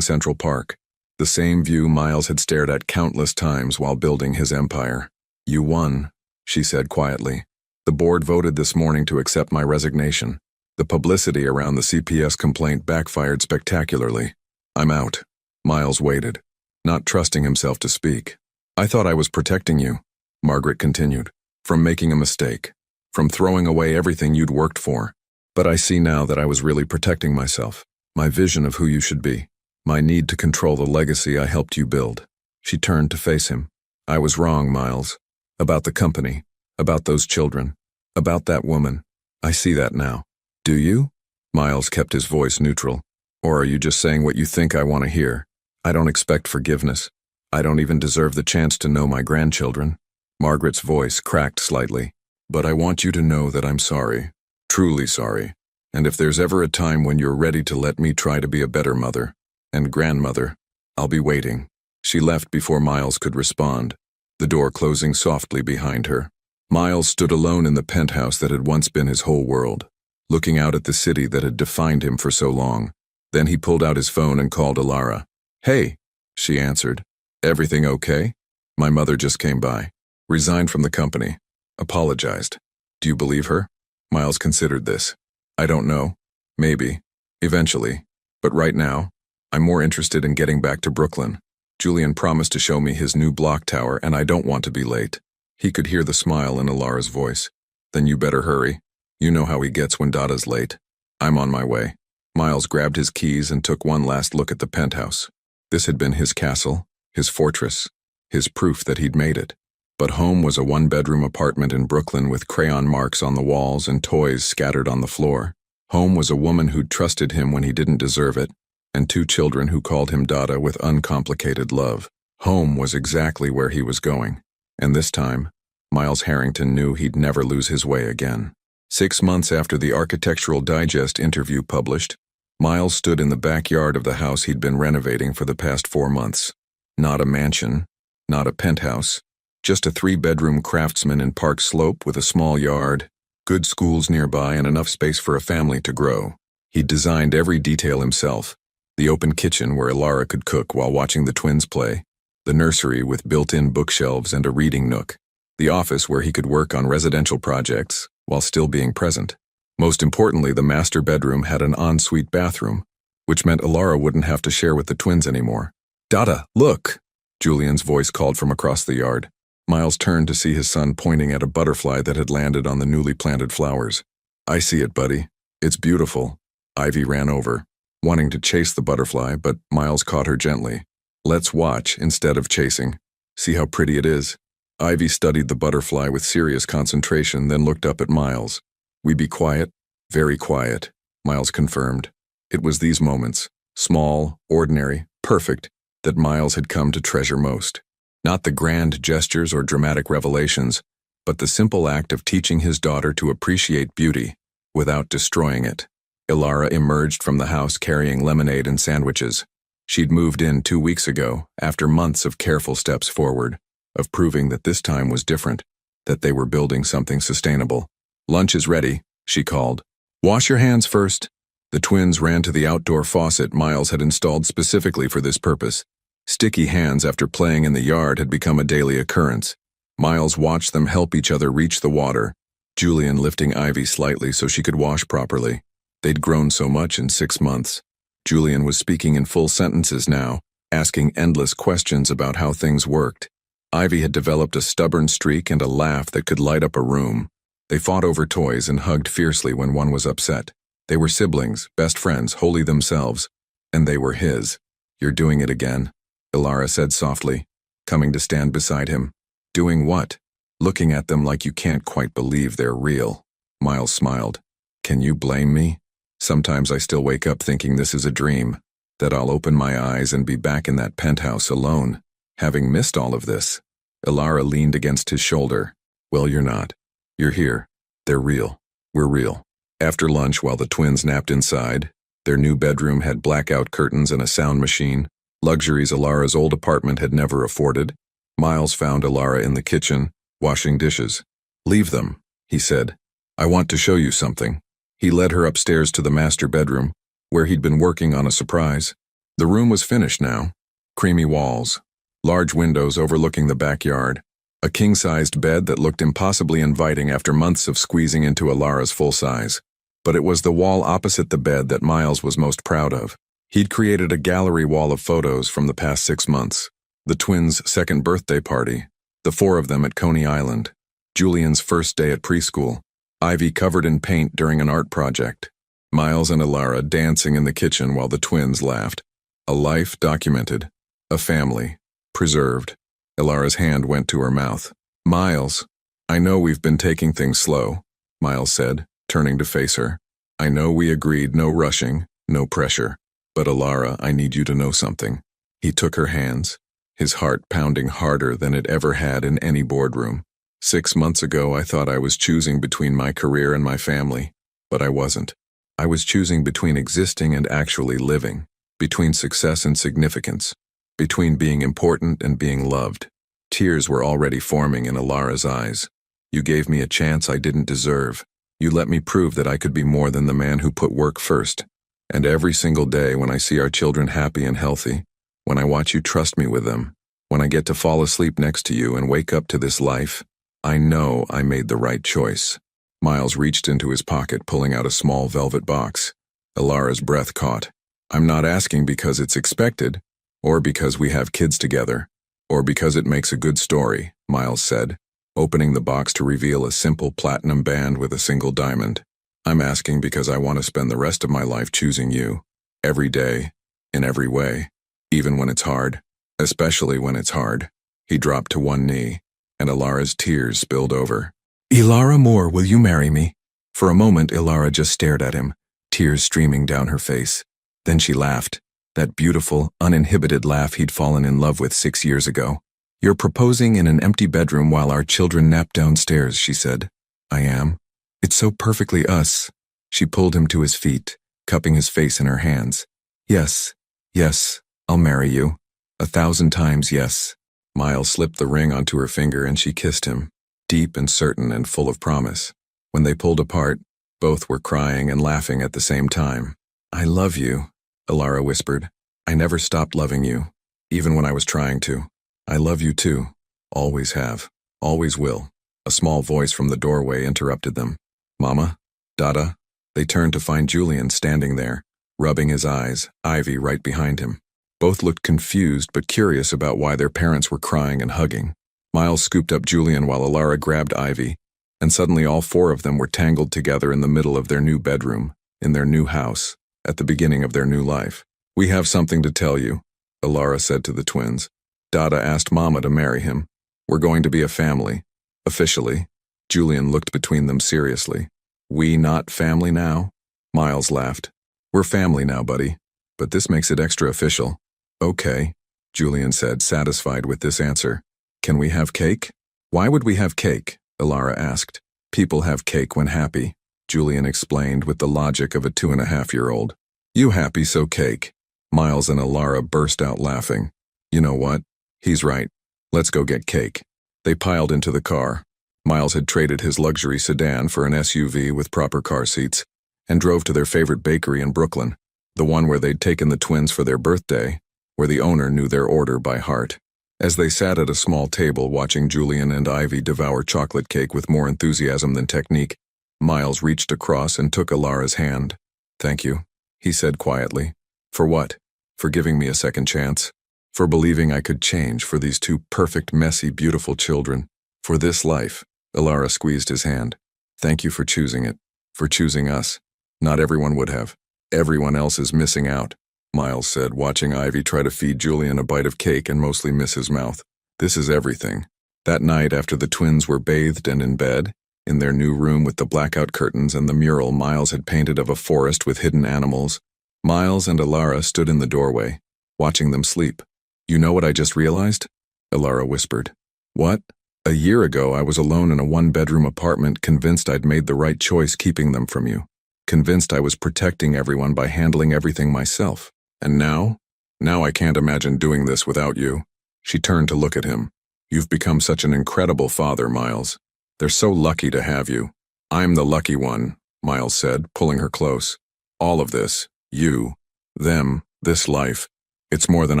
Central Park, the same view Miles had stared at countless times while building his empire. You won, she said quietly. The board voted this morning to accept my resignation. The publicity around the CPS complaint backfired spectacularly. I'm out. Miles waited, not trusting himself to speak. I thought I was protecting you, Margaret continued, from making a mistake, from throwing away everything you'd worked for. But I see now that I was really protecting myself, my vision of who you should be, my need to control the legacy I helped you build. She turned to face him. I was wrong, Miles. About the company, about those children, about that woman. I see that now. Do you? Miles kept his voice neutral. Or are you just saying what you think I want to hear? I don't expect forgiveness. I don't even deserve the chance to know my grandchildren. Margaret's voice cracked slightly. But I want you to know that I'm sorry. Truly sorry. And if there's ever a time when you're ready to let me try to be a better mother and grandmother, I'll be waiting. She left before Miles could respond, the door closing softly behind her. Miles stood alone in the penthouse that had once been his whole world, looking out at the city that had defined him for so long. Then he pulled out his phone and called Ilara. Hey, she answered. Everything okay? My mother just came by. Resigned from the company. Apologized. Do you believe her? Miles considered this. I don't know. Maybe. Eventually. But right now, I'm more interested in getting back to Brooklyn. Julian promised to show me his new block tower and I don't want to be late. He could hear the smile in Ilara's voice. Then you better hurry. You know how he gets when Dada's late. I'm on my way. Miles grabbed his keys and took one last look at the penthouse. This had been his castle, his fortress, his proof that he'd made it. But home was a one-bedroom apartment in Brooklyn with crayon marks on the walls and toys scattered on the floor. Home was a woman who'd trusted him when he didn't deserve it, and 2 children who called him Dada with uncomplicated love. Home was exactly where he was going. And this time, Miles Harrington knew he'd never lose his way again. 6 months after the Architectural Digest interview published, Miles stood in the backyard of the house he'd been renovating for the past 4 months. Not a mansion, not a penthouse, just a 3-bedroom craftsman in Park Slope with a small yard, good schools nearby and enough space for a family to grow. He'd designed every detail himself. The open kitchen where Ilara could cook while watching the twins play, the nursery with built-in bookshelves and a reading nook, the office where he could work on residential projects while still being present. Most importantly, the master bedroom had an ensuite bathroom, which meant Ilara wouldn't have to share with the twins anymore. Dada, look! Julian's voice called from across the yard. Miles turned to see his son pointing at a butterfly that had landed on the newly planted flowers. I see it, buddy. It's beautiful. Ivy ran over, wanting to chase the butterfly, but Miles caught her gently. Let's watch instead of chasing. See how pretty it is? Ivy studied the butterfly with serious concentration, then looked up at Miles. We be quiet? Very quiet, Miles confirmed. It was these moments, small, ordinary, perfect, that Miles had come to treasure most. Not the grand gestures or dramatic revelations, but the simple act of teaching his daughter to appreciate beauty without destroying it. Ilara emerged from the house carrying lemonade and sandwiches. She'd moved in 2 weeks ago, after months of careful steps forward, of proving that this time was different, that they were building something sustainable. Lunch is ready, she called. Wash your hands first. The twins ran to the outdoor faucet Miles had installed specifically for this purpose. Sticky hands after playing in the yard had become a daily occurrence. Miles watched them help each other reach the water, Julian lifting Ivy slightly so she could wash properly. They'd grown so much in 6 months. Julian was speaking in full sentences now, asking endless questions about how things worked. Ivy had developed a stubborn streak and a laugh that could light up a room. They fought over toys and hugged fiercely when one was upset. They were siblings, best friends, wholly themselves, and they were his. You're doing it again, Ilara said softly, coming to stand beside him. Doing what? Looking at them like you can't quite believe they're real. Miles smiled. Can you blame me? Sometimes I still wake up thinking this is a dream, that I'll open my eyes and be back in that penthouse alone, having missed all of this. Ilara leaned against his shoulder. Well, you're not. You're here. They're real. We're real. After lunch, while the twins napped inside, their new bedroom had blackout curtains and a sound machine, luxuries Ilara's old apartment had never afforded. Miles found Ilara in the kitchen, washing dishes. Leave them, he said. I want to show you something. He led her upstairs to the master bedroom, where he'd been working on a surprise. The room was finished now. Creamy walls, large windows overlooking the backyard, a king-sized bed that looked impossibly inviting after months of squeezing into Ilara's full size. But it was the wall opposite the bed that Miles was most proud of. He'd created a gallery wall of photos from the past 6 months. The twins' second birthday party, the 4 of them at Coney Island, Julian's first day at preschool, Ivy covered in paint during an art project, Miles and Ilara dancing in the kitchen while the twins laughed. A life documented, a family preserved. Ilara's hand went to her mouth. Miles, I know we've been taking things slow, Miles said, turning to face her. I know we agreed no rushing, no pressure. But Ilara, I need you to know something. He took her hands, his heart pounding harder than it ever had in any boardroom. 6 months ago, I thought I was choosing between my career and my family, but I wasn't. I was choosing between existing and actually living, between success and significance, between being important and being loved. Tears were already forming in Ilara's eyes. You gave me a chance I didn't deserve. You let me prove that I could be more than the man who put work first. And every single day when I see our children happy and healthy, when I watch you trust me with them, when I get to fall asleep next to you and wake up to this life, I know I made the right choice. Miles reached into his pocket, pulling out a small velvet box. Ilara's breath caught. I'm not asking because it's expected, or because we have kids together, or because it makes a good story, Miles said, opening the box to reveal a simple platinum band with a single diamond. I'm asking because I want to spend the rest of my life choosing you, every day, in every way, even when it's hard, especially when it's hard. He dropped to one knee, and Ilara's tears spilled over. Ilara Moore, will you marry me? For a moment, Ilara just stared at him, tears streaming down her face. Then she laughed, that beautiful, uninhibited laugh he'd fallen in love with 6 years ago. You're proposing in an empty bedroom while our children nap downstairs, she said. I am. It's so perfectly us. She pulled him to his feet, cupping his face in her hands. Yes, yes, I'll marry you. 1,000 times yes. Miles slipped the ring onto her finger and she kissed him, deep and certain and full of promise. When they pulled apart, both were crying and laughing at the same time. I love you, Ilara whispered. I never stopped loving you, even when I was trying to. I love you too. Always have. Always will. A small voice from the doorway interrupted them. Mama? Dada? They turned to find Julian standing there, rubbing his eyes, Ivy right behind him. Both looked confused but curious about why their parents were crying and hugging. Miles scooped up Julian while Ilara grabbed Ivy, and suddenly all 4 of them were tangled together in the middle of their new bedroom, in their new house, at the beginning of their new life. We have something to tell you, Ilara said to the twins. Dada asked Mama to marry him. We're going to be a family. Officially. Julian looked between them seriously. We not family now? Miles laughed. We're family now, buddy. But this makes it extra official. Okay, Julian said, satisfied with this answer. Can we have cake? Why would we have cake? Ilara asked. People have cake when happy, Julian explained with the logic of a 2.5-year-old. You happy, so cake. Miles and Ilara burst out laughing. You know what? He's right. Let's go get cake. They piled into the car. Miles had traded his luxury sedan for an SUV with proper car seats and drove to their favorite bakery in Brooklyn, the one where they'd taken the twins for their birthday, where the owner knew their order by heart. As they sat at a small table watching Julian and Ivy devour chocolate cake with more enthusiasm than technique, Miles reached across and took Ilara's hand. Thank you, he said quietly. For what? For giving me a second chance? For believing I could change for these 2 perfect, messy, beautiful children? For this life? Ilara squeezed his hand. Thank you for choosing it. For choosing us. Not everyone would have. Everyone else is missing out. Miles said, watching Ivy try to feed Julian a bite of cake and mostly miss his mouth. This is everything. That night, after the twins were bathed and in bed, in their new room with the blackout curtains and the mural Miles had painted of a forest with hidden animals, Miles and Alara stood in the doorway, watching them sleep. "You know what I just realized?" Alara whispered. "What?" "A year ago, I was alone in a one-bedroom apartment, convinced I'd made the right choice keeping them from you. Convinced I was protecting everyone by handling everything myself. And now? Now I can't imagine doing this without you." She turned to look at him. "You've become such an incredible father, Miles. They're so lucky to have you." "I'm the lucky one," Miles said, pulling her close. "All of this, you, them, this life, it's more than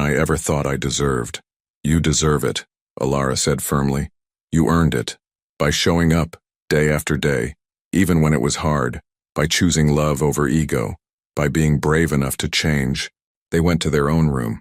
I ever thought I deserved." "You deserve it," Alara said firmly. "You earned it. By showing up, day after day, even when it was hard, by choosing love over ego, by being brave enough to change." They went to their own room,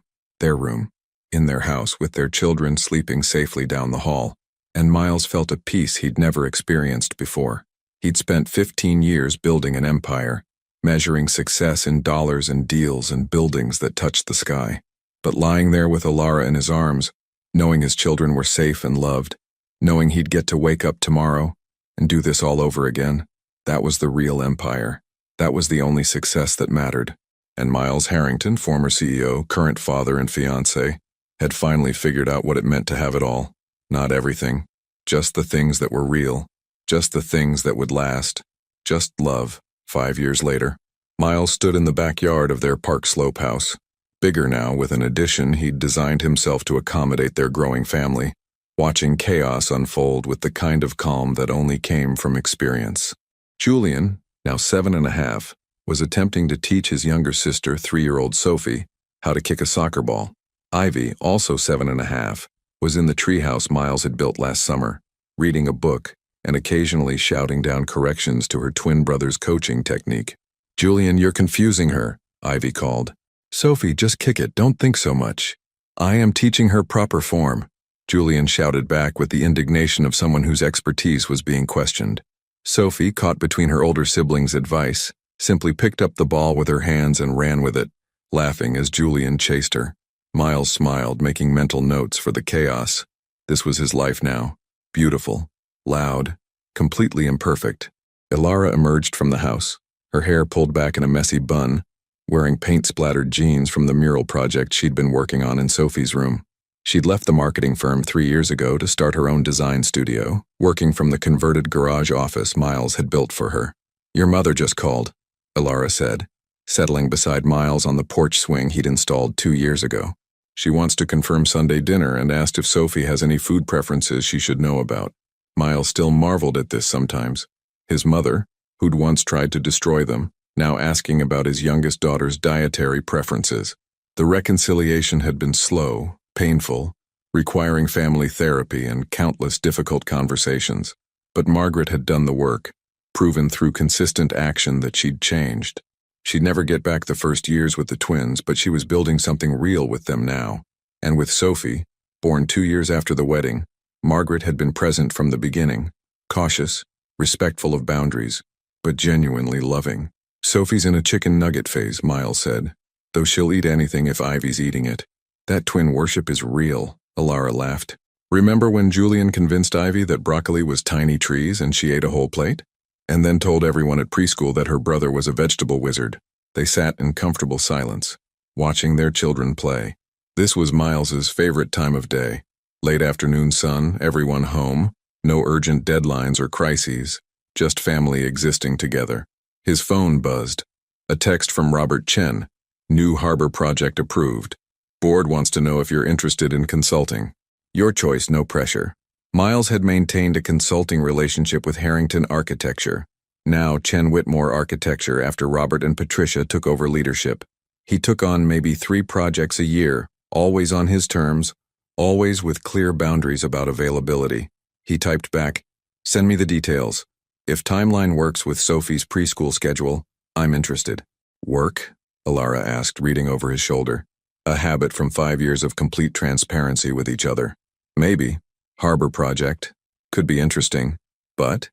in their house with their children sleeping safely down the hall, and Miles felt a peace he'd never experienced before. He'd spent 15 years building an empire, measuring success in dollars and deals and buildings that touched the sky. But lying there with Alara in his arms, knowing his children were safe and loved, knowing he'd get to wake up tomorrow and do this all over again, that was the real empire. That was the only success that mattered. And Miles Harrington, former CEO, current father and fiancé, had finally figured out what it meant to have it all. Not everything, just the things that were real, just the things that would last, just love. 5 years later, Miles stood in the backyard of their Park Slope house. Bigger now, with an addition he'd designed himself to accommodate their growing family, watching chaos unfold with the kind of calm that only came from experience. Julian, now 7.5, was attempting to teach his younger sister, 3-year-old Sophie, how to kick a soccer ball. Ivy, also 7.5, was in the treehouse Miles had built last summer, reading a book and occasionally shouting down corrections to her twin brother's coaching technique. "Julian, you're confusing her," Ivy called. "Sophie, just kick it, don't think so much." "I am teaching her proper form," Julian shouted back with the indignation of someone whose expertise was being questioned. Sophie, caught between her older siblings' advice, simply picked up the ball with her hands and ran with it, laughing as Julian chased her. Miles smiled, making mental notes for the chaos. This was his life now. Beautiful, loud, completely imperfect. Alara emerged from the house, her hair pulled back in a messy bun, wearing paint-splattered jeans from the mural project she'd been working on in Sophie's room. She'd left the marketing firm 3 years ago to start her own design studio, working from the converted garage office Miles had built for her. "Your mother just called," Alara said, settling beside Miles on the porch swing he'd installed 2 years ago. "She wants to confirm Sunday dinner and asked if Sophie has any food preferences she should know about." Miles still marveled at this sometimes. His mother, who'd once tried to destroy them, now asking about his youngest daughter's dietary preferences. The reconciliation had been slow, painful, requiring family therapy and countless difficult conversations. But Margaret had done the work, proven through consistent action that she'd changed. She'd never get back the first years with the twins, but she was building something real with them now. And with Sophie, born 2 years after the wedding, Margaret had been present from the beginning, cautious, respectful of boundaries, but genuinely loving. "Sophie's in a chicken nugget phase," Miles said, "though she'll eat anything if Ivy's eating it." "That twin worship is real," Alara laughed. "Remember when Julian convinced Ivy that broccoli was tiny trees and she ate a whole plate? And then told everyone at preschool that her brother was a vegetable wizard." They sat in comfortable silence, watching their children play. This was Miles's favorite time of day. Late afternoon sun, everyone home, no urgent deadlines or crises, just family existing together. His phone buzzed. A text from Robert Chen. "New harbor project approved. Board wants to know if you're interested in consulting. Your choice, no pressure." Miles had maintained a consulting relationship with Harrington Architecture, now Chen Whitmore Architecture, after Robert and Patricia took over leadership. He took on maybe 3 projects a year, always on his terms, always with clear boundaries about availability. He typed back, "Send me the details. If timeline works with Sophie's preschool schedule, I'm interested." "Work?" Alara asked, reading over his shoulder. A habit from 5 years of complete transparency with each other. "Maybe. Harbor project. Could be interesting. But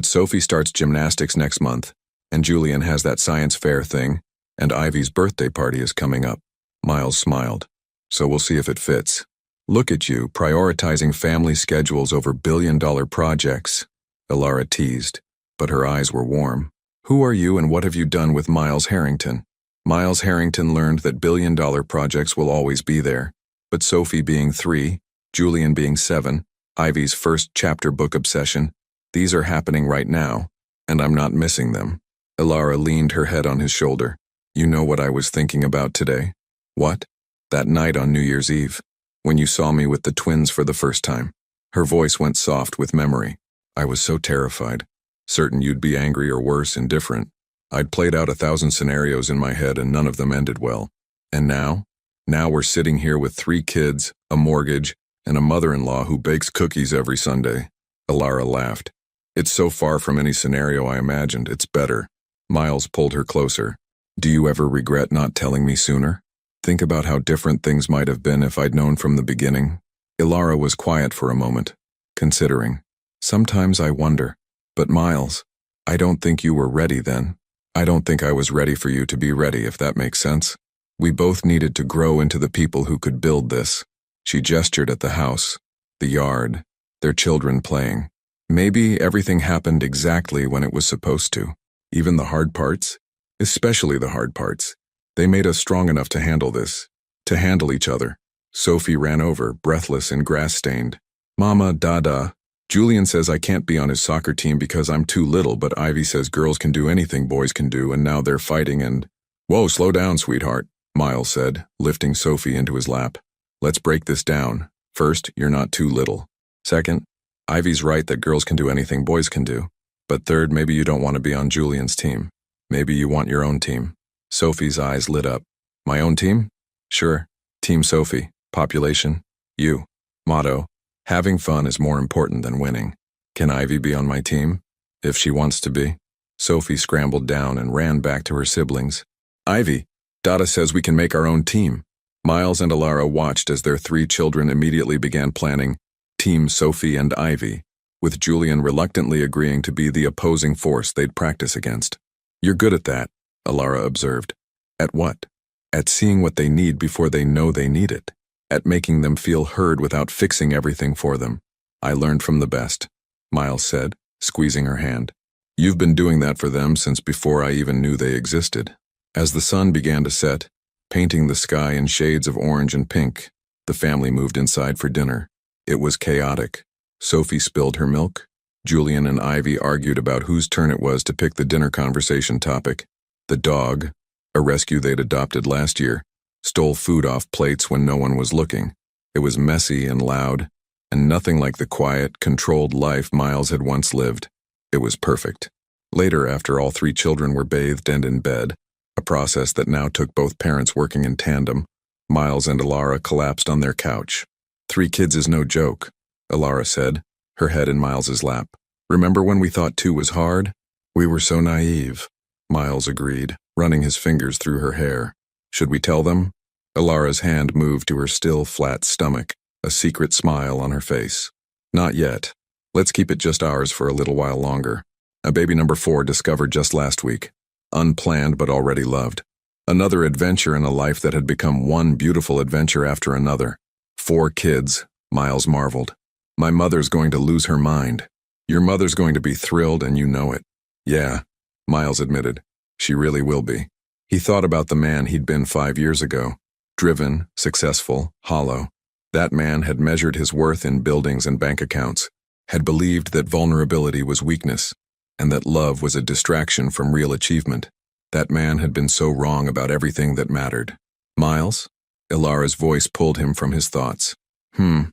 Sophie starts gymnastics next month, and Julian has that science fair thing, and Ivy's birthday party is coming up. Miles smiled. So we'll see if it fits. Look at you, prioritizing family schedules over billion-dollar projects, Ilara teased, but her eyes were warm. Who are you and what have you done with Miles Harrington? Miles Harrington learned that billion-dollar projects will always be there, but Sophie being 3, Julian being 7, Ivy's first chapter book obsession, these are happening right now, and I'm not missing them. Ilara leaned her head on his shoulder. You know what I was thinking about today? What? That night on New Year's Eve, when you saw me with the twins for the first time. Her voice went soft with memory. I was so terrified, certain you'd be angry or worse, indifferent. I'd played out 1,000 scenarios in my head and none of them ended well. And now? Now we're sitting here with 3 kids, a mortgage, and a mother-in-law who bakes cookies every Sunday. Ilara laughed. It's so far from any scenario I imagined, it's better. Miles pulled her closer. Do you ever regret not telling me sooner? Think about how different things might have been if I'd known from the beginning. Ilara was quiet for a moment, considering. Sometimes I wonder. But Miles, I don't think you were ready then. I don't think I was ready for you to be ready, if that makes sense. We both needed to grow into the people who could build this. She gestured at the house, the yard, their children playing. Maybe everything happened exactly when it was supposed to. Even the hard parts, especially the hard parts. They made us strong enough to handle this, to handle each other. Sophie ran over, breathless and grass-stained. Mama, Dada. Julian says I can't be on his soccer team because I'm too little, but Ivy says girls can do anything boys can do, and now they're fighting and… Whoa, slow down, sweetheart, Miles said, lifting Sophie into his lap. Let's break this down. First, you're not too little. Second, Ivy's right that girls can do anything boys can do. But third, maybe you don't want to be on Julian's team. Maybe you want your own team. Sophie's eyes lit up. My own team? Sure. Team Sophie. Population. You. Motto. Having fun is more important than winning. Can Ivy be on my team? If she wants to be. Sophie scrambled down and ran back to her siblings. Ivy, Dada says we can make our own team. Miles and Ilara watched as their 3 children immediately began planning Team Sophie and Ivy, with Julian reluctantly agreeing to be the opposing force they'd practice against. You're good at that, Ilara observed. At what? At seeing what they need before they know they need it. At making them feel heard without fixing everything for them. I learned from the best, Miles said, squeezing her hand. You've been doing that for them since before I even knew they existed. As the sun began to set, painting the sky in shades of orange and pink, the family moved inside for dinner. It was chaotic. Sophie spilled her milk. Julian and Ivy argued about whose turn it was to pick the dinner conversation topic. The dog, a rescue they'd adopted last year, stole food off plates when no one was looking. It was messy and loud, and nothing like the quiet, controlled life Miles had once lived. It was perfect. Later, after all 3 children were bathed and in bed, a process that now took both parents working in tandem, Miles and Ilara collapsed on their couch. 3 kids is no joke, Ilara said, her head in Miles's lap. Remember when we thought 2 was hard? We were so naive, Miles agreed, running his fingers through her hair. Should we tell them? Ilara's hand moved to her still flat stomach, a secret smile on her face. Not yet. Let's keep it just ours for a little while longer. A baby number 4 discovered just last week. Unplanned but already loved. Another adventure in a life that had become one beautiful adventure after another. 4 kids, Miles marveled. My mother's going to lose her mind. Your mother's going to be thrilled and you know it. Yeah, Miles admitted. She really will be. He thought about the man he'd been 5 years ago. Driven, successful, hollow. That man had measured his worth in buildings and bank accounts, had believed that vulnerability was weakness, and that love was a distraction from real achievement. That man had been so wrong about everything that mattered. Miles? Ilara's voice pulled him from his thoughts. Do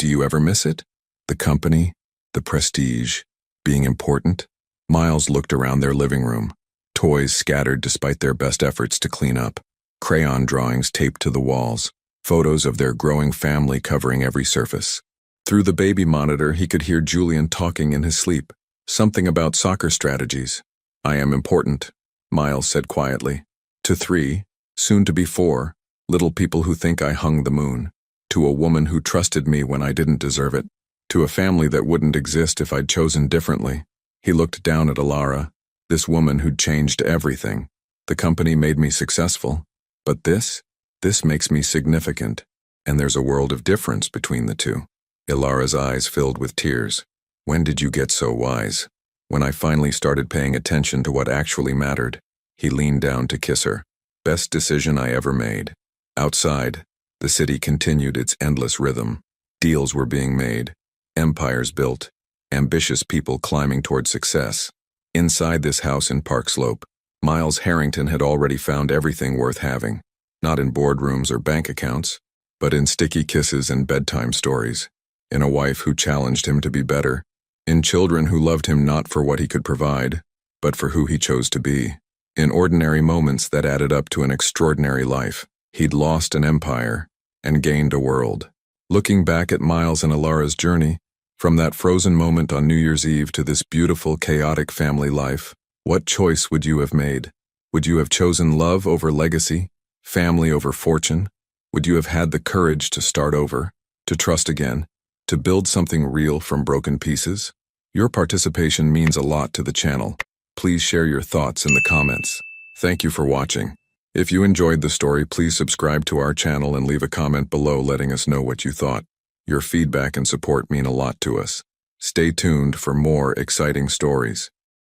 you ever miss it? The company, the prestige, being important? Miles looked around their living room. Toys scattered despite their best efforts to clean up. Crayon drawings taped to the walls. Photos of their growing family covering every surface. Through the baby monitor, he could hear Julian talking in his sleep. Something about soccer strategies. I am important, Miles said quietly. To 3, soon to be 4, little people who think I hung the moon. To a woman who trusted me when I didn't deserve it. To a family that wouldn't exist if I'd chosen differently. He looked down at Ilara, this woman who'd changed everything. The company made me successful. But this? This makes me significant, and there's a world of difference between the two. Ilara's eyes filled with tears. When did you get so wise? When I finally started paying attention to what actually mattered. He leaned down to kiss her. Best decision I ever made. Outside, the city continued its endless rhythm. Deals were being made, empires built, ambitious people climbing toward success. Inside this house in Park Slope, Miles Harrington had already found everything worth having, not in boardrooms or bank accounts, but in sticky kisses and bedtime stories, in a wife who challenged him to be better, in children who loved him not for what he could provide, but for who he chose to be, in ordinary moments that added up to an extraordinary life. He'd lost an empire and gained a world. Looking back at Miles and Ilara's journey, from that frozen moment on New Year's Eve to this beautiful, chaotic family life, what choice would you have made? Would you have chosen love over legacy, family over fortune? Would you have had the courage to start over, to trust again, to build something real from broken pieces? Your participation means a lot to the channel. Please share your thoughts in the comments. Thank you for watching. If you enjoyed the story, please subscribe to our channel and leave a comment below letting us know what you thought. Your feedback and support mean a lot to us. Stay tuned for more exciting stories.